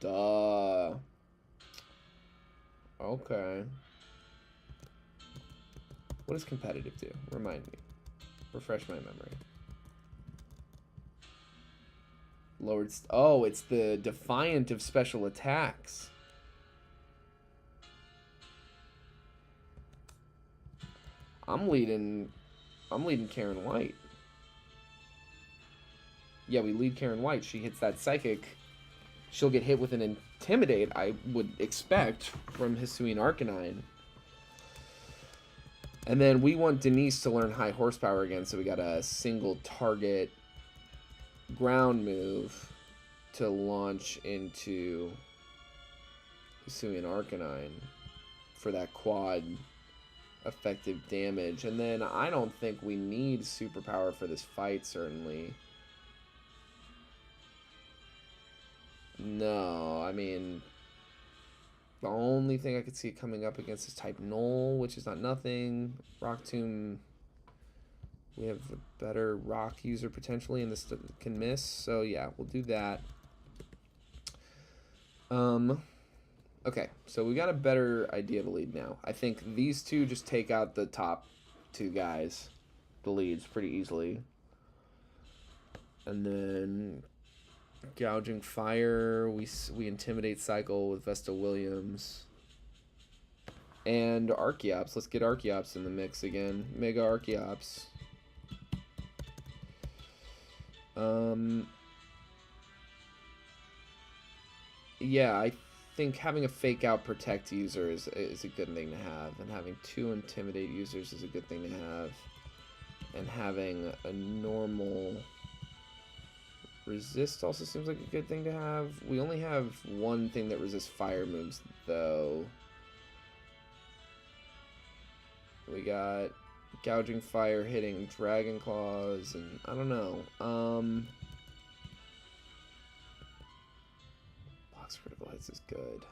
S1: Duh. Okay. What does competitive do? Remind me. Refresh my memory. Lowered... Oh, it's the Defiant of special attacks. I'm leading Karen White. Yeah, we lead Karen White. She hits that psychic. She'll get hit with an Intimidate, I would expect, from Hisuian Arcanine. And then we want Denise to learn high horsepower again, so we got a single target ground move to launch into Hisuian Arcanine for that quad effective damage. And then I don't think we need superpower for this fight, certainly. No, I mean, the only thing I could see coming up against is type Null, which is not nothing. Rock Tomb, we have a better rock user potentially, and this can miss. So yeah, we'll do that. Okay, so we got a better idea of a lead now. I think these two just take out the top two guys, the leads, pretty easily. And then Gouging Fire, we Intimidate Cycle with Vesta Williams. And Archeops. Let's get Archeops in the mix again. Mega Archeops. Yeah, I think having a fake out protect user is a good thing to have, and having 2 intimidate users is a good thing to have, and having a normal resist also seems like a good thing to have. We only have one thing that resists fire moves though. We got Gouging Fire hitting Dragon Claws, and I don't know. Box critical hits is good.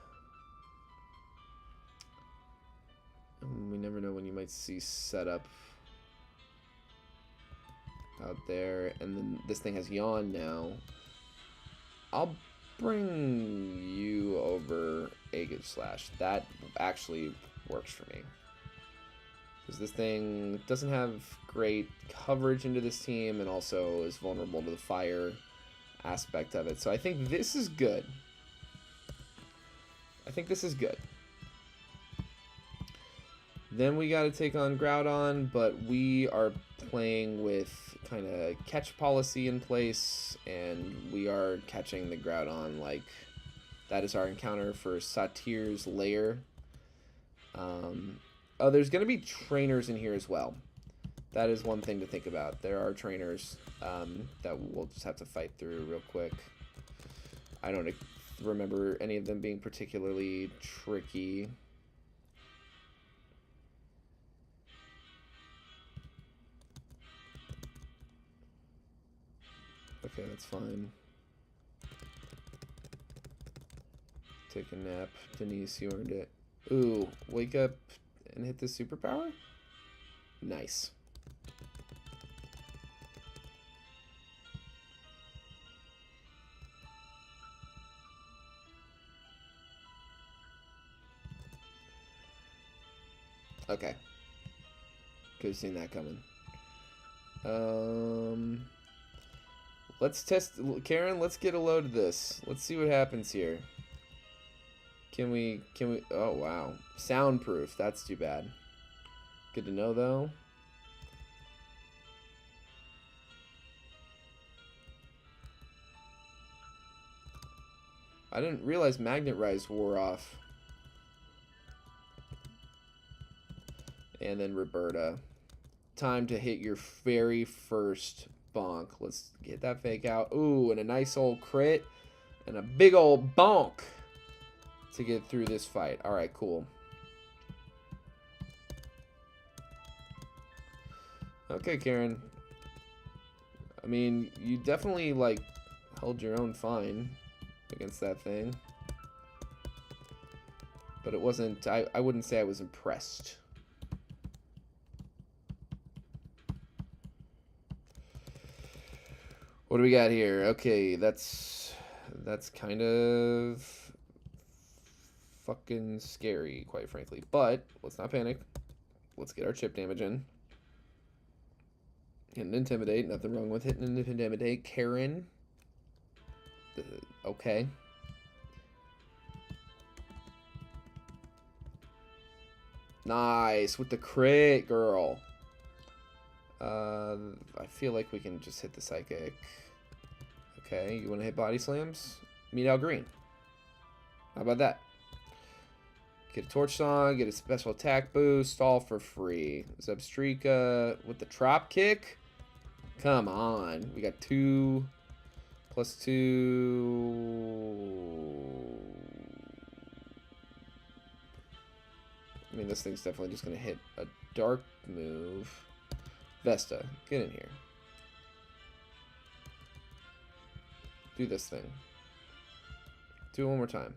S1: We never know when you might see setup out there. And then this thing has Yawn now. I'll bring you over Aegis Slash. That actually works for me. Because this thing doesn't have great coverage into this team, and also is vulnerable to the fire aspect of it. So I think this is good. I think this is good. Then we got to take on Groudon, but we are playing with kind of catch policy in place, and we are catching the Groudon. Like, that is our encounter for Satir's Lair. Oh, there's going to be trainers in here as well. That is one thing to think about. There are trainers that we'll just have to fight through real quick. I don't remember any of them being particularly tricky. Okay, that's fine. Take a nap. Denise, you earned it. Ooh, wake up and hit the superpower? Nice. Okay. Could have seen that coming. Let's test... Karen, let's get a load of this. Let's see what happens here. Can we, oh wow. Soundproof, that's too bad. Good to know though. I didn't realize Magnet Rise wore off. And then Roberta. Time to hit your very first bonk. Let's get that fake out. Ooh, and a nice old crit. And a big old bonk to get through this fight. Alright, cool. Okay, Karen. I mean, you definitely, like, held your own fine against that thing. But it wasn't... I wouldn't say I was impressed. What do we got here? Okay, that's kind of fucking scary, quite frankly. But let's not panic. Let's get our chip damage in. Hit and intimidate. Nothing wrong with hitting and intimidate. Karen. Okay. Nice with the crit, girl. I feel like we can just hit the psychic. Okay, you want to hit body slams? Meet Al Green. How about that? Get a torch song, get a special attack boost, all for free. Zebstrika with the drop kick. Come on, we got 2 plus 2. I mean, this thing's definitely just gonna hit a dark move. Vesta, get in here. Do this thing. Do it one more time.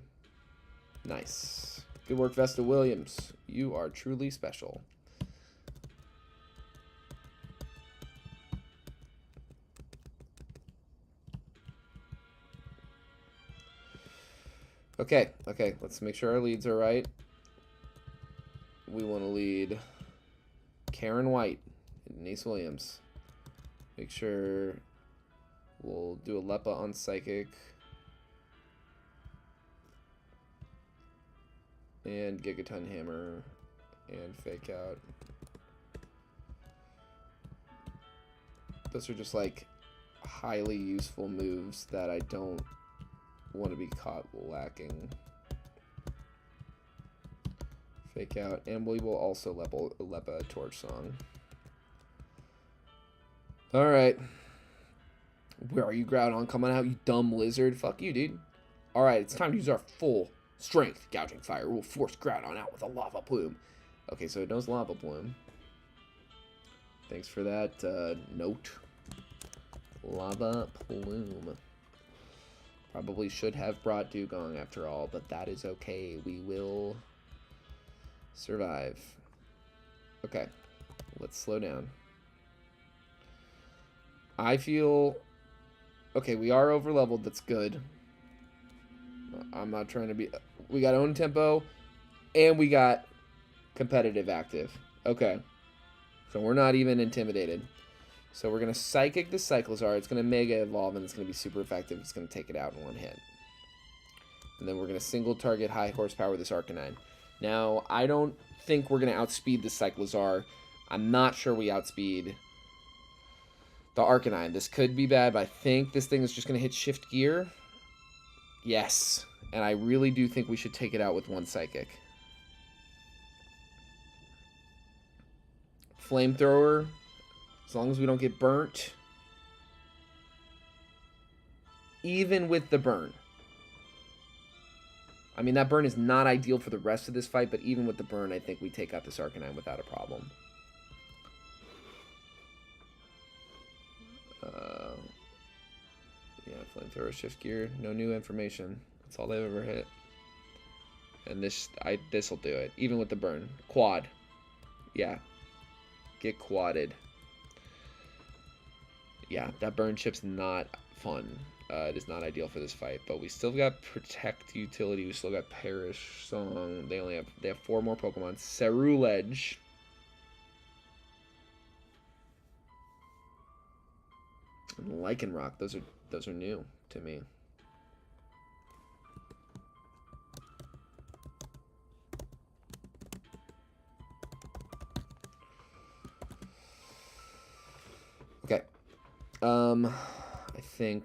S1: Nice. Good work, Vesta Williams. You are truly special. Okay, let's make sure our leads are right. We want to lead Karen White and Denise Williams. Make sure we'll do a Lepa on Psychic. And Gigaton Hammer and Fake Out. Those are just like highly useful moves that I don't want to be caught lacking. Fake Out, and we will also Lepa Torch Song. Alright. Where are you, Groudon? Coming out, you dumb lizard. Fuck you, dude. Alright, it's time to use our full strength gouging fire. We'll force Groudon out with a lava plume. Okay, so it knows lava plume. Thanks for that note. Lava plume. Probably should have brought Dugong after all, but that is okay. We will survive. Okay, let's slow down. I feel... Okay, we are over leveled. That's good. I'm not trying to be... We got own tempo, and we got competitive active. Okay. So we're not even intimidated. So we're going to Psychic the Cyclozar. It's going to Mega Evolve, and it's going to be super effective. It's going to take it out in one hit. And then we're going to single target high horsepower this Arcanine. Now, I don't think we're going to outspeed the Cyclozar. I'm not sure we outspeed the Arcanine. This could be bad, but I think this thing is just going to hit Shift Gear. Yes. And I really do think we should take it out with one Psychic. Flamethrower. As long as we don't get burnt. Even with the burn. I mean, that burn is not ideal for the rest of this fight, but even with the burn, I think we take out this Arcanine without a problem. Yeah, Flamethrower, Shift Gear, no new information. That's all they've ever hit. And this'll do it, even with the burn. Quad. Yeah. Get quadded. Yeah, that burn chip's not fun. It is not ideal for this fight, but we still got Protect utility. We still got Perish Song. They have 4 more Pokemon. Ceruledge. And Lycanroc. Those are new to me. Okay. I think...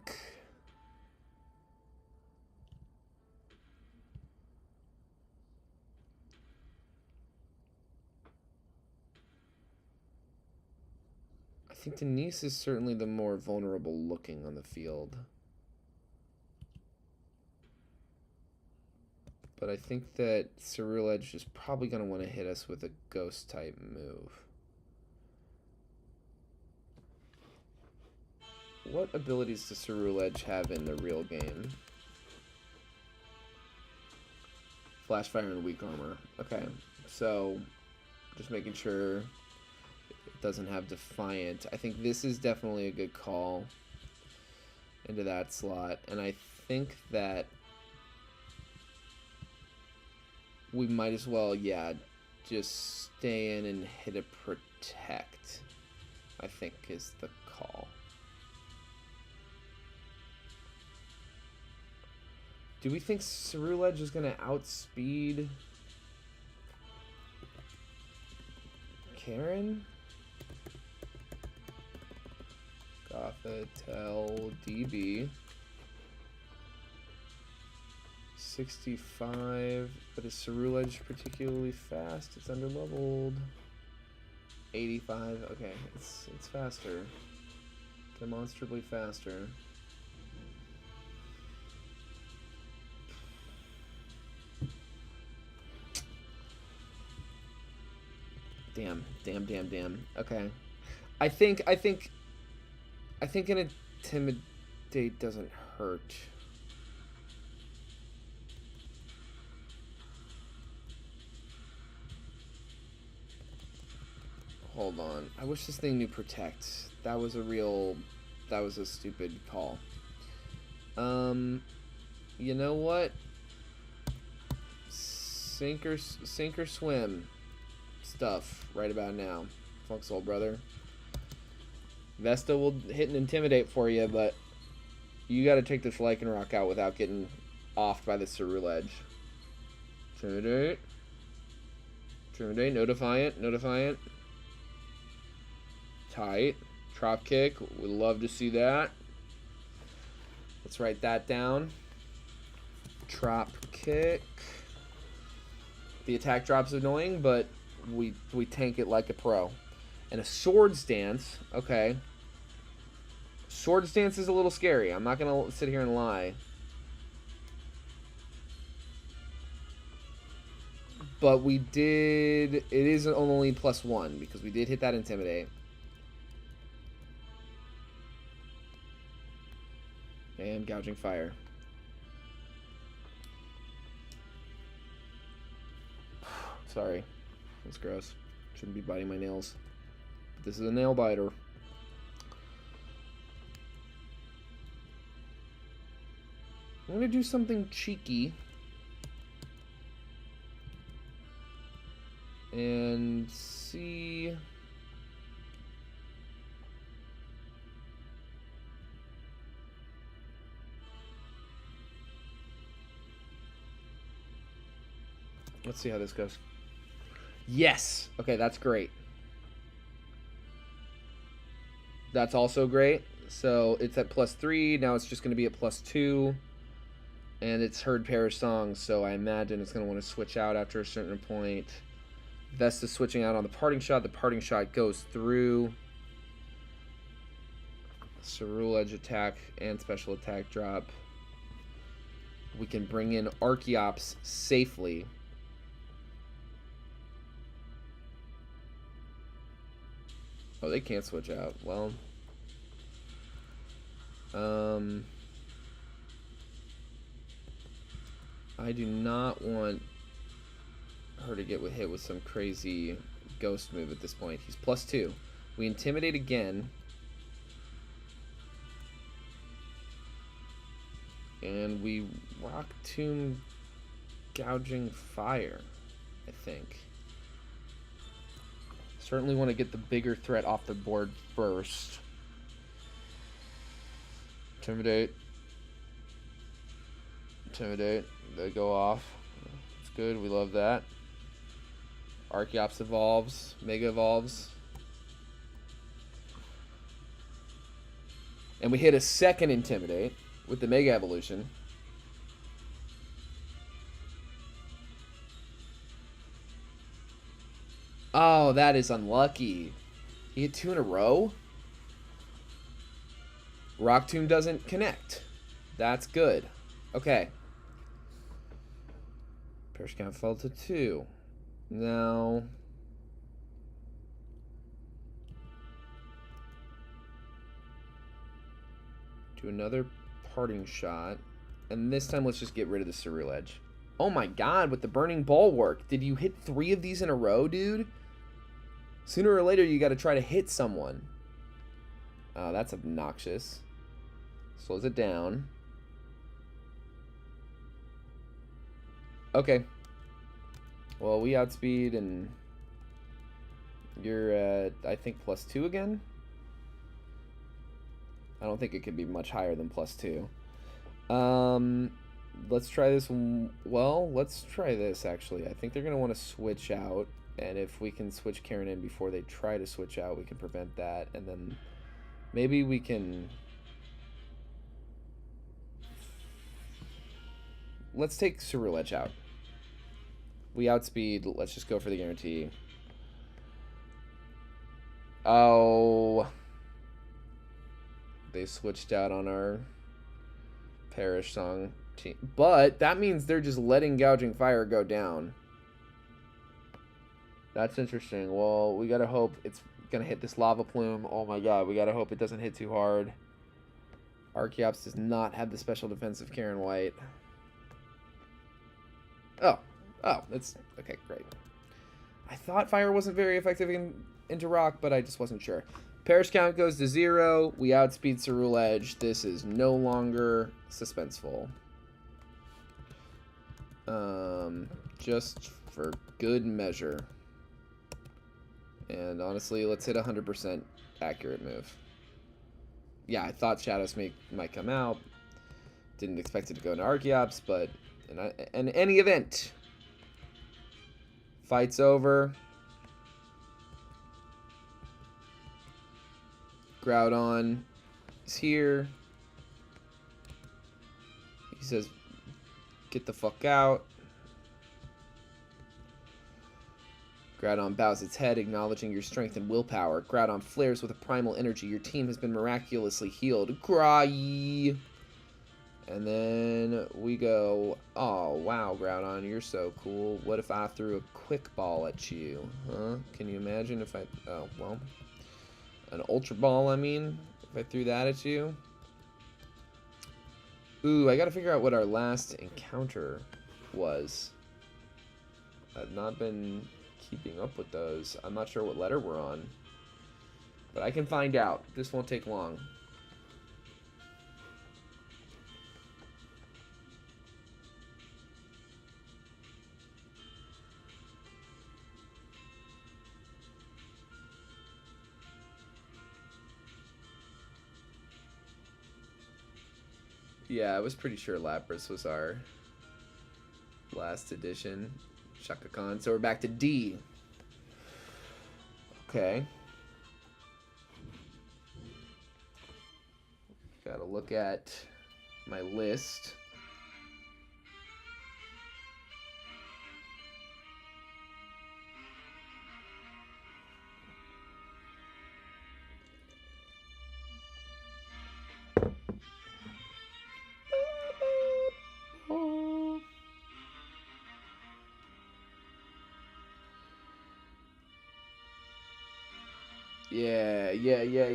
S1: I think Denise is certainly the more vulnerable looking on the field. But I think that Ceruledge is probably going to want to hit us with a ghost type move. What abilities does Ceruledge have in the real game? Flash Fire and Weak Armor. Okay, so just making sure it doesn't have Defiant. I think this is definitely a good call into that slot. And I think that we might as well, yeah, just stay in and hit a Protect, I think is the call. Do we think Ceruledge is going to outspeed Karen? Gothitelle DB. 65, but is Ceruledge particularly fast? It's underleveled. 85, okay, it's faster. Demonstrably faster. Damn. Okay. I think an Intimidate doesn't hurt. Hold on. I wish this thing knew Protect. That was a stupid call. You know what? Sink or swim stuff right about now. Funk Soul, brother. Vesta will hit and Intimidate for you, but you got to take this Lycanroc out without getting offed by the Ceruledge. Intimidate. No Defiant. Tight. Drop kick. Would love to see that. Let's write that down. Drop kick. The attack drop's annoying, but we tank it like a pro. And a Swords Dance. Okay. Swords Dance is a little scary. I'm not going to sit here and lie. But we did... It is only +1 because we did hit that Intimidate. And Gouging Fire. Sorry. That's gross. Shouldn't be biting my nails. But this is a nail biter. I'm going to do something cheeky. And see... Let's see how this goes. Yes! Okay, that's great. That's also great. So it's at +3. Now it's just going to be at +2. And it's heard Perish songs, so I imagine it's going to want to switch out after a certain point. Vesta's switching out on the Parting Shot. The Parting Shot goes through. Ceruledge attack and special attack drop. We can bring in Archeops safely. Oh, they can't switch out. Well, I do not want her to get hit with some crazy ghost move at this point. He's +2. We Intimidate again. And we Rock Tomb Gouging Fire, I think. Certainly want to get the bigger threat off the board first. Intimidate. They go off. It's good. We love that. Archeops evolves. Mega evolves. And we hit a second Intimidate with the Mega Evolution. Oh, that is unlucky. He hit 2 in a row? Rock Tomb doesn't connect. That's good. Okay. Perish count fell to 2. Now... do another parting shot. And this time, let's just get rid of the Ceruledge Edge. Oh my god, with the Burning Bulwark. Did you hit 3 of these in a row, dude? Sooner or later, you got to try to hit someone. Oh, that's obnoxious. Slows it down. Okay. Well, we outspeed, and you're at, I think, +2 again? I don't think it could be much higher than +2. Let's try this one. Well, let's try this, actually. I think they're going to want to switch out, and if we can switch Karen in before they try to switch out, we can prevent that, and then maybe we can... let's take Ceruledge out. We outspeed. Let's just go for the guarantee. Oh... they switched out on our Perish Song team. But that means they're just letting Gouging Fire go down. That's interesting. Well, we gotta hope it's gonna hit this Lava Plume. Oh my god, we gotta hope it doesn't hit too hard. Archeops does not have the special defense of Karen White. Oh, it's... okay, great. I thought fire wasn't very effective into rock, but I just wasn't sure. Perish count goes to 0. We outspeed Ceruledge. This is no longer suspenseful. Just for good measure. And honestly, let's hit 100% accurate move. Yeah, I thought Shadows might come out. Didn't expect it to go into Archeops, but in any event, fight's over. Groudon is here. He says, get the fuck out. Groudon bows its head, acknowledging your strength and willpower. Groudon flares with a primal energy. Your team has been miraculously healed. Cry. And then we go, oh, wow, Groudon, you're so cool. What if I threw a quick ball at you? Huh? Can you imagine if I... oh, well... an Ultra Ball, I mean, if I threw that at you. Ooh, I gotta figure out what our last encounter was. I've not been keeping up with those. I'm not sure what letter we're on. But I can find out. This won't take long. Yeah, I was pretty sure Lapras was our last edition. Shaka Khan. So we're back to D. Okay. Gotta look at my list.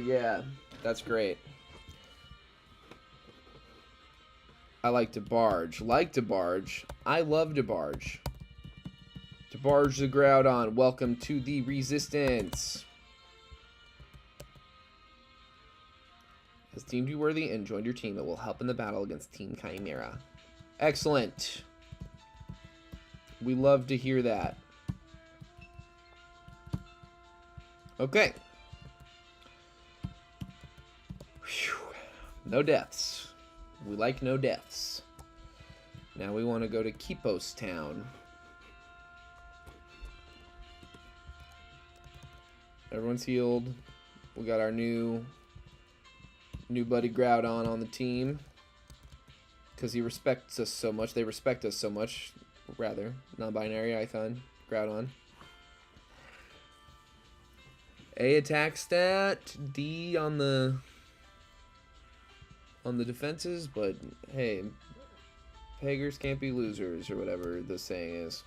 S1: Yeah. That's great. I like to barge. I love to barge. To barge the Groudon. Welcome to the Resistance. Has deemed you worthy and joined your team that will help in the battle against Team Chimera. Excellent. We love to hear that. Okay. Whew. No deaths. We like no deaths. Now we want to go to Kipos Town. Everyone's healed. We got our new new buddy Groudon on the team. Because he respects us so much. They respect us so much. Rather, non-binary icon, Groudon. A attack stat, D on the defenses, but hey, beggars can't be losers, or whatever the saying is.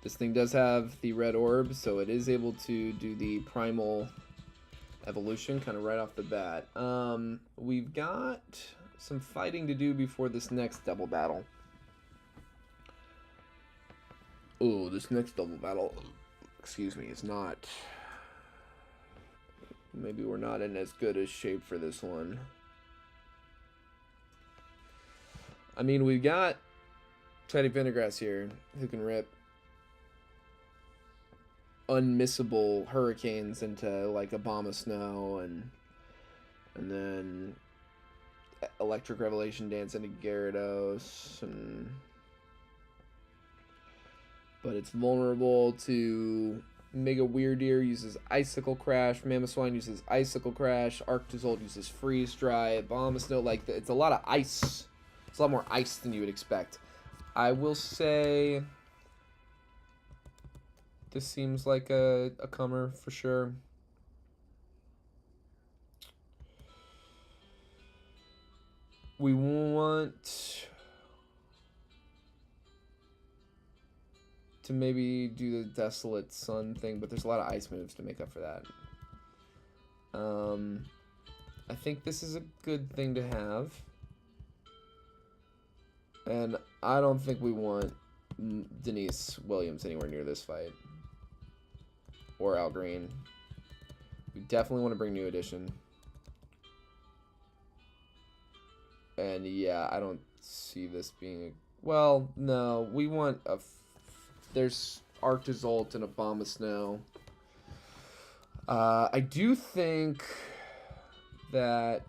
S1: This thing does have the red orb, so it is able to do the primal evolution kind of right off the bat. We've got some fighting to do before this next double battle. Oh, this next double battle, excuse me, is not... Maybe we're not in as good a shape for this one. I mean, we've got Teddy Pendergrass here, who can rip unmissable hurricanes into, like, a bomb of snow, and then Electric Revelation Dance into Gyarados, but it's vulnerable to Mega Weirdeer, uses Icicle Crash, Mamoswine uses Icicle Crash, Arctozolt uses Freeze Dry, Bomb of Snow, like, it's a lot of ice. It's a lot more ice than you would expect. I will say this seems like a comer for sure. We want to maybe do the Desolate Sun thing, but there's a lot of ice moves to make up for that. I think this is a good thing to have. And I don't think we want Denise Williams anywhere near this fight. Or Al Green. We definitely want to bring New Edition. And yeah, I don't see this being a... Well, no, we want a... There's Arctozolt and a Bomb of Snow. I do think that...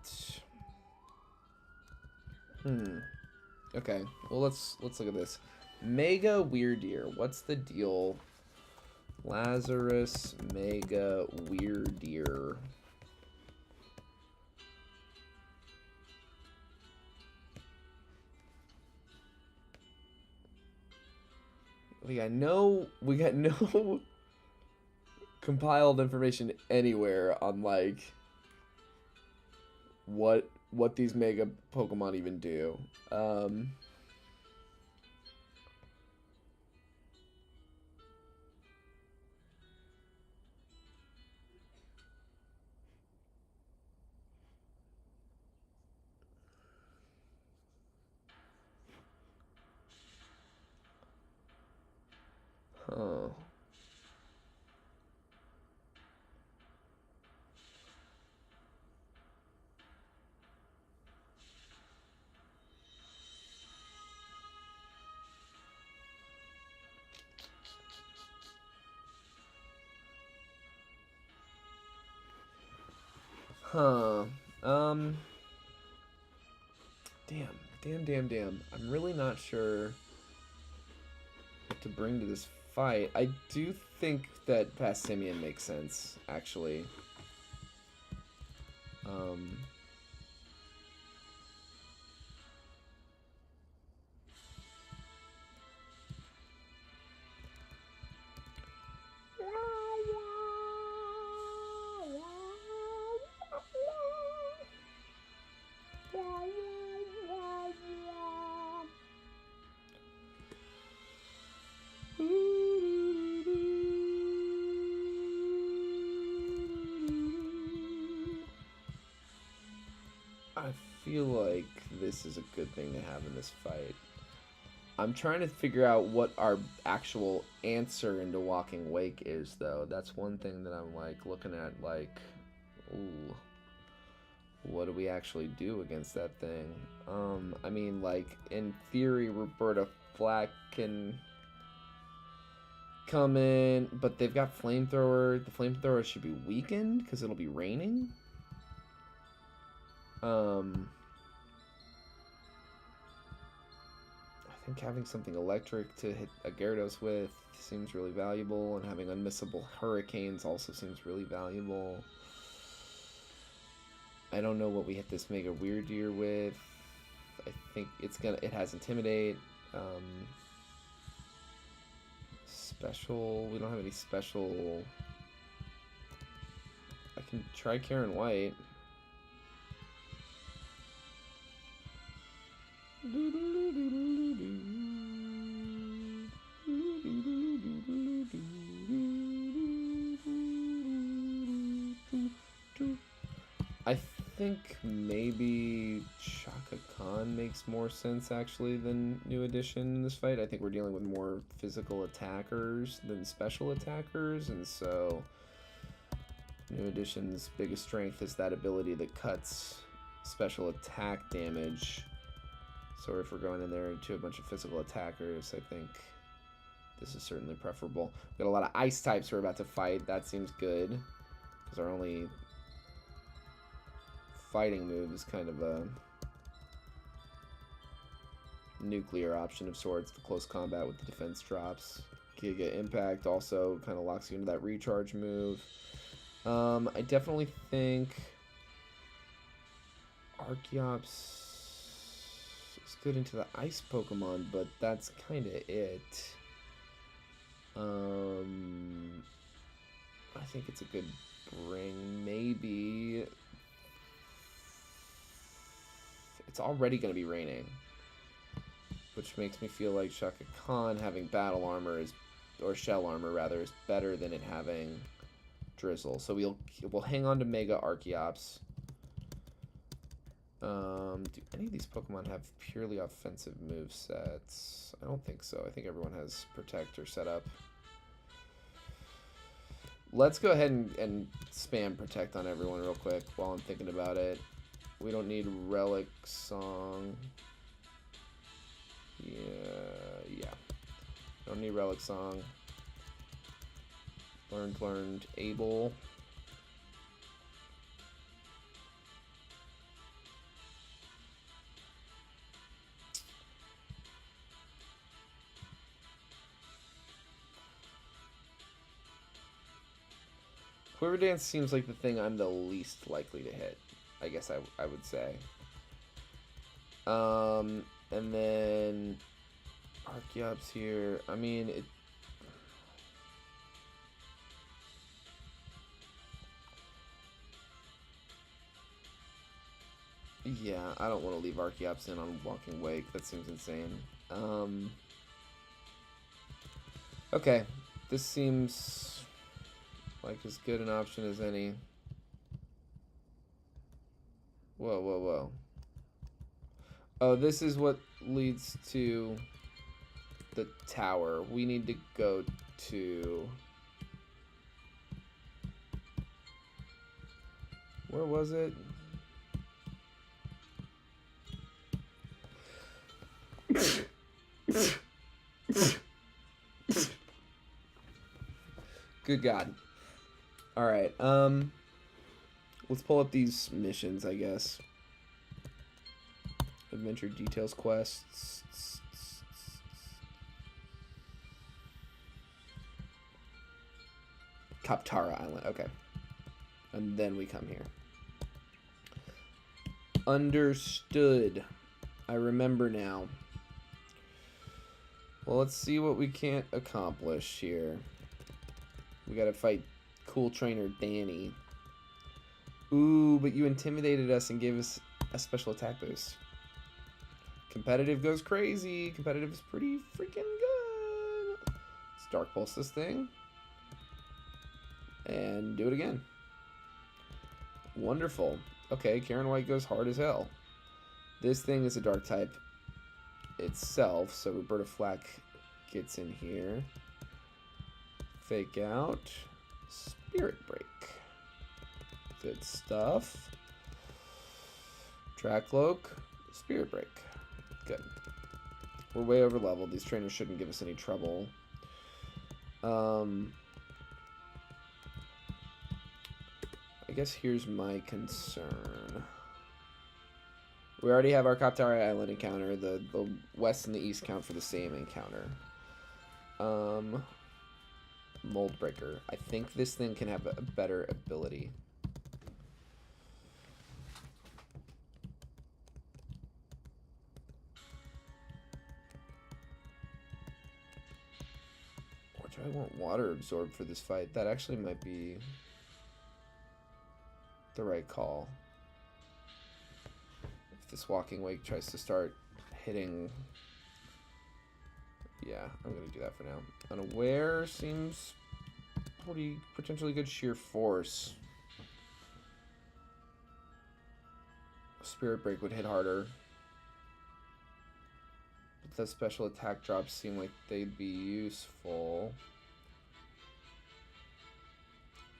S1: Okay, well, let's look at this. Mega Weirdeer. What's the deal? Lazarus Mega Weirdeer. We got no compiled information anywhere on, like, what these mega Pokemon even do. Huh. Huh. Damn. I'm really not sure what to bring to this fight. I do think that Passimian makes sense, actually. I feel like this is a good thing to have in this fight. I'm trying to figure out what our actual answer into Walking Wake is, though. That's one thing that I'm, like, looking at, like, ooh, what do we actually do against that thing? I mean, like, in theory, Roberta Flack can come in, but they've got Flamethrower. The Flamethrower should be weakened, because it'll be raining. I think having something electric to hit a Gyarados with seems really valuable, and having unmissable hurricanes also seems really valuable. I don't know what we hit this Mega Weirdeer with. I think it has Intimidate. Special, we don't have any special. I can try Karen White. I think maybe Shaka Khan makes more sense actually than New Edition in this fight. I think we're dealing with more physical attackers than special attackers, and so New Edition's biggest strength is that ability that cuts special attack damage. So if we're going in there into a bunch of physical attackers, I think this is certainly preferable. We got a lot of ice types we're about to fight. That seems good, because our only fighting move is kind of a nuclear option of sorts. The close combat with the defense drops. Giga Impact also kind of locks you into that recharge move. I definitely think Archeops is good into the ice Pokemon, but that's kind of it. I think it's a good bring. Maybe it's already going to be raining, which makes me feel like Shaka Khan having battle armor or shell armor rather, is better than it having drizzle. So we'll hang on to Mega Archeops. Do any of these Pokemon have purely offensive move sets? I don't think so. I think everyone has Protector set up. Let's go ahead and spam Protect on everyone real quick while I'm thinking about it. We don't need Relic Song. Yeah. Don't need Relic Song. Learned, Able. Quiver Dance seems like the thing I'm the least likely to hit, I guess I would say. And then Archeops here. I mean, it. Yeah, I don't want to leave Archeops in on Walking Wake. That seems insane. Okay, this seems like as good an option as any. Whoa. Oh, this is what leads to the tower. We need to go to... Where was it? Good God. Alright, let's pull up these missions, I guess. Adventure details quests. Kaptara Island, okay. And then we come here. Understood. I remember now. Well, let's see what we can't accomplish here. We gotta fight Cool Trainer Danny. Ooh, but you intimidated us and gave us a special attack boost. Competitive goes crazy. Competitive is pretty freaking good. Let's Dark Pulse this thing. And do it again. Wonderful. Okay, Karen White goes hard as hell. This thing is a dark type itself, so Roberta Flack gets in here. Fake Out. Spirit Break. Good stuff. Track Cloak. Spirit Break. Good. We're way over leveled. These trainers shouldn't give us any trouble. I guess here's my concern. We already have our Kaptari Island encounter. The west and the east count for the same encounter. Mold Breaker. I think this thing can have a better ability. Do I want water absorbed for this fight? That actually might be the right call. If this Walking Wake tries to start hitting... Yeah, I'm going to do that for now. Unaware seems pretty potentially good. Sheer Force. Spirit Break would hit harder. But the special attack drops seem like they'd be useful.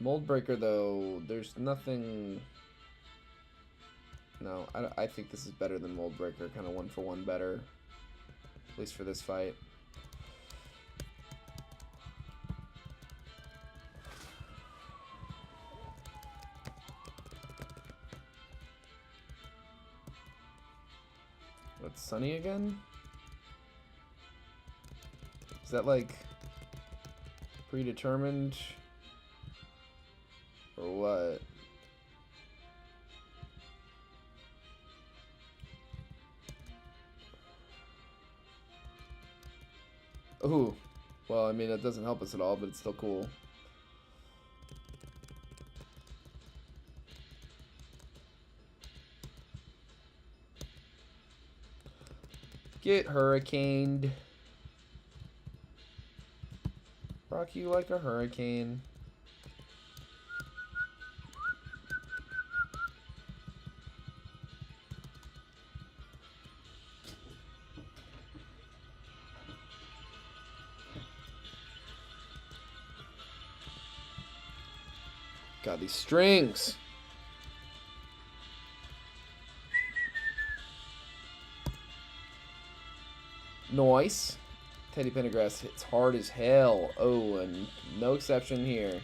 S1: Mold Breaker, though, there's nothing... No, I think this is better than Mold Breaker. Kind of 1-for-1 better. At least for this fight. What's Sunny again? Is that like predetermined or what? Ooh, well, I mean, it doesn't help us at all, but it's still cool. Get hurricaned. Rock you like a hurricane. God, these strings. Noise. Teddy Pendergrass hits hard as hell. Oh, and no exception here.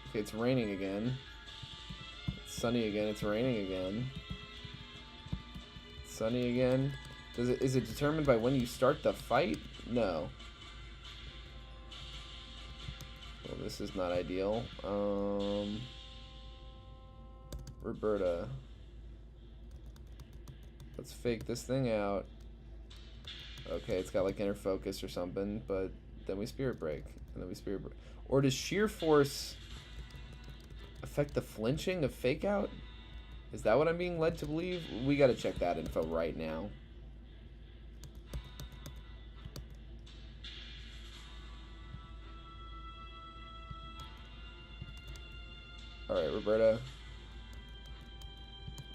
S1: Okay, it's raining again. It's sunny again. It's raining again. It's sunny again. Is it determined by when you start the fight? No. Well, this is not ideal. Roberta. Let's fake this thing out. Okay, it's got like inner focus or something, but then we Spirit Break. And then we Spirit Break. Or does Sheer Force affect the flinching of Fake Out? Is that what I'm being led to believe? We gotta check that info right now. Alright, Roberta.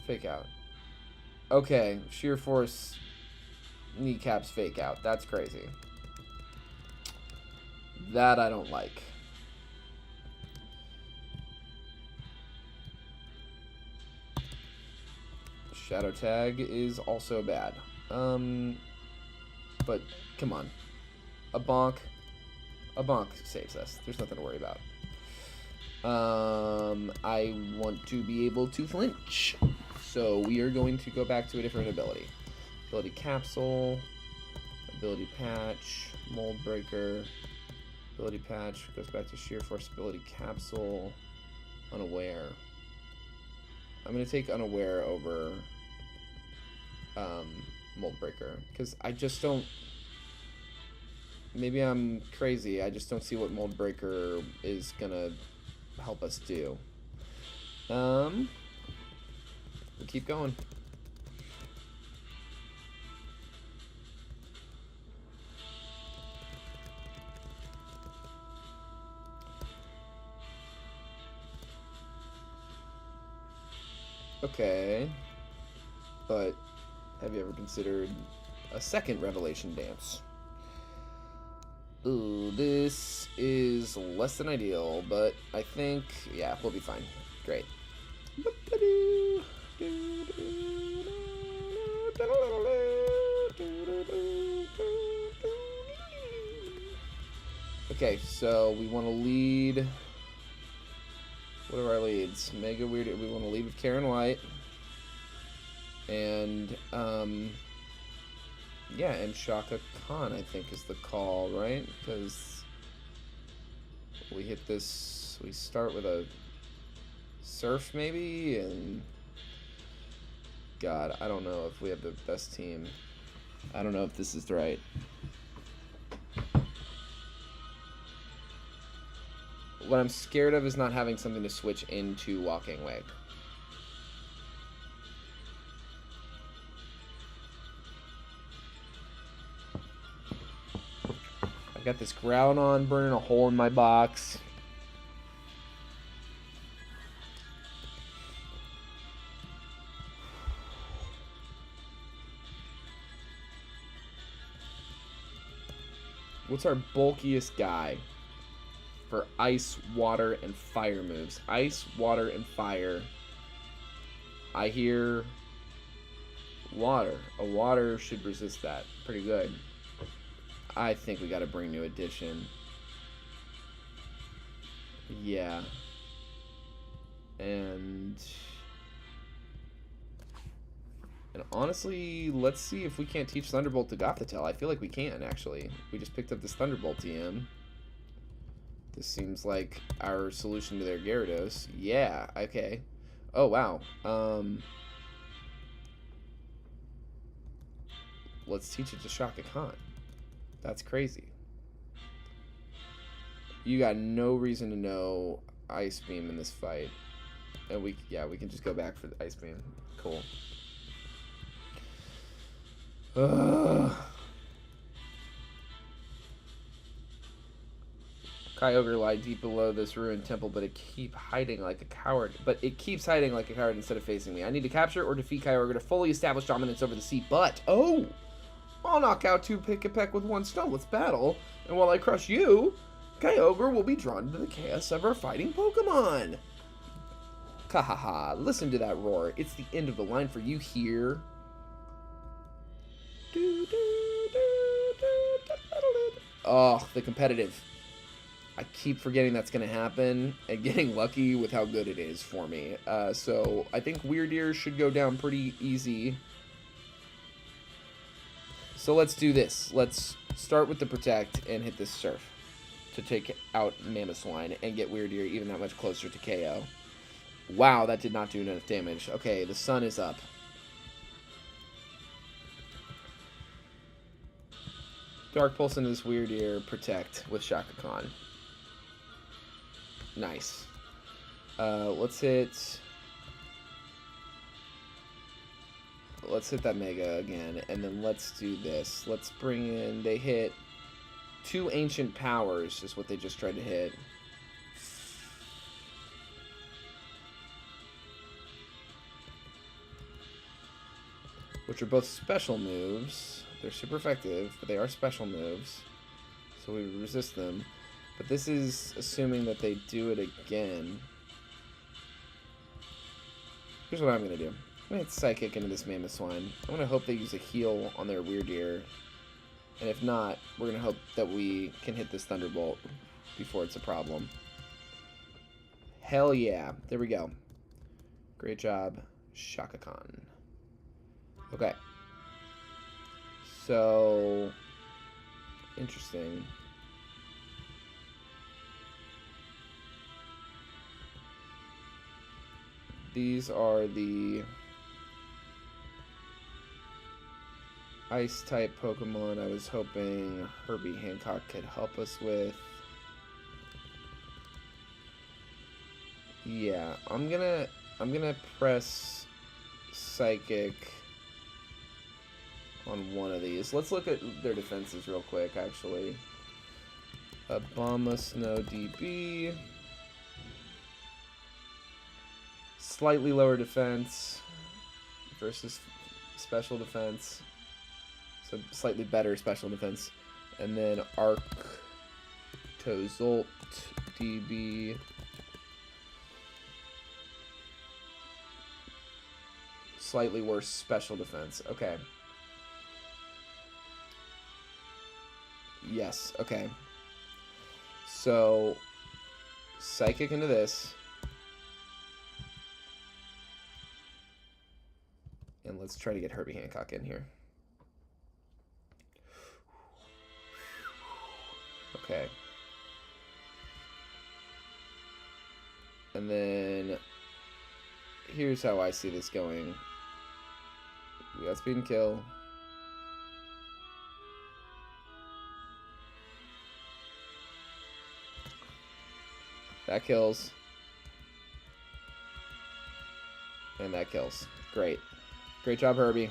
S1: Fake Out. Okay, Sheer Force kneecaps Fake Out. That's crazy. That I don't like. Shadow Tag is also bad. But come on. A bonk saves us. There's nothing to worry about. I want to be able to flinch. So we are going to go back to a different ability. Ability Capsule, Ability Patch, Mold Breaker, Ability Patch, goes back to Sheer Force, Ability Capsule, Unaware. I'm going to take Unaware over Mold Breaker, because I just don't... Maybe I'm crazy, I just don't see what Mold Breaker is going to help us do. We'll keep going. Okay. But have you ever considered a second Revelation Dance? Ooh, this is less than ideal, but I think, yeah, we'll be fine. Great. Okay, so we want to lead. What are our leads? Mega Weird. We want to lead with Karen White. And, yeah, and Shaka Khan, I think, is the call, right? Because we hit this. We start with a Surf, maybe? And God, I don't know if we have the best team. I don't know if this is right. What I'm scared of is not having something to switch into Walking Wake. I've got this Groudon burning a hole in my box. What's our bulkiest guy for ice, water, and fire moves? Ice, water, and fire. I hear water. A water should resist that pretty good. I think we got to bring new edition. Yeah. And honestly, let's see if we can't teach Thunderbolt to Gothitelle. I feel like we can, actually. We just picked up this Thunderbolt TM. This seems like our solution to their Gyarados. Yeah, okay. Oh, wow. Let's teach it to Shaka Khan. That's crazy. You got no reason to know Ice Beam in this fight. And we can just go back for the Ice Beam. Cool. Kyogre lie deep below this ruined temple, but it keeps hiding like a coward. Instead of facing me. I need to capture or defeat Kyogre to fully establish dominance over the sea. But I'll knock out two Pick-a-Peck with one stone. Let's battle. And while I crush you, Kyogre will be drawn to the chaos of our fighting Pokemon. Kahaha, listen to that roar. It's the end of the line for you here. Oh, the competitive. I keep forgetting that's going to happen and getting lucky with how good it is for me. So I think Weird Ear should go down pretty easy. So let's do this. Let's start with the Protect and hit this Surf to take out Mamoswine and get Weird Ear even that much closer to KO. Wow, that did not do enough damage. Okay, the sun is up. Dark Pulse into this Weird Ear, Protect with Shaka Khan. Nice. Let's hit that Mega again, and then let's do this. Let's bring in, they hit 2 Ancient Powers, is what they just tried to hit. Which are both special moves. They're super effective, but they are special moves. So we resist them. But this is assuming that they do it again. Here's what I'm going to do. I'm going to hit Psychic into this Mamoswine. I'm going to hope they use a heal on their Weird Ear. And if not, we're going to hope that we can hit this Thunderbolt before it's a problem. Hell yeah. There we go. Great job, Shaka Khan. Okay. So, interesting. These are the Ice-type Pokemon I was hoping Herbie Hancock could help us with. Yeah, I'm gonna press Psychic on one of these. Let's look at their defenses real quick, actually. Abomasnow DB. Slightly lower defense versus special defense. So slightly better special defense. And then Arctozolt DB. Slightly worse special defense. Okay. Yes, okay. So, Psychic into this. And let's try to get Herbie Hancock in here. Okay. And then, here's how I see this going. We got Speed and Kill. That kills. And that kills. Great. Great job, Herbie.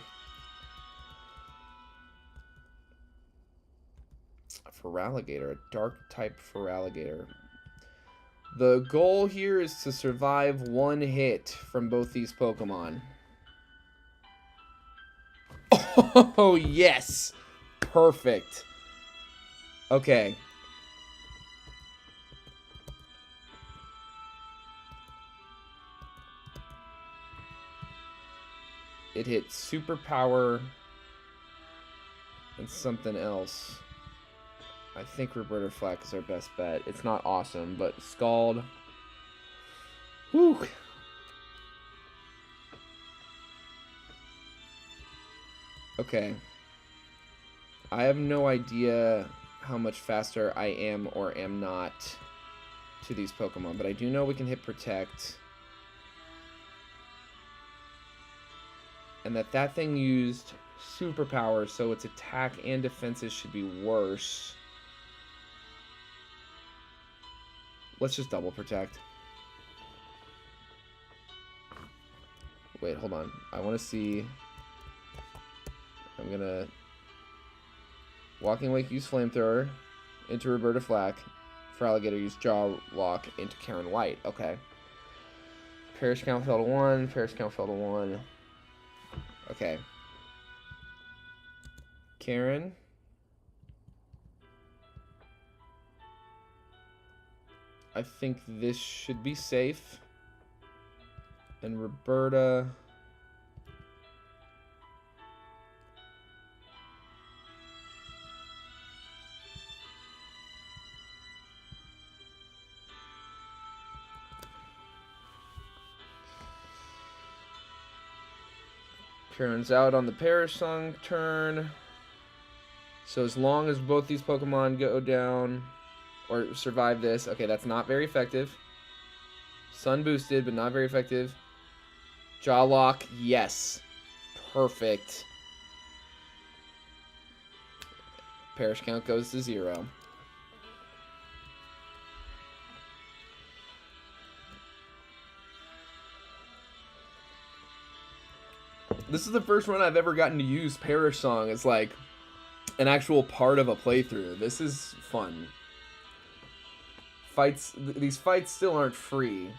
S1: Feraligatr, a dark type Feraligatr. The goal here is to survive one hit from both these Pokemon. Oh, yes! Perfect. Okay. It hit Superpower and something else. I think Roberta Flack is our best bet. It's not awesome, but Scald. Whew. Okay. I have no idea how much faster I am or am not to these Pokemon, but I do know we can hit Protect. And that thing used Superpower, so its attack and defenses should be worse. Let's just double Protect. Wait, hold on. I want to see... I'm gonna... Walking Wake use Flamethrower into Roberta Flack. Feraligatr use Jaw Lock into Karen White. Okay. Perish Count fell to 1. Perish Count fell to 1. Okay. Karen. I think this should be safe. And Roberta... Karen's out on the Perish Song turn. So as long as both these Pokemon go down or survive this. Okay, that's not very effective. Sun boosted, but not very effective. Jaw Lock, yes. Perfect. Perish Count goes to 0. This is the first run I've ever gotten to use Perish Song as like an actual part of a playthrough. This is fun. These fights still aren't free.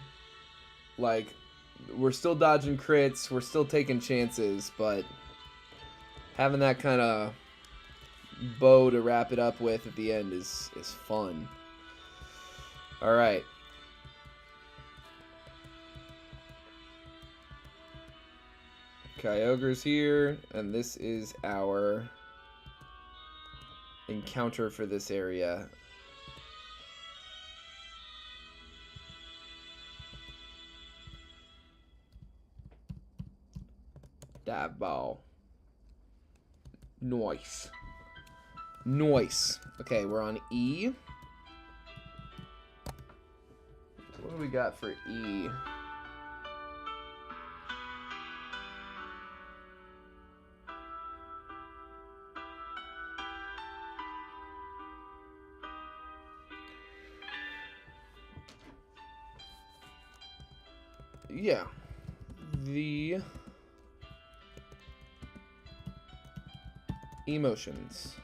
S1: Like, we're still dodging crits, we're still taking chances, but having that kind of bow to wrap it up with at the end is fun. All right. Kyogre's here, and this is our encounter for this area. Dive Ball. Nice. Nice. Okay, we're on E. What do we got for E? Yeah, the emotions.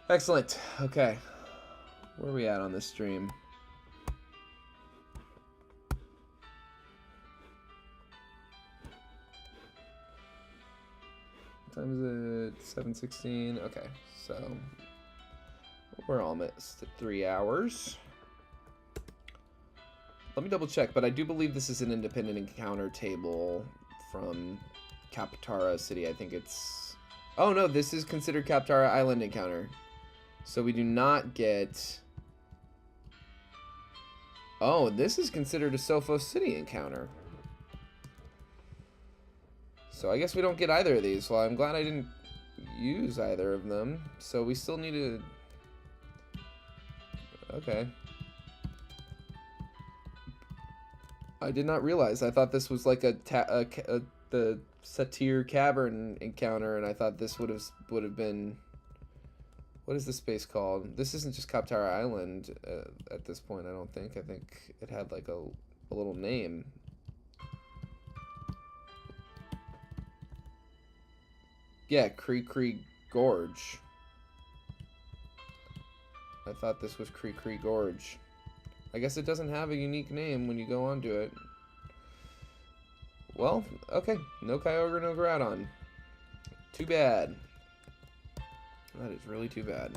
S1: Excellent. Okay, where are we at on this stream? What time is it? 7:16. Okay, so we're almost at 3 hours. Let me double check, but I do believe this is an independent encounter table from Kaptara City. I think it's... Oh no, this is considered Kaptara Island encounter. So we do not get... Oh, this is considered a Sophos City encounter. So I guess we don't get either of these. Well, I'm glad I didn't use either of them. So we still need to... Okay. I did not realize. I thought this was like the Satyr Cavern encounter, and I thought this would have been. What is this space called? This isn't just Cop Tower Island at this point, I don't think. I think it had like a little name. Yeah, Cree Gorge. I thought this was Cree Gorge. I guess it doesn't have a unique name when you go onto it. Well, okay. No Kyogre, no Groudon. Too bad. That is really too bad.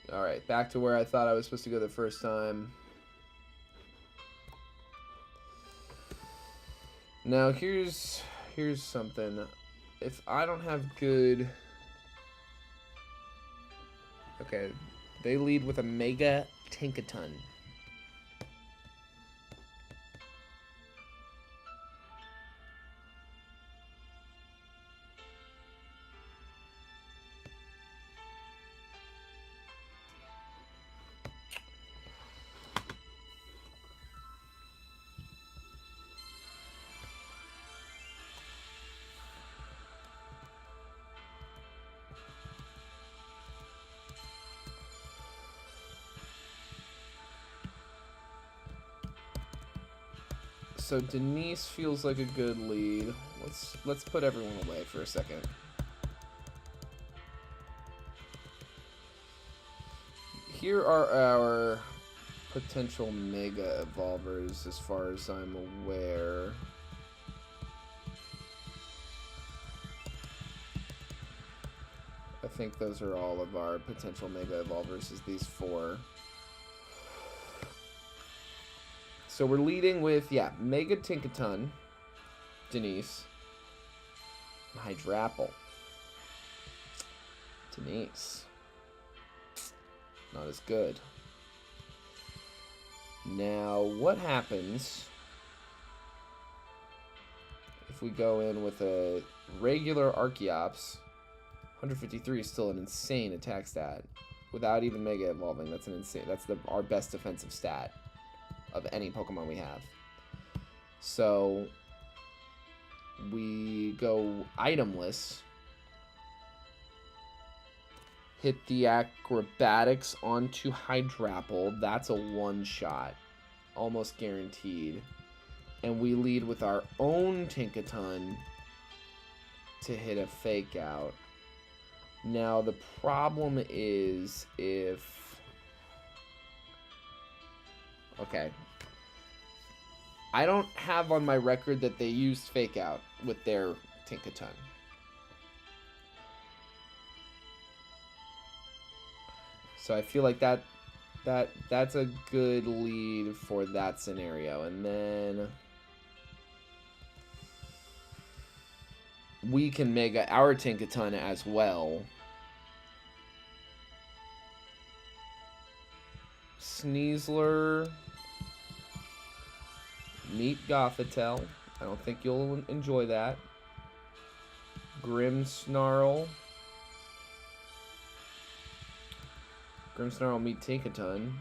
S1: Alright, back to where I thought I was supposed to go the first time. Now, here's something. If I don't have good... Okay, they lead with a Mega Tinkaton. So Denise feels like a good lead. Let's put everyone away for a second. Here are our potential Mega Evolvers as far as I'm aware. I think those are all of our potential Mega Evolvers, is these 4. So we're leading with, yeah, Mega Tinkaton, Denise, Hydrapple, Denise. Not as good. Now, what happens if we go in with a regular Archeops? 153 is still an insane attack stat. Without even Mega Evolving, that's an insane. That's our best defensive stat of any Pokemon we have. So we go itemless. Hit the Acrobatics onto Hydrapple. That's a one-shot. Almost guaranteed. And we lead with our own Tinkaton to hit a Fake Out. Now, the problem is if... Okay. I don't have on my record that they used Fake Out with their Tinkaton. So I feel like that's a good lead for that scenario. And then we can Mega our Tinkaton as well. Sneasler, meet Gothitelle. I don't think you'll enjoy that. Grimmsnarl. Grimmsnarl meet Tinkaton.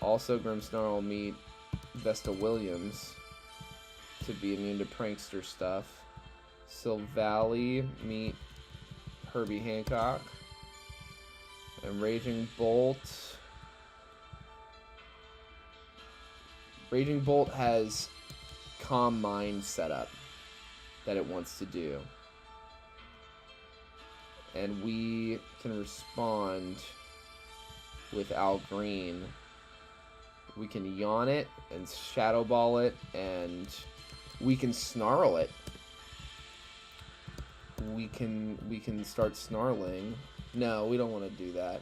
S1: Also Grimmsnarl meet Vesta Williams to be immune to prankster stuff. Silvally meet Herbie Hancock. And Raging Bolt. Raging Bolt has Calm Mind set up that it wants to do. And we can respond with Al Green. We can Yawn it and Shadow Ball it, and we can Snarl it. We can start snarling. No, we don't want to do that.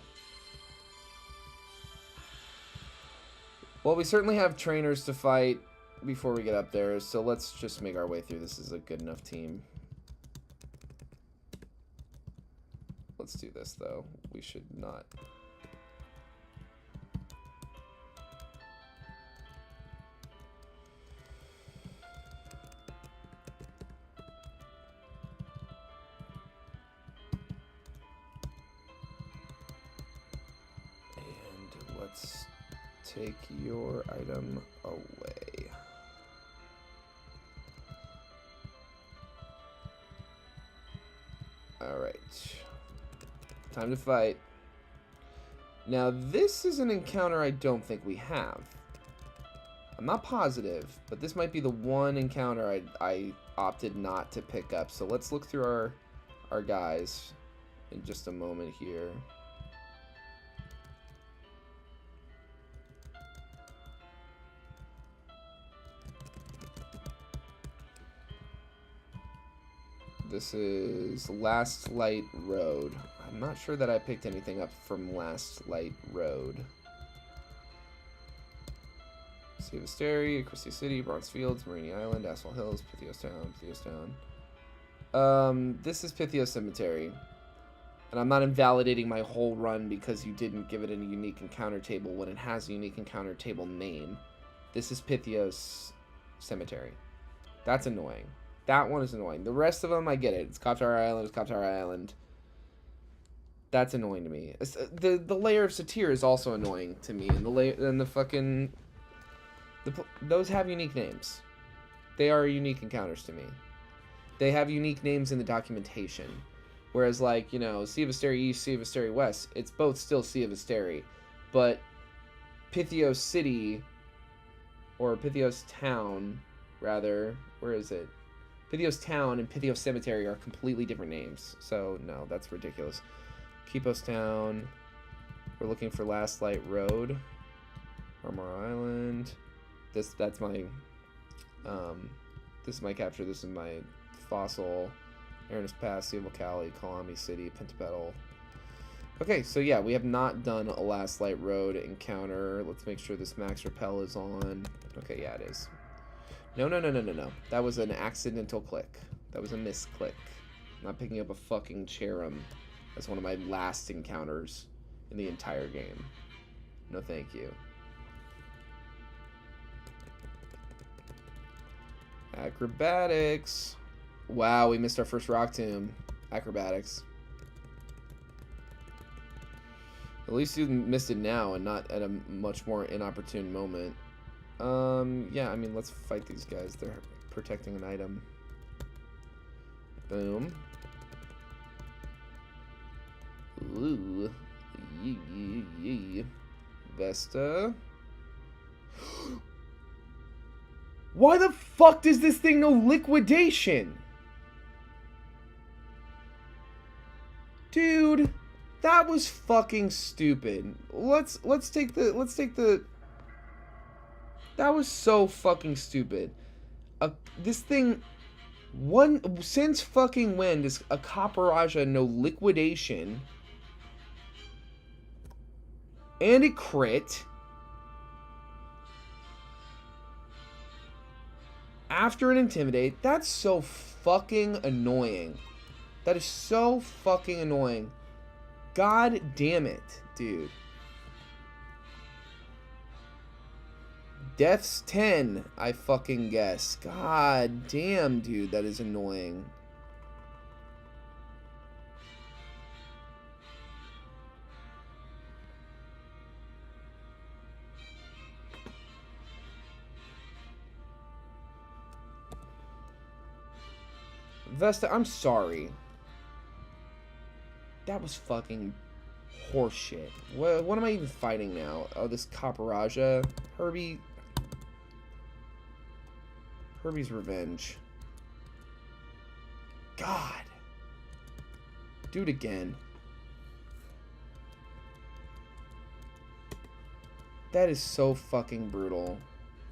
S1: Well, we certainly have trainers to fight before we get up there, so let's just make our way through. This is a good enough team. Let's do this, though. We should not. And let's take your item away. Time to fight. Now, this is an encounter I don't think we have. I'm not positive, but this might be the one encounter I opted not to pick up. So let's look through our guys in just a moment here. This is Last Light Road. I'm not sure that I picked anything up from Last Light Road. Sea of Asteri, Christie City, Bronze Fields, Marini Island, Asphalt Hills, Pythios Town, Pythios Town. This is Pythios Cemetery. And I'm not invalidating my whole run because you didn't give it a unique encounter table when it has a unique encounter table name. This is Pythios Cemetery. That's annoying. That one is annoying. The rest of them, I get it. It's Koptar Island, it's Koptar Island. That's annoying to me. The layer of Satir is also annoying to me. And the fucking... those have unique names. They are unique encounters to me. They have unique names in the documentation. Whereas, like, you know, Sea of Asteri East, Sea of Asteri West, it's both still Sea of Asteri. But Pythios City, or Pythios Town, rather, where is it? Pythios Town and Pythios Cemetery are completely different names. So, no, that's ridiculous. Kipos Town. We're looking for Last Light Road. Armor Island. That's my... this is my capture. This is my fossil. Aranus Pass, Sea of Cali, Kalami City, Pentapedal. Okay, so yeah, we have not done a Last Light Road encounter. Let's make sure this max repel is on. Okay, yeah, it is. No. That was an accidental click. That was a misclick. I'm not picking up a fucking Cherum as one of my last encounters in the entire game. No, thank you. Acrobatics. Wow, we missed our first rock tomb. Acrobatics. At least you missed it now and not at a much more inopportune moment. Yeah, I mean, let's fight these guys. They're protecting an item. Boom. Ooh. Yee. Vesta. Why the fuck does this thing know liquidation? Dude, that was fucking stupid. Let's take the that was so fucking stupid. This thing, since fucking when does a Caparajah know liquidation and a crit after an intimidate? That's so fucking annoying. That is so fucking annoying. God damn it, dude. Death's 10, I fucking guess. God damn, dude, that is annoying. Vesta, I'm sorry. That was fucking horseshit. What am I even fighting now? Oh, this Caparajah. Herbie's Revenge. God. Do it again. That is so fucking brutal.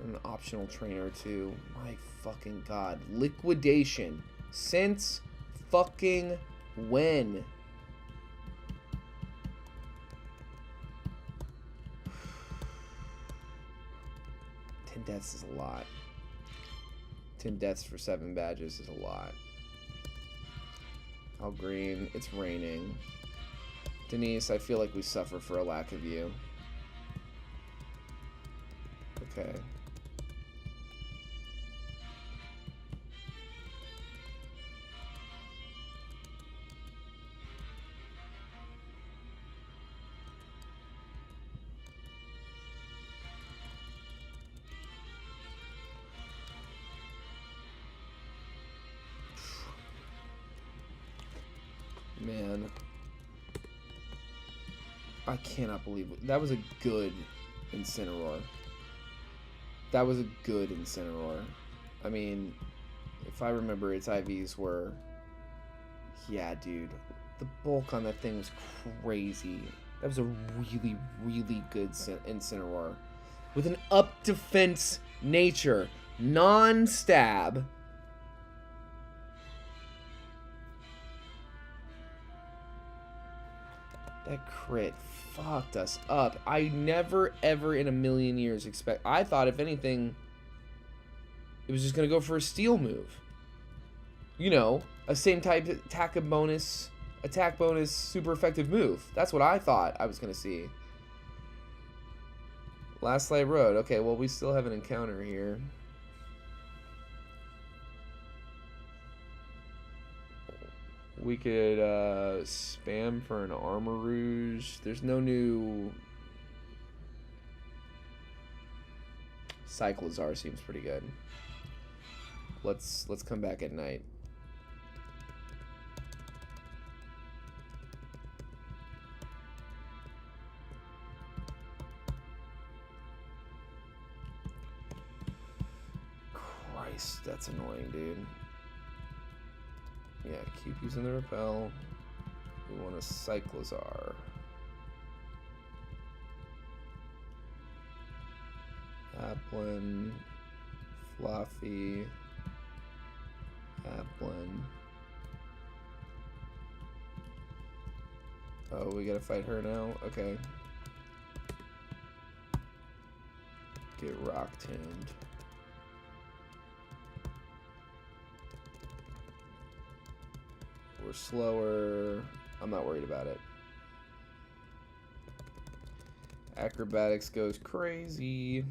S1: An optional trainer too. My fucking god. Liquidation. Since fucking when? Deaths is a lot. 10 deaths for 7 badges is a lot. Al Green, it's raining. Denise, I feel like we suffer for a lack of you. Okay. Man. I cannot believe it. That was a good Incineroar. That was a good Incineroar. I mean, if I remember, its IVs were... Yeah, dude. The bulk on that thing was crazy. That was a really, really good Incineroar. With an up defense nature. Non-stab. That crit fucked us up. I never, ever in a million years I thought, if anything, it was just going to go for a steel move. You know, a same type attack bonus, super effective move. That's what I thought I was going to see. Last Light Road. Okay, well, we still have an encounter here. We could spam for an Armarouge. There's no new... Cyclizar seems pretty good. Let's come back at night. Christ, that's annoying, dude. Yeah, keep using the repel. We want a Cyclizar. Applin. Fluffy. Applin. Oh, we gotta fight her now? Okay. Get Rock Tombed. We're slower. I'm not worried about it. Acrobatics goes crazy.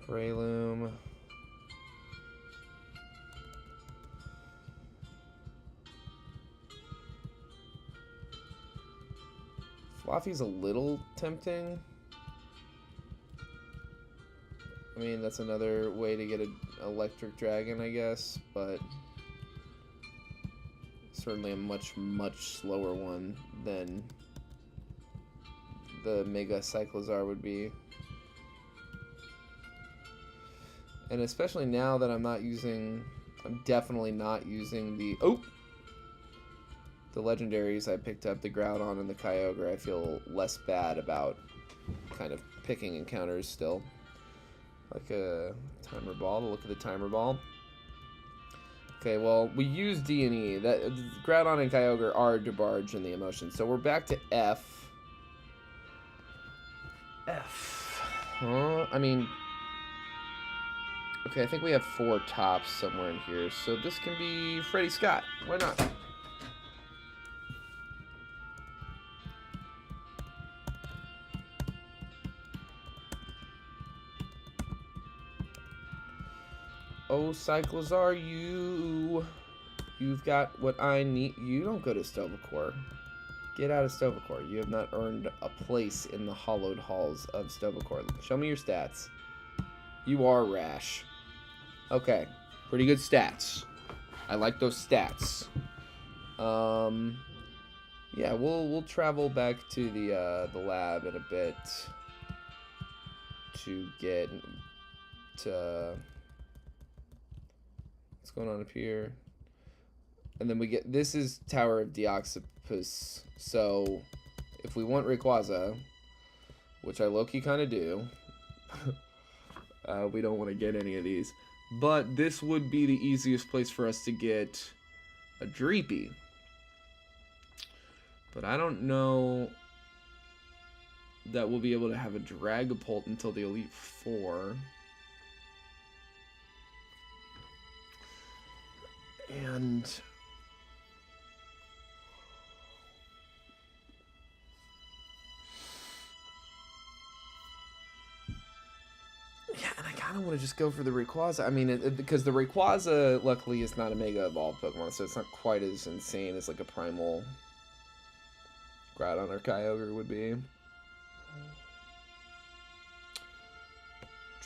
S1: Breloom. Fluffy's a little tempting. I mean, that's another way to get an electric dragon, I guess, but certainly a much, much slower one than the Mega Cyclizar would be. And especially now that I'm definitely not using the legendaries I picked up, the Groudon and the Kyogre. I feel less bad about kind of picking encounters still. Like a timer ball, to look at the timer ball. Okay, well, we use D and E. That Groudon and Kyogre are DeBarge in the emotion. So we're back to F. I mean... Okay, I think we have 4 tops somewhere in here. So this can be Freddy Scott. Why not? Oh, Cyclizar, you've got what I need. You don't go to Stovacor. Get out of Stovacor. You have not earned a place in the hallowed halls of Stovacor. Show me your stats. You are Rash. Okay, pretty good stats. I like those stats. Yeah, we'll travel back to the lab in a bit to get to. What's going on up here? And then we get, this is Tower of Deoxypus. So if we want Rayquaza, which I low-key kind of do, we don't want to get any of these. But this would be the easiest place for us to get a Dreepy. But I don't know that we'll be able to have a Dragapult until the Elite Four. And yeah, and I kind of want to just go for the Rayquaza. I mean, because the Rayquaza, luckily, is not a Mega Evolved Pokemon, so it's not quite as insane as like a Primal Groudon or Kyogre would be.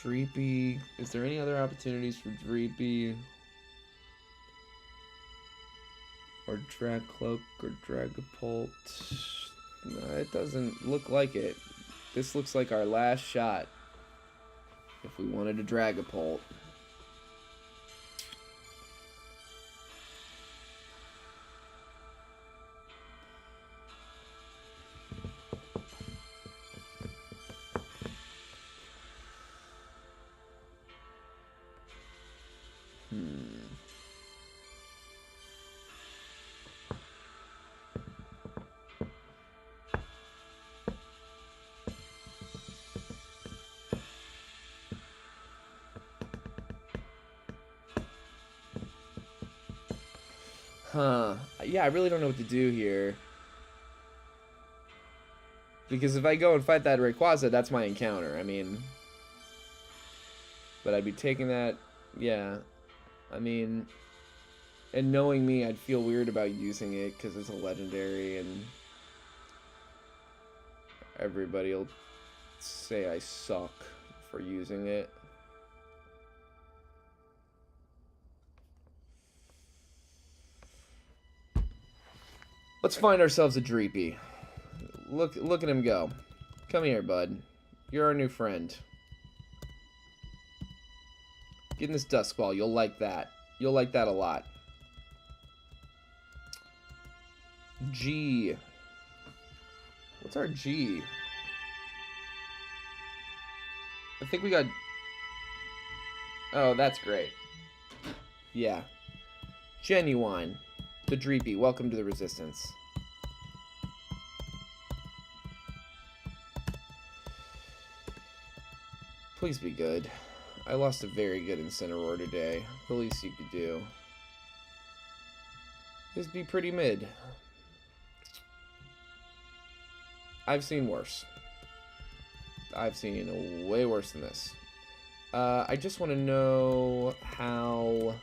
S1: Dreepy. Is there any other opportunities for Dreepy? Or Dragcloak or Dragapult? No, it doesn't look like it. This looks like our last shot. If we wanted a Dragapult. Huh. Yeah, I really don't know what to do here. Because if I go and fight that Rayquaza, that's my encounter. I mean... But I'd be taking that... Yeah. I mean... And knowing me, I'd feel weird about using it because it's a legendary and... Everybody will say I suck for using it. Let's find ourselves a Dreepy. Look at him go. Come here, bud. You're our new friend. Get in this Dusk Ball. You'll like that. You'll like that a lot. G. What's our G? I think we got... Oh, that's great. Yeah. Genuine. The Dreepy. Welcome to the Resistance. Please be good. I lost a very good Incineroar today. The least you could do is be pretty mid. I've seen worse. I've seen way worse than this. I just want to know how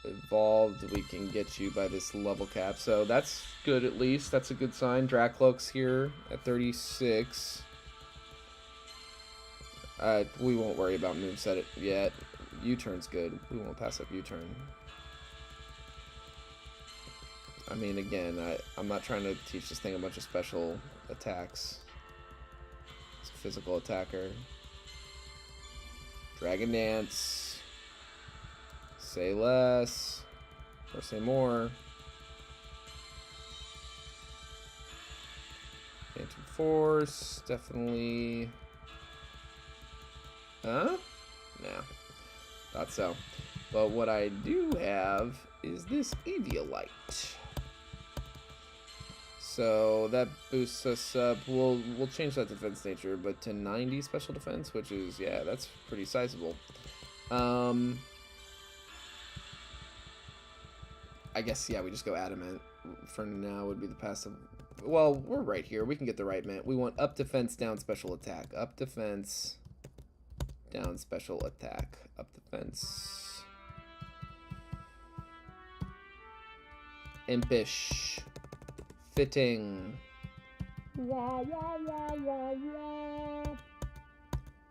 S1: evolved we can get you by this level cap. So that's good at least. That's a good sign. Dracloak's here at 36. We won't worry about moveset yet. U-turn's good. We won't pass up U-turn. I mean, again, I'm not trying to teach this thing a bunch of special attacks. It's a physical attacker. Dragon Dance. Say less. Or say more. Phantom Force. Definitely... Huh? Nah. Thought so. But what I do have is this Eviolite. So that boosts us up. We'll change that defense nature, but to 90 special defense, which is, yeah, that's pretty sizable. I guess, yeah, we just go Adamant. For now would be the passive. Well, we're right here. We can get the right mint. We want up defense, down special attack. Up defense, down special attack. Up defense. Impish. Fitting.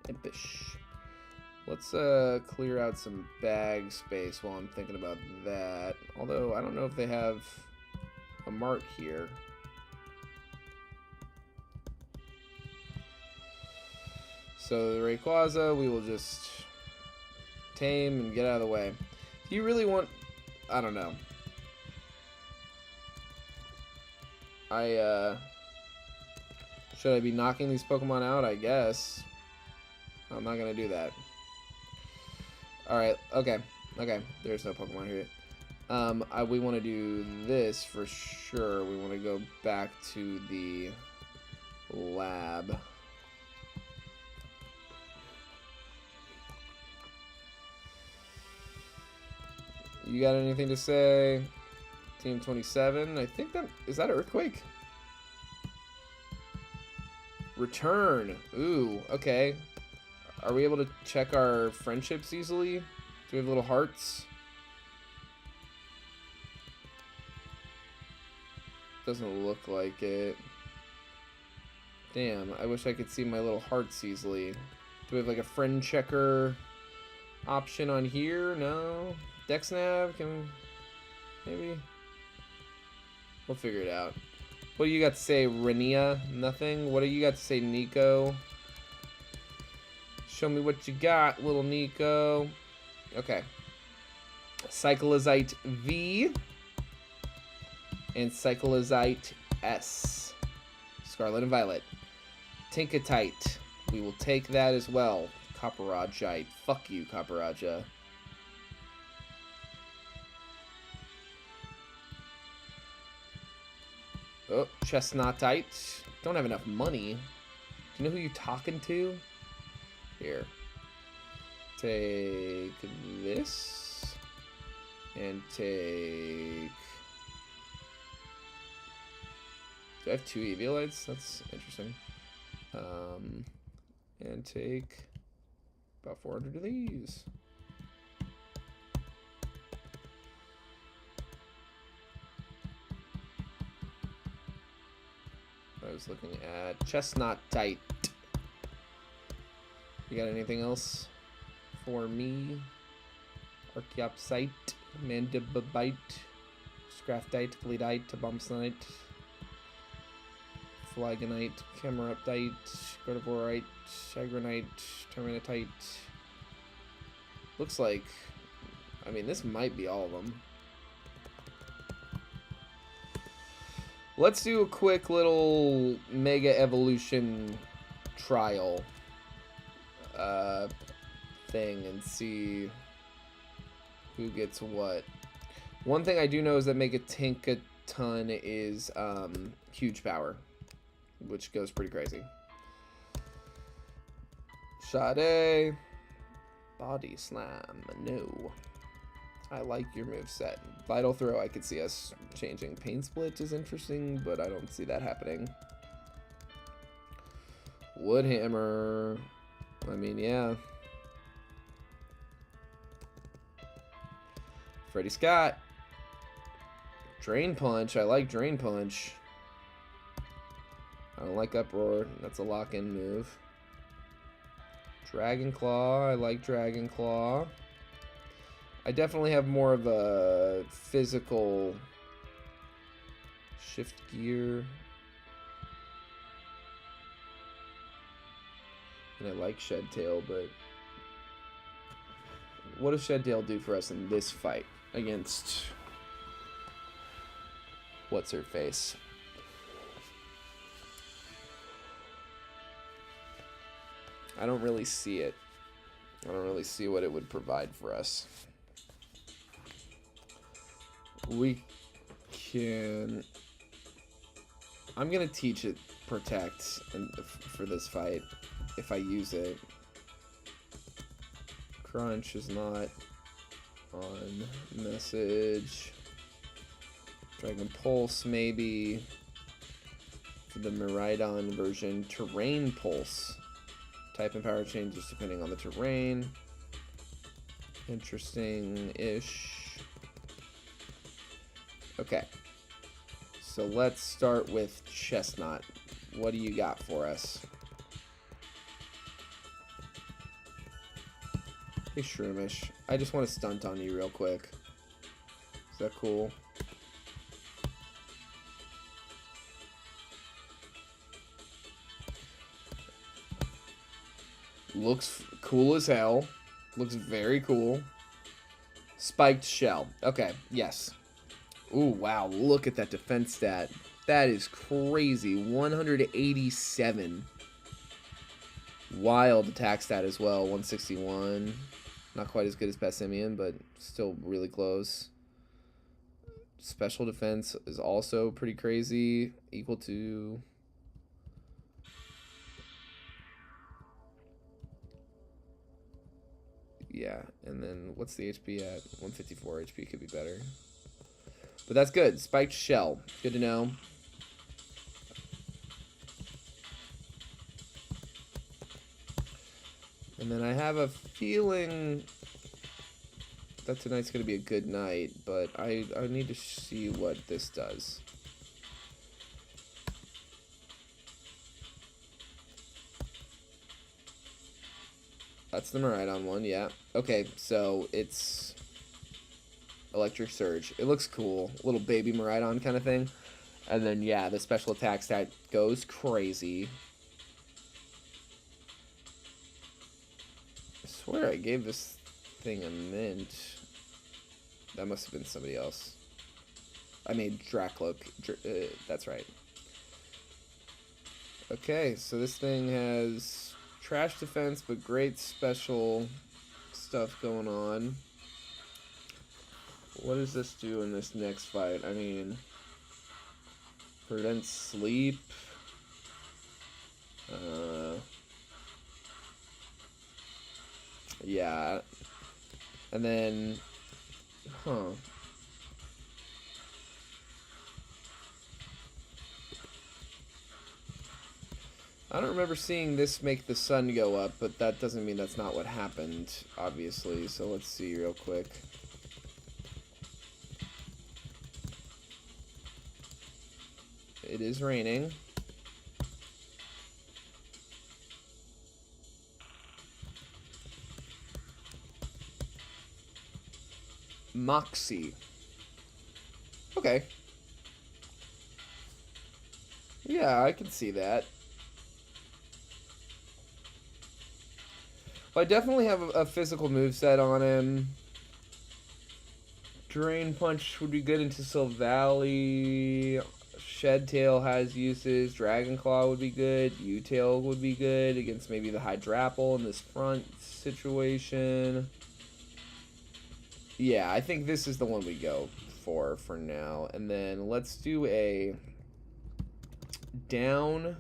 S1: Impish. Let's clear out some bag space while I'm thinking about that. Although I don't know if they have a mart here. So the Rayquaza, we will just tame and get out of the way. Do you really want... I don't know. Should I be knocking these Pokemon out? I guess. I'm not gonna do that. Alright, okay. Okay, there's no Pokemon here. We want to do this for sure. We want to go back to the lab. You got anything to say? Team 27. I think that... Is that Earthquake? Return. Ooh, okay. Are we able to check our friendships easily? Do we have little hearts? Doesn't look like it. Damn, I wish I could see my little hearts easily. Do we have like a friend checker option on here? No. DexNav? Can maybe? We'll figure it out. What do you got to say, Renia? Nothing? What do you got to say, Nico? Show me what you got, little Nico. Okay. Cyclizite V and Cyclizite S. Scarlet and Violet. Tinkatite. We will take that as well. Copperajite. Fuck you, Copperaja. Oh, Chestnutite. Don't have enough money. Do you know who you're talking to? Here. Take this. And take... Do I have 2 Eviolites? That's interesting. And take about 400 of these. I was looking at Chestnutite. You got anything else for me? Archaeopsite, Mandibite, Scraftite, Gleedite, Bombsnite, Flagonite, Cameruptite, Gardevorite, Shagranite, Terminatite. Looks like, I mean, this might be all of them. Let's do a quick little Mega Evolution trial thing and see who gets what. One thing I do know is that Mega Tinkaton is huge power, which goes pretty crazy. Sade. Body Slam. No. I like your moveset. Vital Throw, I could see us changing. Pain Split is interesting, but I don't see that happening. Wood Hammer. I mean, yeah. Freddy Scott. Drain Punch. I like Drain Punch. I don't like Uproar. That's a lock-in move. Dragon Claw. I like Dragon Claw. I definitely have more of a physical shift gear. And I like Shed Tail, but what does Shed Tail do for us in this fight against what's her face? I don't really see it. I don't really see what it would provide for us. We can... I'm gonna teach it Protect for this fight if I use it. Crunch is not on message. Dragon Pulse maybe. For the Miraidon version, Terrain Pulse. Type and power changes depending on the terrain. Interesting-ish. Okay. So let's start with Chestnut. What do you got for us? Hey, Shroomish. I just want to stunt on you real quick. Is that cool? Looks cool as hell. Looks very cool. Spiked Shell. Okay, yes. Ooh, wow. Look at that defense stat. That is crazy. 187. Wild attack stat as well. 161. Not quite as good as Passimian, but still really close. Special defense is also pretty crazy. Equal to... Yeah, and then what's the HP at? 154 HP could be better. But that's good. Spiked Shell. Good to know. And then I have a feeling that tonight's going to be a good night, but I need to see what this does. That's the Miraidon one, yeah. Okay, so it's Electric Surge. It looks cool. Little baby Miraidon kind of thing. And then, yeah, the special attack stat goes crazy. I swear I gave this thing a mint. That must have been somebody else. I made Dracloak. That's right. Okay, so this thing has trash defense, but great special stuff going on. What does this do in this next fight? I mean, prevent sleep. Yeah. And then, I don't remember seeing this make the sun go up, but that doesn't mean that's not what happened, obviously. So let's see real quick. It is raining. Moxie. Okay. Yeah, I can see that. Well, I definitely have a physical moveset on him. Drain Punch would be good into Silvally. Shed Tail has uses. Dragon Claw would be good. U-Tail would be good against maybe the Hydrapple in this front situation. Yeah, I think this is the one we go for now. And then let's do a down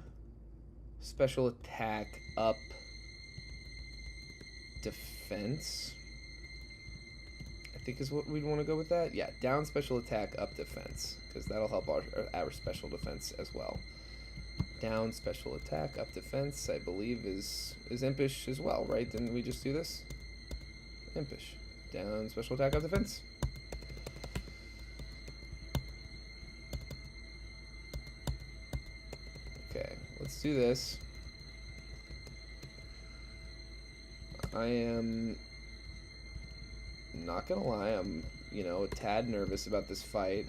S1: special attack up defense. I think is what we'd want to go with that. Yeah, down special attack up defense, because that'll help our special defense as well. Down special attack up defense, I believe is impish as well, right? Didn't we just do this? Impish. Down special attack up defense. Okay, let's do this. I am not gonna lie, I'm, a tad nervous about this fight.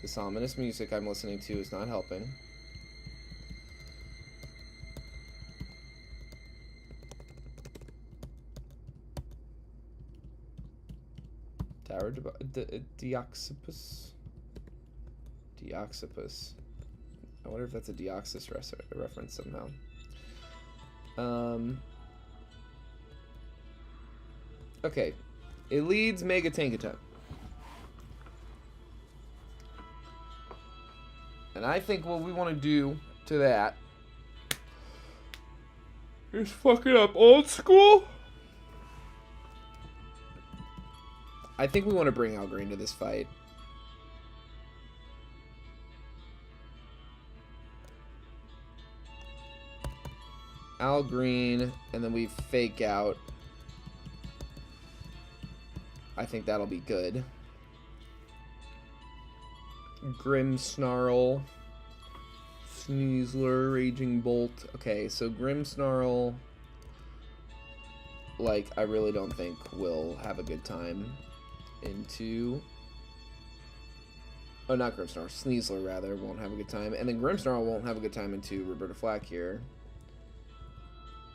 S1: This ominous music I'm listening to is not helping. Tower Deoxypus? Deoxypus. I wonder if that's a Deoxys reference somehow. Okay. It leads Mega Tankaton. And I think what we want to do to that is fuck it up old school. I think we want to bring Al Green to this fight. Al Green, and then we fake out. I think that'll be good. Grimmsnarl, Sneasler, Raging Bolt. Okay, so Grimmsnarl, like, I really don't think we'll have a good time into... Oh, not Grimmsnarl, Sneasler, rather, won't have a good time. And then Grimmsnarl won't have a good time into Roberta Flack here.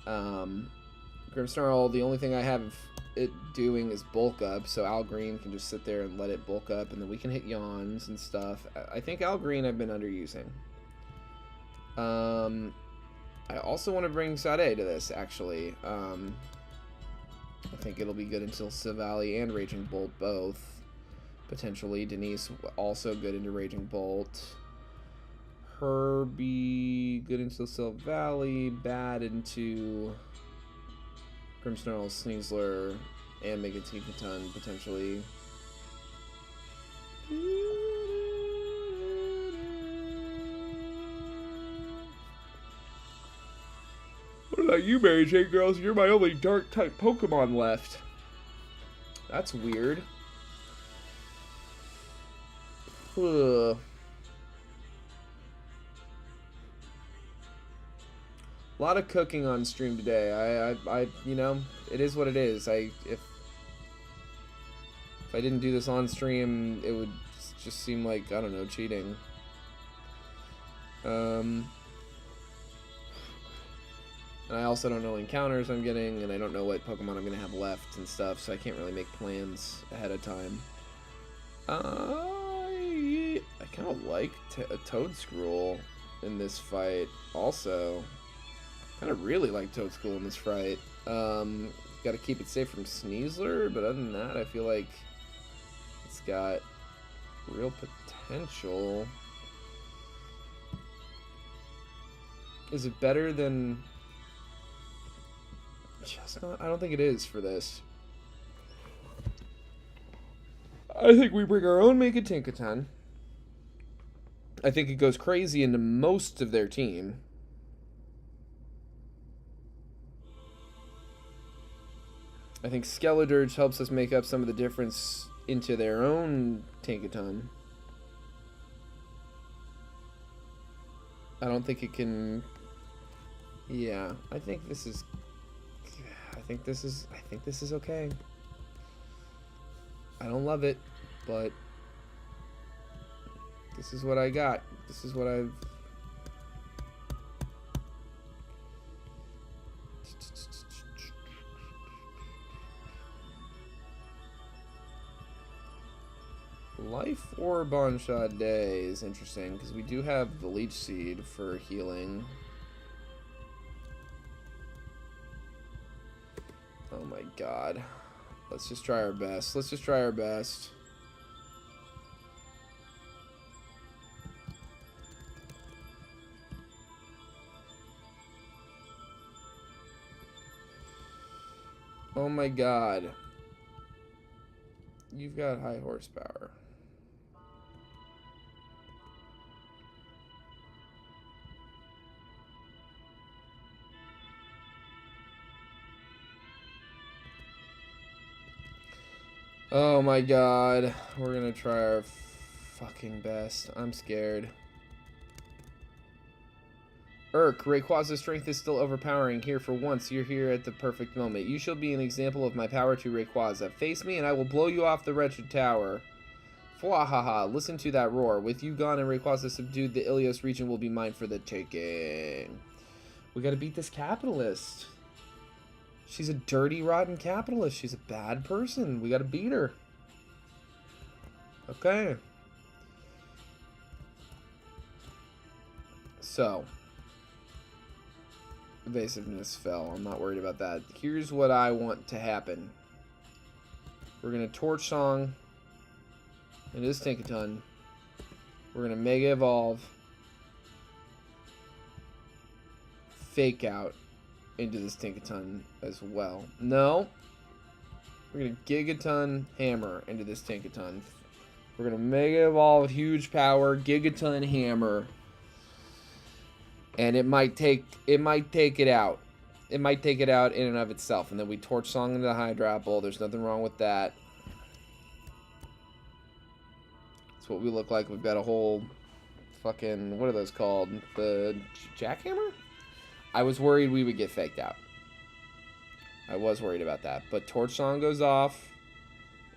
S1: Grimmsnarl, the only thing I have it doing is bulk up, so Al Green can just sit there and let it bulk up, and then we can hit yawns and stuff. I think Al Green I've been underusing. I also want to bring Sade to this, actually. I think it'll be good until Silvally and Raging Bolt both. Potentially. Denise also good into Raging Bolt. Herbie good until Silvally. Bad into Grimmsnarl, Sneasler, and Mega Tankaton, potentially. What about you, Mary Jane girls? You're my only dark-type Pokemon left. That's weird. Ugh. A lot of cooking on stream today. I you know, it is what it is. If I didn't do this on stream, it would just seem like, I don't know, cheating. And I also don't know encounters I'm getting, and I don't know what Pokemon I'm gonna have left and stuff, so I can't really make plans ahead of time. I kind of like a Toedscruel in this fight. Also, kind of really like Toedscruel in this fight. Got to keep it safe from Sneasler, but other than that, I feel like it's got real potential. Is it better than Chestnut? I don't think it is for this. I think we bring our own Mega Tinkaton. I think it goes crazy into most of their team. I think Skeledirge helps us make up some of the difference into their own Tinkaton. I don't think it can... Yeah, I think this is okay. I don't love it, but this is what I got. This is what I've... Life Orb on Shot Day is interesting, because we do have the Leech Seed for healing. Oh my god. Let's just try our best. Let's just try our best. Oh my god. You've got high horsepower. Oh my god. We're gonna try our fucking best. I'm scared. Rayquaza's strength is still overpowering. Here for once, you're here at the perfect moment. You shall be an example of my power to Rayquaza. Face me and I will blow you off the wretched tower. Fwahaha, listen to that roar. With you gone and Rayquaza subdued, the Ilios region will be mine for the taking. We gotta beat this capitalist. She's a dirty, rotten capitalist. She's a bad person. We gotta beat her. Okay. So. Evasiveness fell. I'm not worried about that. Here's what I want to happen. We're gonna Torch Song into this Tinkaton. We're gonna Mega Evolve. Fake Out into this Tinkaton as well. No. We're going to Gigaton Hammer into this Tinkaton. We're going to Mega Evolve Huge Power, Gigaton Hammer. And it might take it out. It might take it out in and of itself. And then we Torch Song into the Hydrapple. There's nothing wrong with that. That's what we look like. We've got a whole fucking, what are those called? The Jackhammer? I was worried we would get faked out. I was worried about that. But Torch Song goes off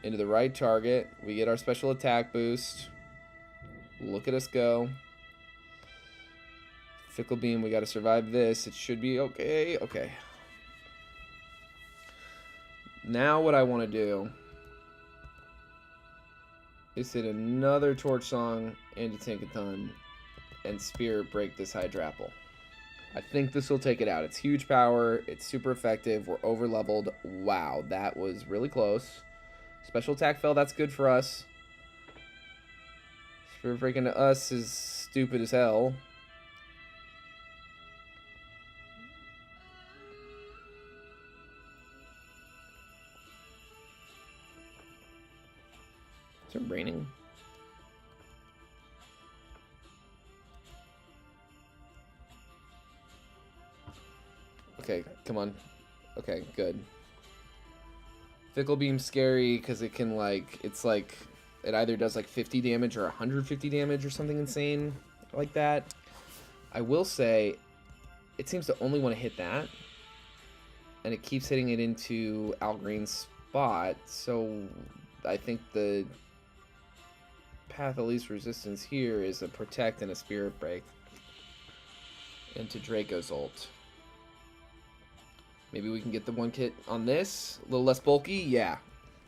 S1: into the right target. We get our special attack boost. Look at us go. Fickle Beam, we got to survive this. It should be okay. Okay. Now what I want to do is hit another Torch Song into Tinkaton and Spirit Break this Hydrapple. I think this will take it out. It's huge power. It's super effective. We're over leveled. Wow, that was really close. Special attack fell. That's good for us. Spirit Break into us is stupid as hell. Is it raining? Okay, come on. Okay, good. Fickle Beam's scary because it can, like, it's like, it either does like 50 damage or 150 damage or something insane like that. I will say, it seems to only want to hit that. And it keeps hitting it into Algreen's spot, so I think the path of least resistance here is a Protect and a Spirit Break into Draco's ult. Maybe we can get the one kit on this. A little less bulky? Yeah.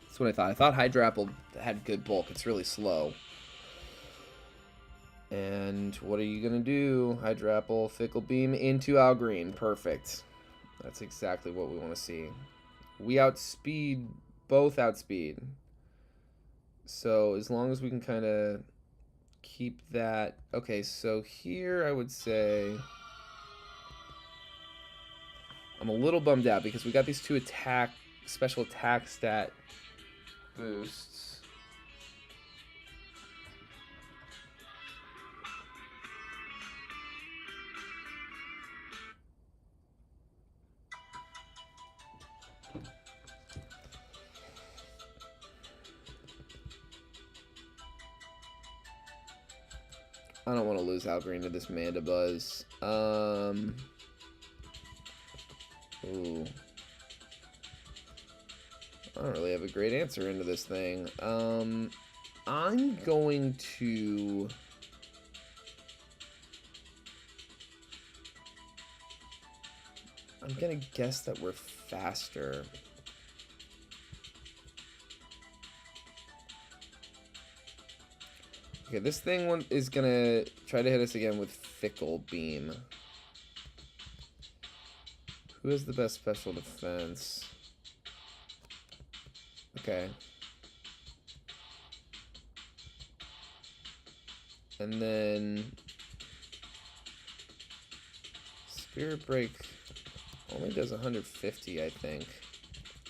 S1: That's what I thought. I thought Hydra Apple had good bulk. It's really slow. And what are you going to do? Hydra Apple, Fickle Beam into Algreen. Perfect. That's exactly what we want to see. We outspeed, both outspeed. So as long as we can kind of keep that. Okay, so here I would say I'm a little bummed out because we got these two special attack stat boosts. I don't want to lose Algreen to this Mandibuzz. Ooh. I don't really have a great answer into this thing. I'm going to... I'm going to guess that we're faster. Okay, this thing is gonna try to hit us again with Fickle Beam. Who has the best special defense? Okay. And then Spirit Break only does 150, I think.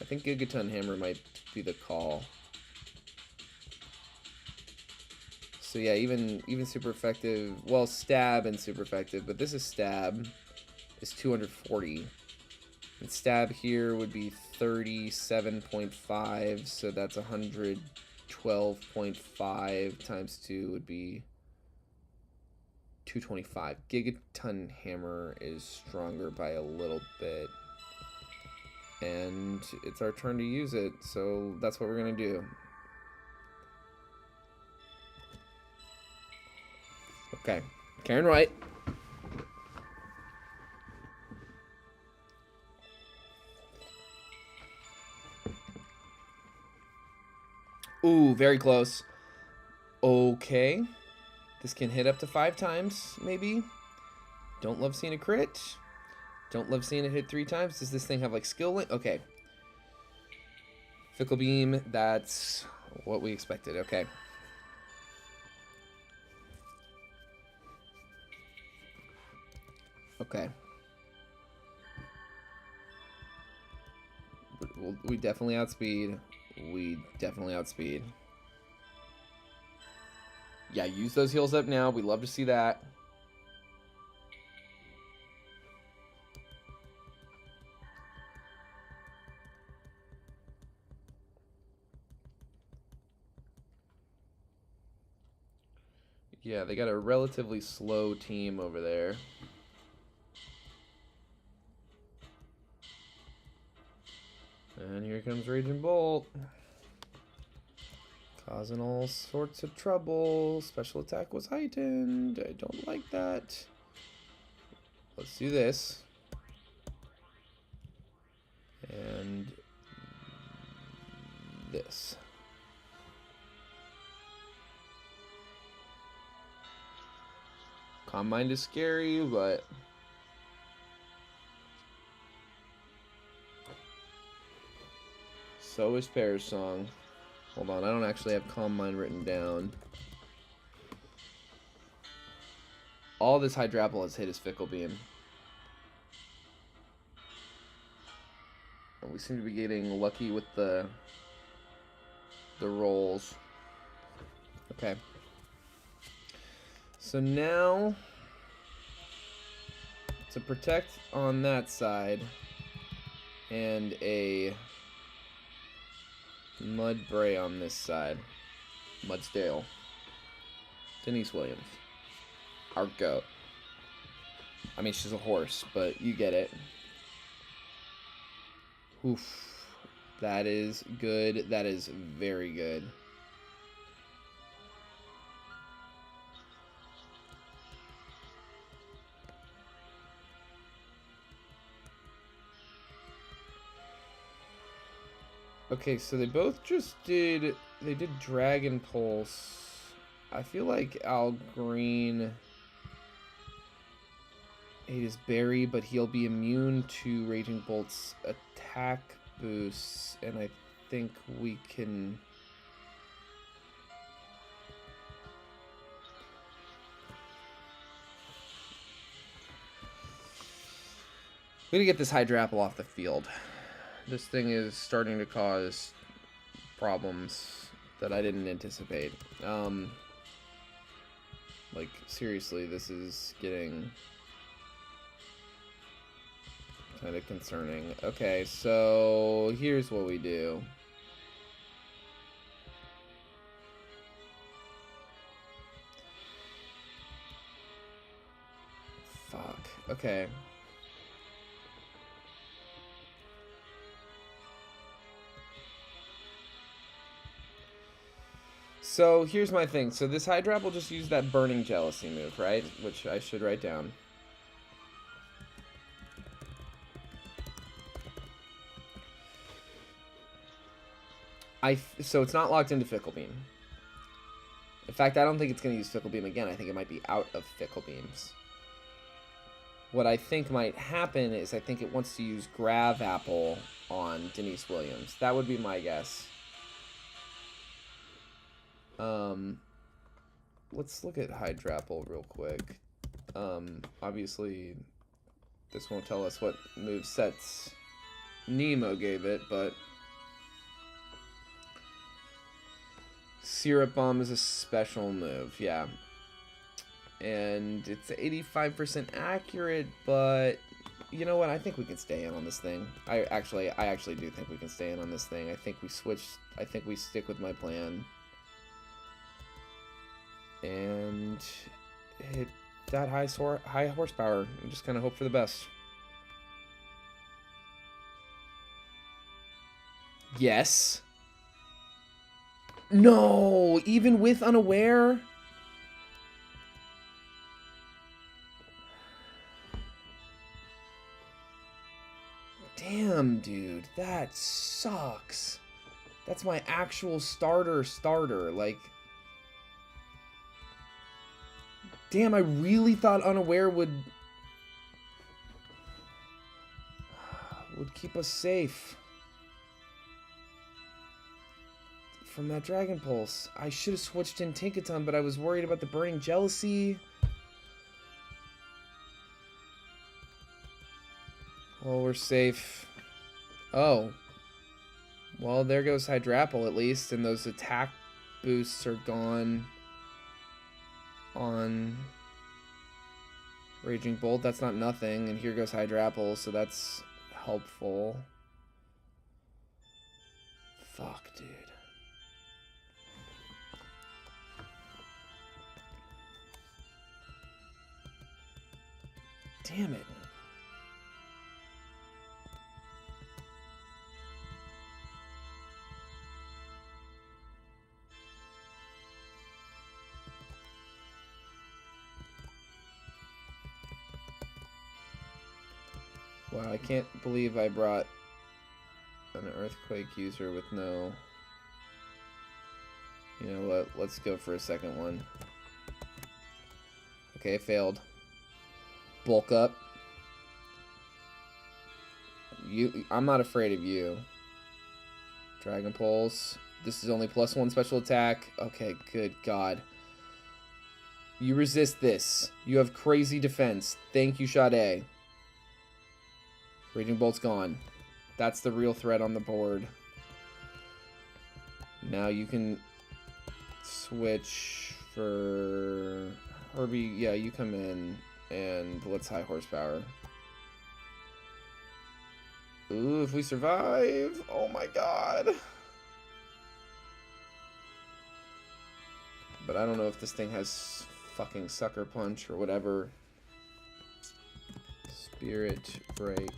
S1: I think Gigaton Hammer might be the call. So yeah, even super effective. Well, stab and super effective, but this is stab. Is 240. And stab here would be 37.5, so that's 112.5 times 2 would be 225. Gigaton Hammer is stronger by a little bit. And it's our turn to use it, so that's what we're going to do. Okay, Karen White. Ooh, very close. Okay. This can hit up to 5 times, maybe. Don't love seeing a crit. Don't love seeing it hit 3 times. Does this thing have, like, skill link? Okay. Fickle Beam, that's what we expected. Okay. Okay. We definitely outspeed. We definitely outspeed. Yeah, use those heals up now. We'd love to see that. Yeah, they got a relatively slow team over there. And here comes Raging Bolt. Causing all sorts of trouble. Special attack was heightened. I don't like that. Let's do this. And this. Calm Mind is scary, but... so is Pear's Song. Hold on, I don't actually have Calm Mind written down. All this Hydrapple has hit is Fickle Beam. And we seem to be getting lucky with the rolls. Okay. So now, to protect on that side, and a Mudbray on this side. Mudsdale. Denise Williams. Our GOAT. I mean, she's a horse, but you get it. Oof. That is good. That is very good. Okay, so they both just did... They did Dragon Pulse. I feel like Al Green ate his berry, but he'll be immune to Raging Bolt's attack boosts, and I think we can... We gotta get this Hydrapple off the field. This thing is starting to cause problems that I didn't anticipate. Like, seriously, this is getting kind of concerning. Okay, so here's what we do. Fuck. Okay. So here's my thing. So this Hydrap will just use that Burning Jealousy move, right? Which I should write down. So it's not locked into Fickle Beam. In fact, I don't think it's going to use Fickle Beam again. I think it might be out of Fickle Beams. What I think might happen is I think it wants to use Grav Apple on Denise Williams. That would be my guess. Let's look at Hydrapple real quick. Obviously, this won't tell us what move sets Nemo gave it, but Syrup Bomb is a special move, yeah. And it's 85% accurate, but you know what? I think we can stay in on this thing. I actually do think we can stay in on this thing. I think we switch. I think we stick with my plan. And hit that high horsepower and just kind of hope for the best. Yes. No, even with Unaware? Damn, dude, that sucks. That's my actual starter. Like, damn, I really thought Unaware would keep us safe from that Dragon Pulse. I should have switched in Tinkaton, but I was worried about the Burning Jealousy. Well, we're safe. Oh. Well, there goes Hydrapple at least, and those attack boosts are gone on Raging Bolt. That's not nothing, and here goes Hydrapple, so that's helpful. Fuck, dude. Damn it. Wow, I can't believe I brought an Earthquake user with no... You know what? Let's go for a second one. Okay, it failed. Bulk up. I'm not afraid of you. Dragon Pulse. This is only +1 special attack. Okay, good God. You resist this. You have crazy defense. Thank you, Sade. Raging Bolt's gone. That's the real threat on the board. Now you can switch for Herbie. Yeah, you come in and let's high horsepower. Ooh, if we survive. Oh my God. But I don't know if this thing has fucking Sucker Punch or whatever. Spirit Break.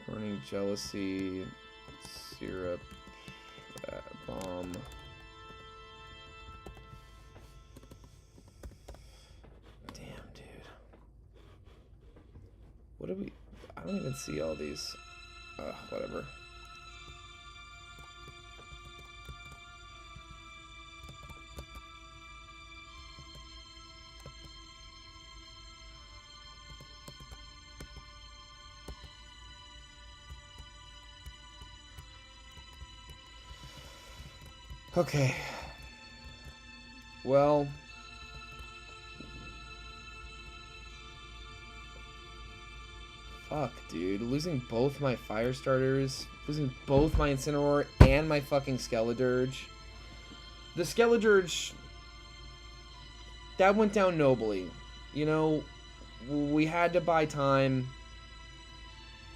S1: Burning Jealousy. Syrup. Bomb. Damn, dude. What do we... I don't even see all these. Whatever. Okay. Well... Fuck, dude. Losing both my fire starters, losing both my Incineroar and my fucking Skeledirge. The Skeledirge, that went down nobly. You know, we had to buy time.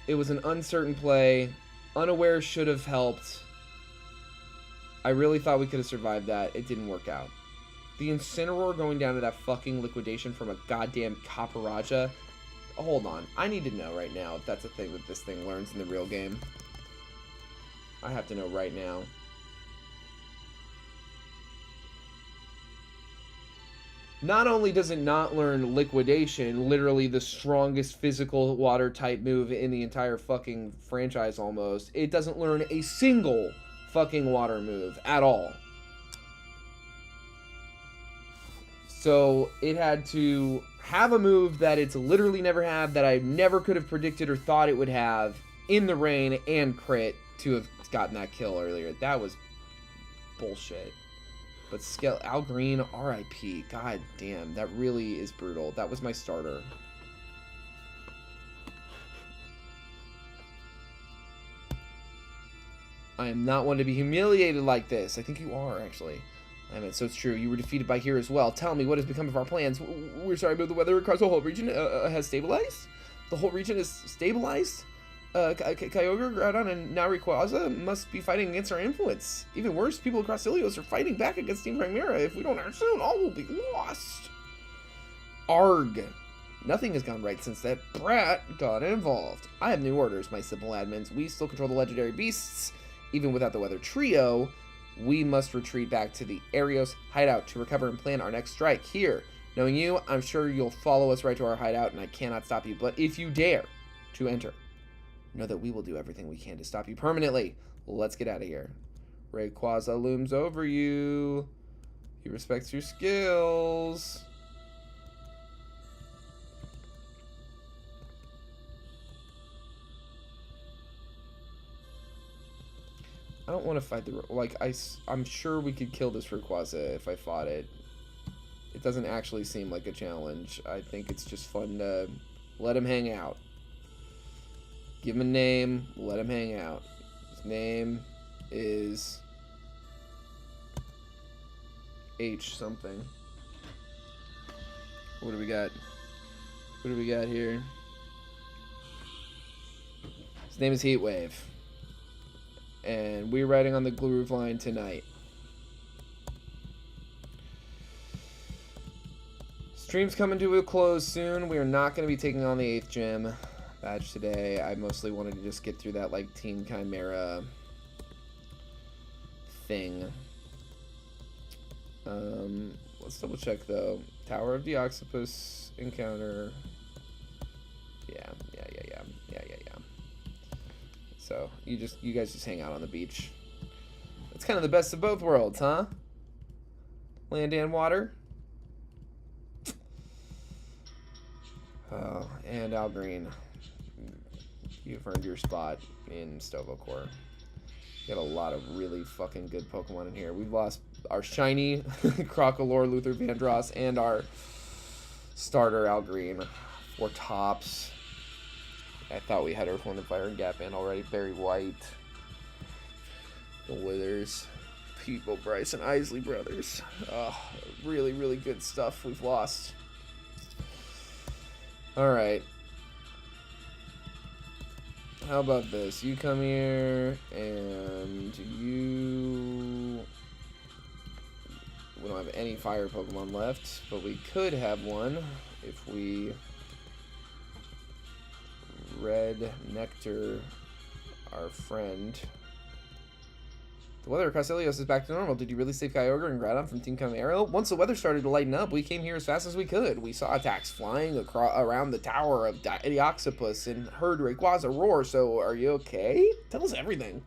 S1: It was an uncertain play. Unaware should have helped. I really thought we could have survived that. It didn't work out. The Incineroar going down to that fucking liquidation from a goddamn Caparaja. Hold on. I need to know right now if that's a thing that this thing learns in the real game. I have to know right now. Not only does it not learn Liquidation, literally the strongest physical water type move in the entire fucking franchise almost, it doesn't learn a single fucking water move at all. So it had to have a move that it's literally never had, that I never could have predicted or thought it would have in the rain and crit to have gotten that kill earlier. That was bullshit. But Al Green, RIP. God damn, that really is brutal. That was my starter. I am not one to be humiliated like this. I think you are, actually. I mean, so it's true. You were defeated by here as well. Tell me, what has become of our plans? We're sorry, but the weather across the whole region has stabilized? The whole region is stabilized? Kyogre, Groudon, and now Rayquaza must be fighting against our influence. Even worse, people across Ilios are fighting back against Team Chimera. If we don't act soon, all will be lost. Arg. Nothing has gone right since that brat got involved. I have new orders, my simple admins. We still control the legendary beasts. Even without the weather trio, we must retreat back to the Ilios hideout to recover and plan our next strike. Here, knowing you, I'm sure you'll follow us right to our hideout, and I cannot stop you. But if you dare to enter, know that we will do everything we can to stop you permanently. Let's get out of here. Rayquaza looms over you. He respects your skills. I don't want to fight the... Like, I'm sure we could kill this Rayquaza if I fought it. It doesn't actually seem like a challenge. I think it's just fun to let him hang out. Give him a name, let him hang out. His name is... H something. What do we got? What do we got here? His name is Heatwave. And we're riding on the Groove line tonight. Stream's coming to a close soon. We are not going to be taking on the 8th gym badge today. I mostly wanted to just get through that, like, Team Chimera thing. Let's double check, though. Tower of the Oxipus encounter. Yeah. So, you guys just hang out on the beach. It's kind of the best of both worlds, huh? Land and water. Oh, and Al Green. You've earned your spot in Stovokor. We got a lot of really fucking good Pokemon in here. We've lost our shiny Crocolore, Luther Vandross, and our starter Al Green. 4 tops. I thought we had Earth, Wind, and Fire and Gap in already. Barry White. The Withers. People, Bryce, and Isley brothers. Really, really good stuff we've lost. Alright. How about this? You come here, and you... What am I have any fire Pokemon left, but we could have one if we red nectar our friend. The weather across Ilios is back to normal. Did you really save Kyogre and Groudon from Team Chimera? Once the weather started to lighten up, we came here as fast as we could. We saw attacks flying around the tower of Deoxypus and heard Rayquaza roar, so are you okay? Tell us everything.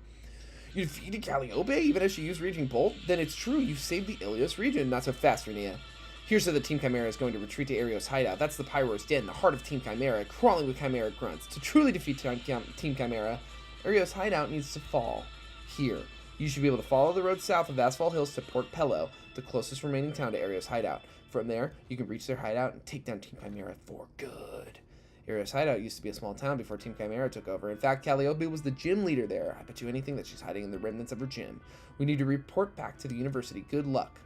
S1: You defeated Calliope even as she used Raging Bolt? Then it's true, you saved the Ilios region. Not so fast, Renia. Here's how the Team Chimera is going to retreat to Arios' hideout. That's the Pyro's Den, the heart of Team Chimera, crawling with Chimera grunts. To truly defeat Team Chimera, Arios' hideout needs to fall here. You should be able to follow the road south of Asphalt Hills to Port Pello, the closest remaining town to Arios' hideout. From there, you can reach their hideout and take down Team Chimera for good. Arios' hideout used to be a small town before Team Chimera took over. In fact, Calliope was the gym leader there. I bet you anything that she's hiding in the remnants of her gym. We need to report back to the university. Good luck.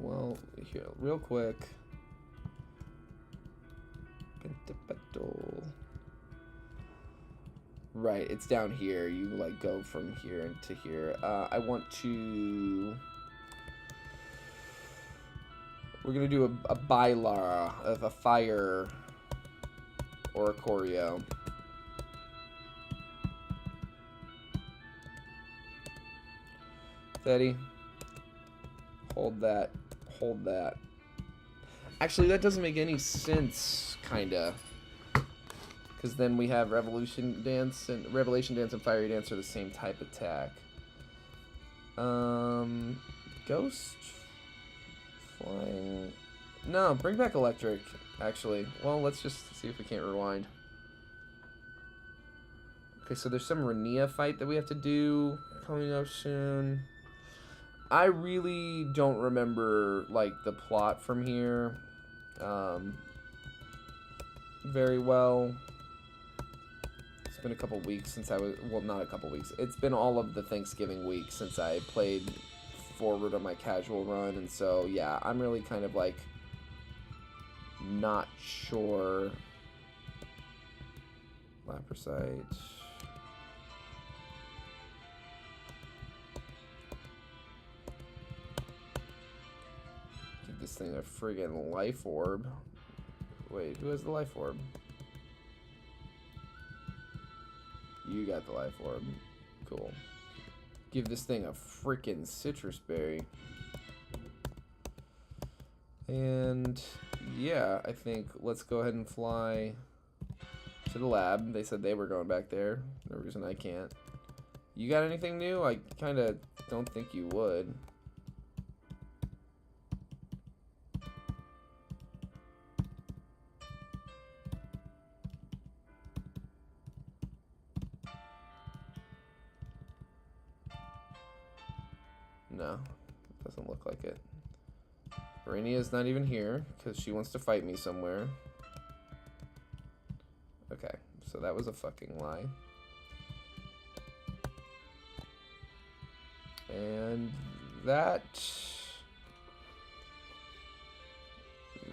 S1: Well, here, real quick. Right, it's down here. You, like, go from here to here. I want to... We're going to do a Bylar of a fire or a Choreo. Steady. Hold that. Hold that. Actually, that doesn't make any sense, kinda. Because then we have Revelation Dance and Fiery Dance are the same type attack. Ghost? Flying? No, bring back Electric, actually. Well, let's just see if we can't rewind. Okay, so there's some Renia fight that we have to do coming up soon. I really don't remember, like, the plot from here very well. It's been a couple weeks since I was, well, not a couple weeks. It's been all of the Thanksgiving week since I played forward on my casual run, and so, yeah, I'm really kind of, like, not sure. Laprosite. Give this thing a friggin' life orb. Wait, who has the life orb? You got the life orb. Cool. Give this thing a freaking citrus berry. And yeah, I think let's go ahead and fly to the lab. They said they were going back there. No reason I can't. You got anything new? I kind of don't think you would. No, doesn't look like it. Rainia's not even here because she wants to fight me somewhere. Okay, so that was a fucking lie. And that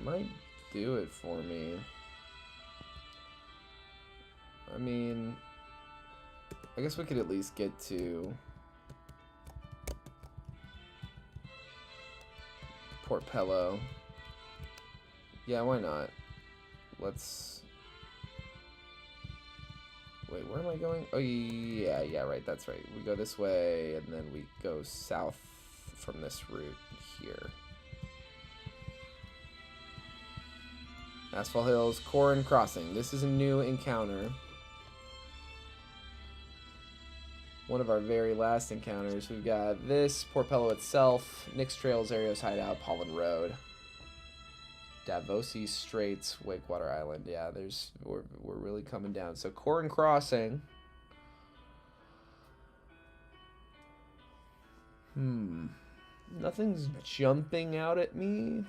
S1: might do it for me. I mean, I guess we could at least get to Port Pello. Yeah, why not? Let's... Wait, where am I going? Oh, yeah, right, that's right. We go this way, and then we go south from this route here. Asphalt Hills, Corin Crossing. This is a new encounter. One of our very last encounters. We've got this, Port Pello itself, Nyx Trails, Arios Hideout, Pollen Road, Davosi Straits, Wakewater Island. Yeah, we're really coming down. So Corin Crossing. Nothing's jumping out at me.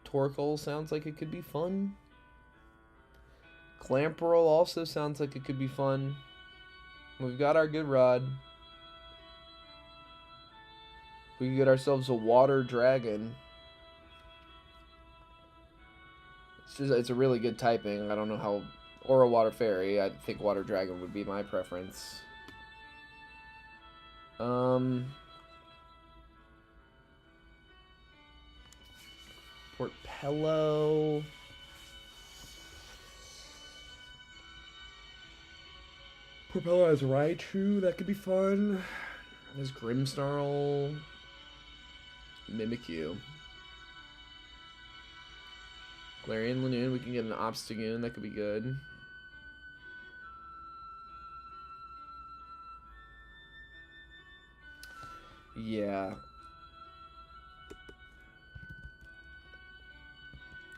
S1: Torkoal sounds like it could be fun. Clamperl also sounds like it could be fun. We've got our good rod. We can get ourselves a water dragon. It's a really good typing. I don't know how... Or a Water Fairy. I think Water Dragon would be my preference. Portpello. Portpello has Raichu. That could be fun. There's Grimmsnarl. Mimikyu. Galarian Lanoon. We can get an Obstagoon. That could be good. Yeah.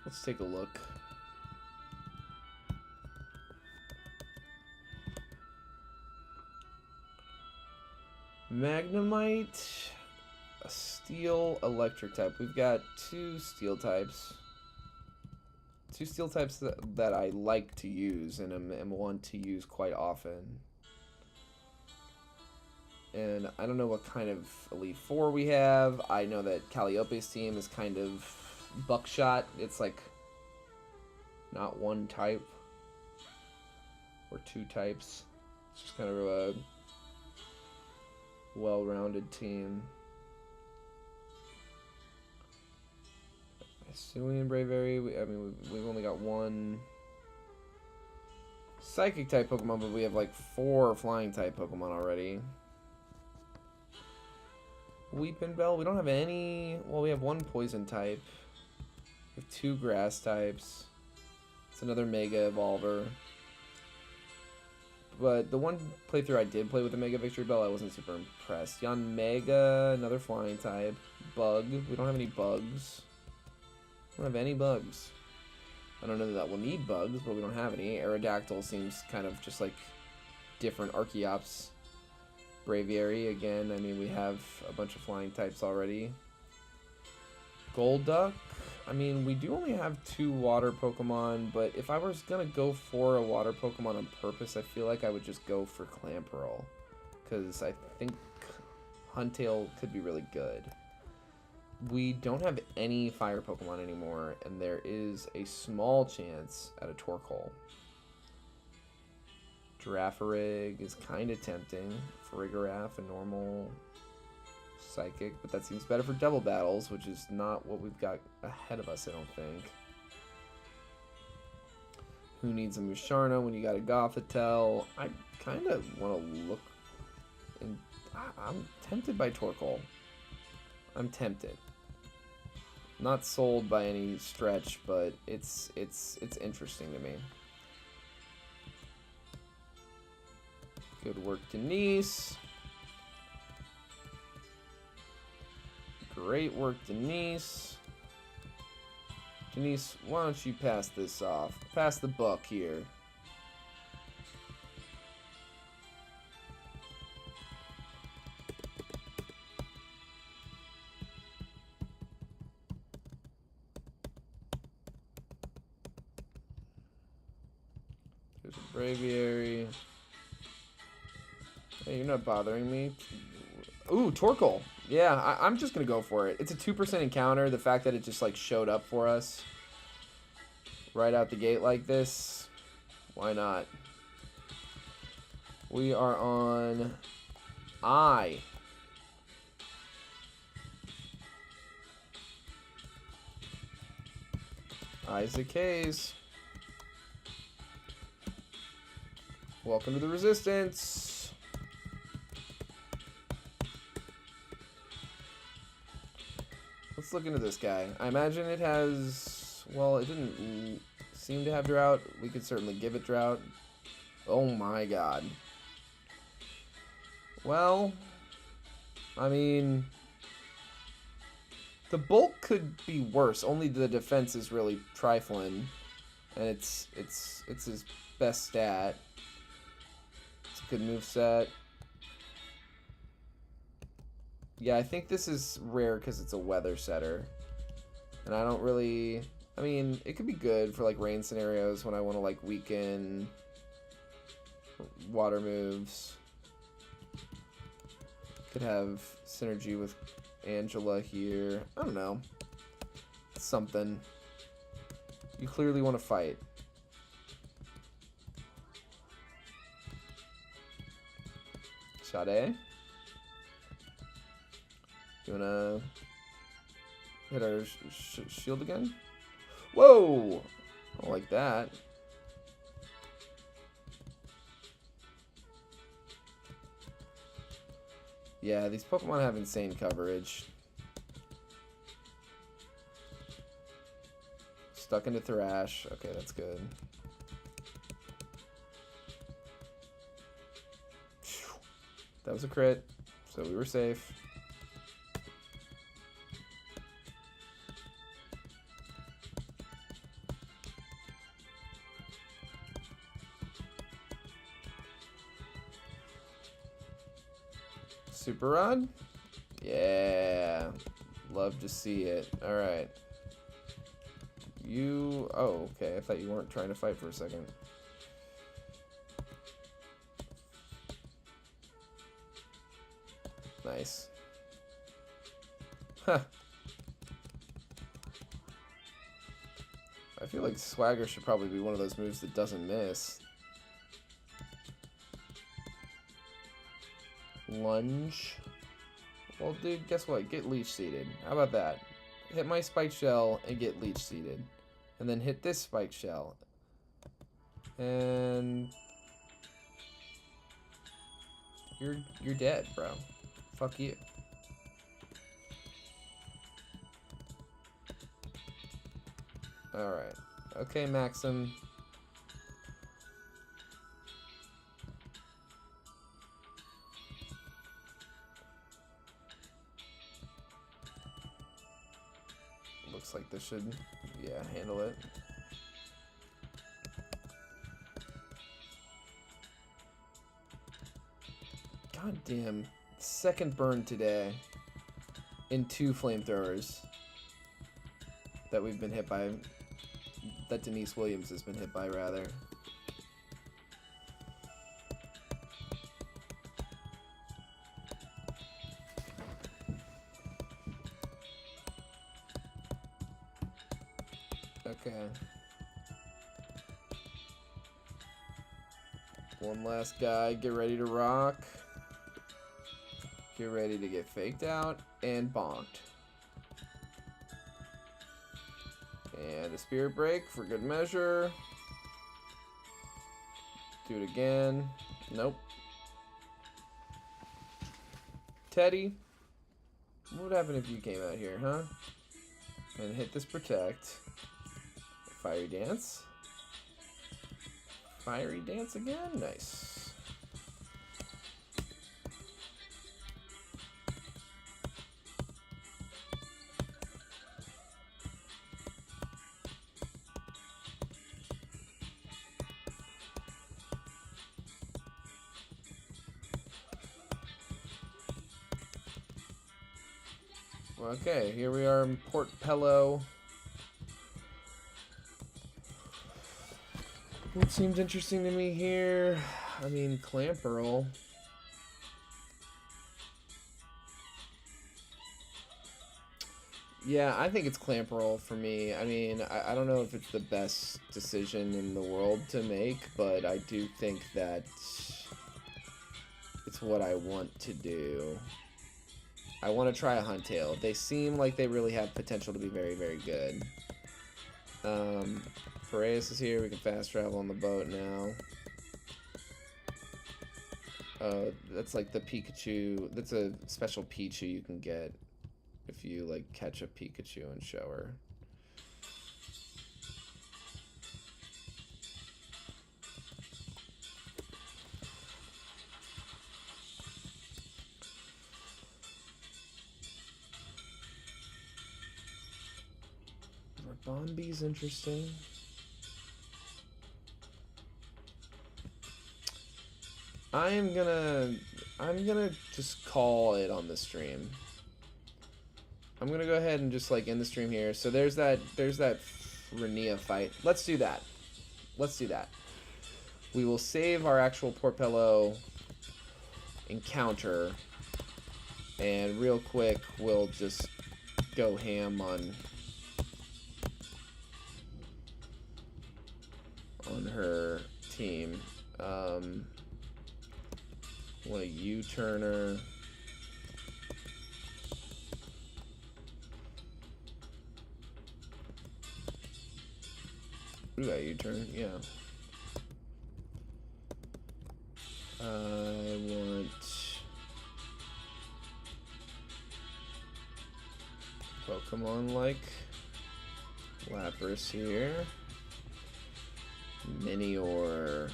S1: Let's take a look. Magnemite, a steel electric type. We've got two steel types. Two steel types that I like to use and am want to use quite often. And I don't know what kind of Elite Four we have. I know that Calliope's team is kind of buckshot. It's like not one type or two types. It's just kind of a well-rounded team. Hisuian Braviary. We've only got one Psychic type Pokemon, but we have like 4 Flying type Pokemon already. Weepinbell. We don't have any. Well, we have 1 Poison type. We have 2 Grass types. It's another Mega Evolver. But the one playthrough I did play with the Mega Victory Bell, I wasn't super impressed. Yanmega, another Flying type. Bug. We don't have any bugs. We don't have any bugs. I don't know that we'll need bugs, but we don't have any. Aerodactyl seems kind of just like different Archeops. Braviary, again, I mean, we have a bunch of flying types already. Golduck, I mean, we do only have 2 water Pokemon, but if I was going to go for a water Pokemon on purpose, I feel like I would just go for Clamperl, because I think Huntail could be really good. We don't have any fire Pokemon anymore, and there is a small chance at a Torkoal. Girafarig is kind of tempting. Farigiraf, a normal Psychic, but that seems better for double battles, which is not what we've got ahead of us, I don't think. Who needs a Musharna when you got a Gothitelle? I kind of want to look, and I'm tempted by Torkoal. I'm tempted. Not sold by any stretch, but it's interesting to me. Good work, Denise. Great work, Denise. Denise, why don't you pass this off? Pass the buck here. There's a Braviary. Hey, you're not bothering me. Ooh, Torkoal. Yeah, I'm just going to go for it. It's a 2% encounter. The fact that it just, like, showed up for us right out the gate like this. Why not? We are on I. Isaac Hayes. Welcome to the Resistance. Let's look into this guy. I imagine it has... Well, it didn't seem to have Drought. We could certainly give it Drought. Oh my god. Well, I mean... The bulk could be worse. Only the defense is really trifling. And it's his best stat. It's a good moveset. Yeah, I think this is rare because it's a weather setter. And I don't really... I mean, it could be good for, like, rain scenarios when I want to, like, weaken water moves. Could have synergy with Angela here. I don't know. Something. You clearly want to fight. Sade. You wanna hit our shield again? Whoa! I don't like that. Yeah, these Pokemon have insane coverage. Stuck into Thrash. Okay, that's good. That was a crit, so we were safe. Super Rod? Yeah. Love to see it. Alright. You... Oh, okay. I thought you weren't trying to fight for a second. Nice. Huh. I feel like Swagger should probably be one of those moves that doesn't miss. Lunge. Well, dude, guess what? Get Leech Seeded. How about that? Hit my Spike Shell and get Leech Seeded. And then hit this Spike Shell. And... You're dead, bro. Fuck you. Alright. Okay, Maxim. Looks like this should, yeah, handle it. God damn. Second burn today in 2 flamethrowers that we've been hit by, that Denise Williams has been hit by, rather. Okay. One last guy, get ready to rock. Get ready to get faked out and bonked. And a Spirit Break for good measure. Do it again. Nope. Teddy, what would happen if you came out here, huh? And hit this Protect. Fiery Dance. Fiery Dance again? Nice. Okay, here we are in Port Pello. What seems interesting to me here? I mean, Clamperl. Yeah, I think it's Clamperl for me. I mean, I don't know if it's the best decision in the world to make, but I do think that it's what I want to do. I want to try a Huntail. They seem like they really have potential to be very, very good. Piraeus is here. We can fast travel on the boat now. That's like the Pikachu. That's a special Pichu you can get if you like catch a Pikachu and show her. Bombi's interesting. I'm gonna just call it on the stream. I'm gonna go ahead and just like end the stream here. So there's that Renia fight. Let's do that. Let's do that. We will save our actual Porpello encounter, and real quick we'll just go ham on her team. Want a U-turner. Ooh, that U-turn, yeah. I want Pokemon like Lapras here. Minior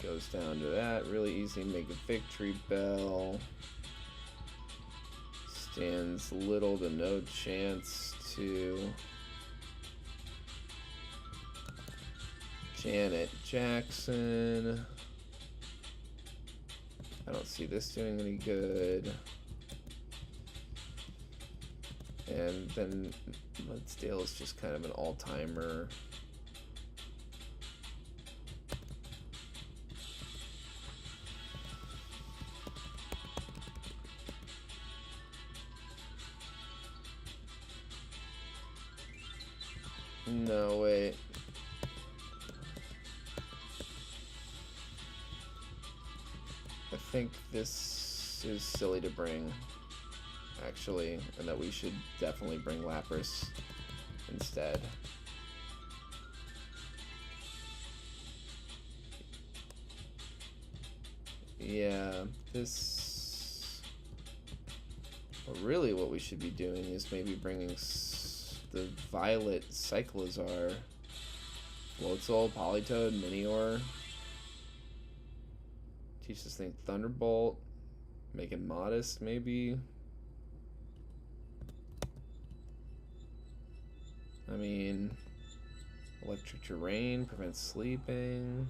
S1: goes down to that. Really easy. Make a Victory Bell. Stands little to no chance to Janet Jackson. I don't see this doing any good. And then Mudsdale is just kind of an all-timer. No, wait. I think this is silly to bring, actually, and that we should definitely bring Lapras instead. Yeah, this... Well, really what we should be doing is maybe bringing the Violet Cyclizar, Floatzel, Politoed, Minior. Teach this thing Thunderbolt. Make it modest, maybe. I mean, Electric Terrain prevents sleeping.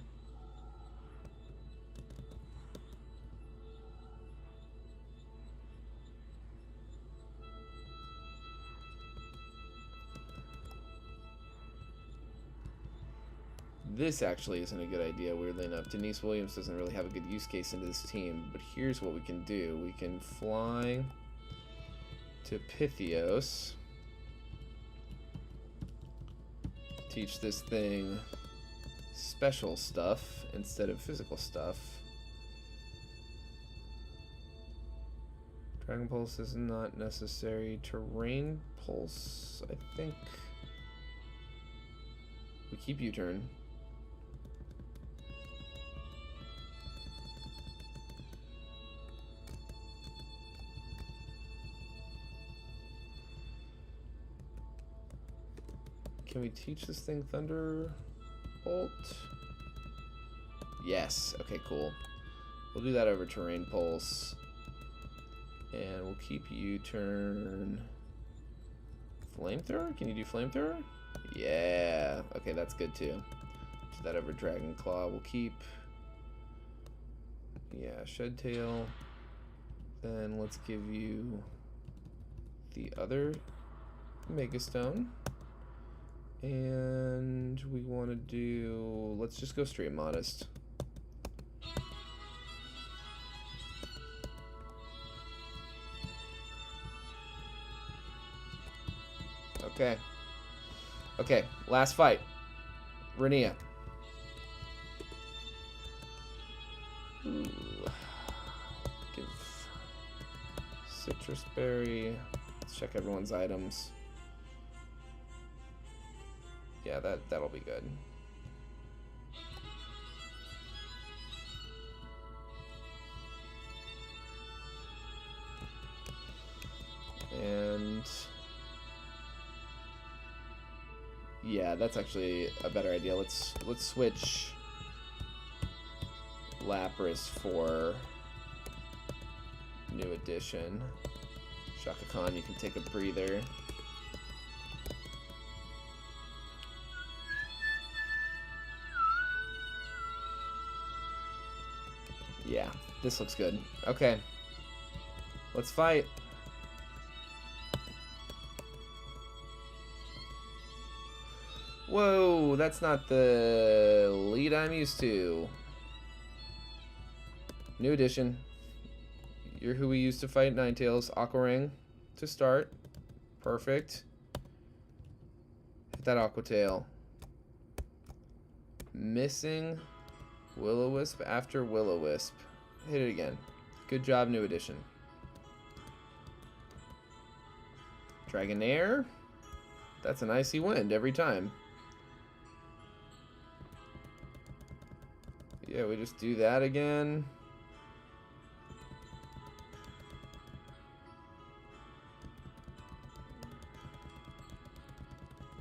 S1: This actually isn't a good idea, weirdly enough. Denise Williams doesn't really have a good use case into this team, but here's what we can do. We can fly to Pythios. Teach this thing special stuff instead of physical stuff. Dragon Pulse is not necessary. Terrain Pulse, I think. We keep U-turn. Can we teach this thing Thunderbolt? Yes. Okay, cool. We'll do that over Terrain Pulse. And we'll keep U-turn. Flamethrower? Can you do Flamethrower? Yeah. Okay, that's good too. Do that over Dragon Claw. We'll keep... Yeah, Shed Tail. Then let's give you the other Mega Stone. And we want to do... Let's just go straight modest. Okay. Okay, last fight. Renia. Ooh. Give Citrus Berry. Let's check everyone's items. Yeah, that'll be good. And yeah, that's actually a better idea. Let's switch Lapras for new edition. Shaka Khan, you can take a breather. Yeah, this looks good. Okay. Let's fight. Whoa, that's not the lead I'm used to. New edition. You're who we used to fight Ninetales. Aquarang to start. Perfect. Hit that Aqua Tail. Missing Will-O-Wisp after Will-O-Wisp. Hit it again. Good job, new edition. Dragonair. That's an icy wind every time. Yeah, we just do that again.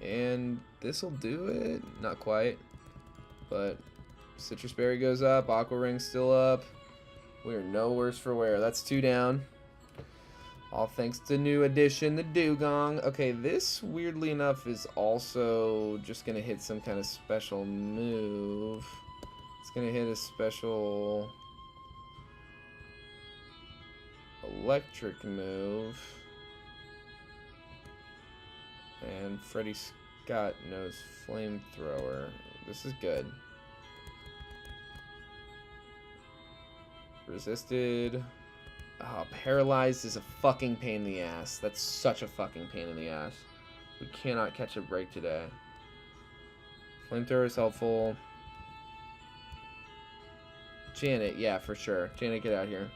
S1: And this'll do it. Not quite. But Citrus Berry goes up. Aqua Ring's still up. We're no worse for wear. That's 2 down. All thanks to new edition, the Dugong. Okay, this, weirdly enough, is also just going to hit some kind of special move. It's going to hit a special electric move. And Freddy Scott knows Flamethrower. This is good. Resisted. Oh, paralyzed is a fucking pain in the ass. That's such a fucking pain in the ass. We cannot catch a break today. Flamethrower is helpful. Janet, yeah, for sure. Janet, get out here.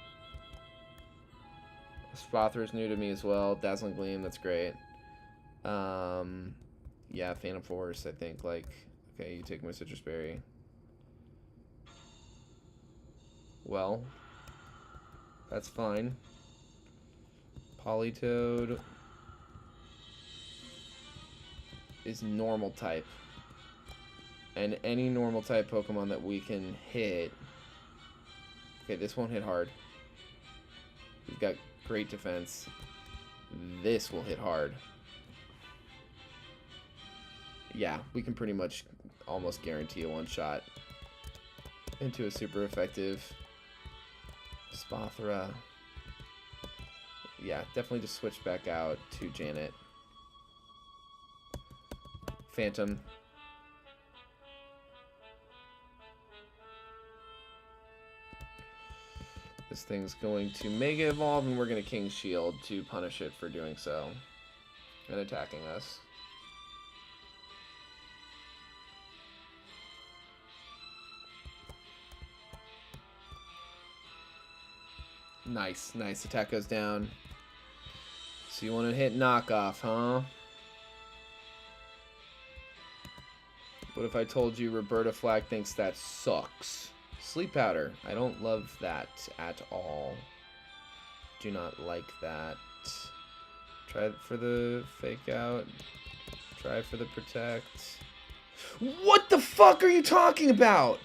S1: Spother is new to me as well. Dazzling Gleam, that's great. Yeah, Phantom Force, I think. Like, okay, you take my Citrus Berry. Well, that's fine. Politoed is normal type. And any normal type Pokemon that we can hit... Okay, this won't hit hard. We've got great defense. This will hit hard. Yeah, we can pretty much almost guarantee a one-shot into a super effective Spothra. Yeah, definitely just switch back out to Janet. Phantom. This thing's going to Mega Evolve, and we're going to King Shield to punish it for doing so and attacking us. Nice, nice. Attack goes down. So you want to hit knockoff, huh? What if I told you Roberta Flack thinks that sucks? Sleep Powder. I don't love that at all. Do not like that. Try it for the fake out. Try it for the protect. What the fuck are you talking about?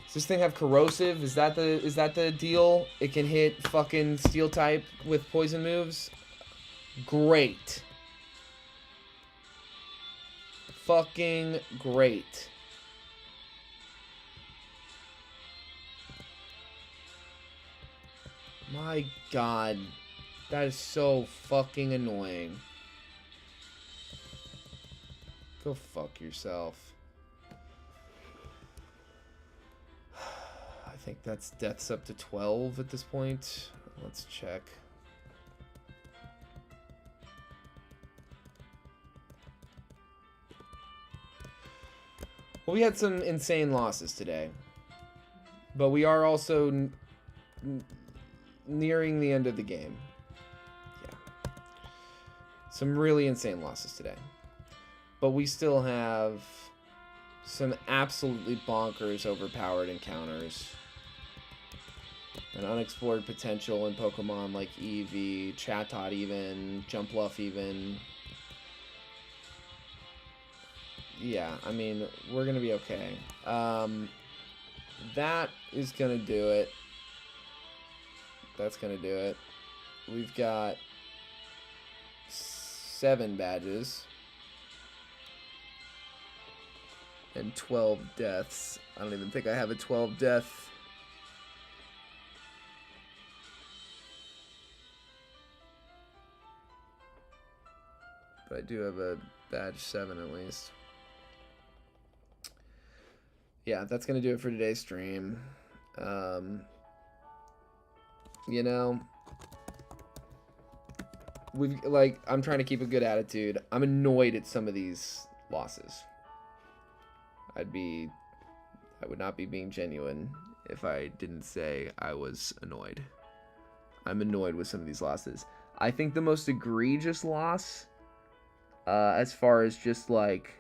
S1: Does this thing have corrosive? Is that the deal? It can hit fucking steel type with poison moves? Great. Fucking great. My god. That is so fucking annoying. Go fuck yourself. I think that's deaths up to 12 at this point. Let's check. Well, we had some insane losses today. But we are also nearing the end of the game. Yeah. Some really insane losses today. But we still have some absolutely bonkers overpowered encounters. And unexplored potential in Pokemon like Eevee, Chatot even, Jumpluff even. Yeah, I mean, we're going to be okay. That is going to do it. That's going to do it. We've got 7 badges. And 12 deaths. I don't even think I have a 12 death. But I do have a badge 7 at least. Yeah, that's going to do it for today's stream. You know, I'm trying to keep a good attitude. I'm annoyed at some of these losses. I would not be being genuine if I didn't say I was annoyed. I'm annoyed with some of these losses. I think the most egregious loss, as far as just like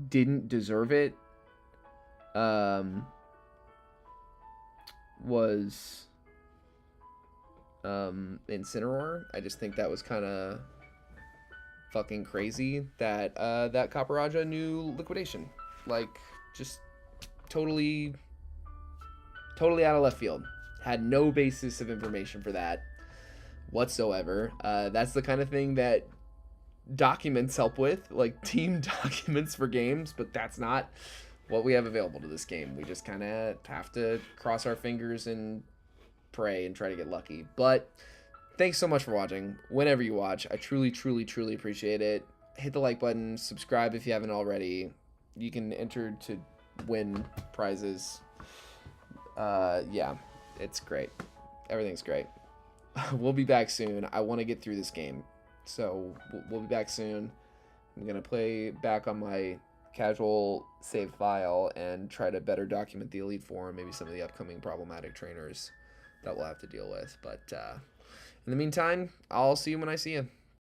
S1: didn't deserve it, was Incineroar. I just think that was kind of fucking crazy that that Copperajah knew liquidation. Like, just totally out of left field. Had no basis of information for that whatsoever. That's the kind of thing that documents help with, like team documents for games, but that's not what we have available to this game. We just kind of have to cross our fingers and pray and try to get lucky. But thanks so much for watching. Whenever you watch, I truly appreciate it. Hit the like button, subscribe if you haven't already. You can enter to win prizes. Yeah, it's great. Everything's great. We'll be back soon. I want to get through this game, so we'll be back soon. I'm gonna play back on my casual save file and try to better document the Elite Four and maybe some of the upcoming problematic trainers that we'll have to deal with. But in the meantime, I'll see you when I see you.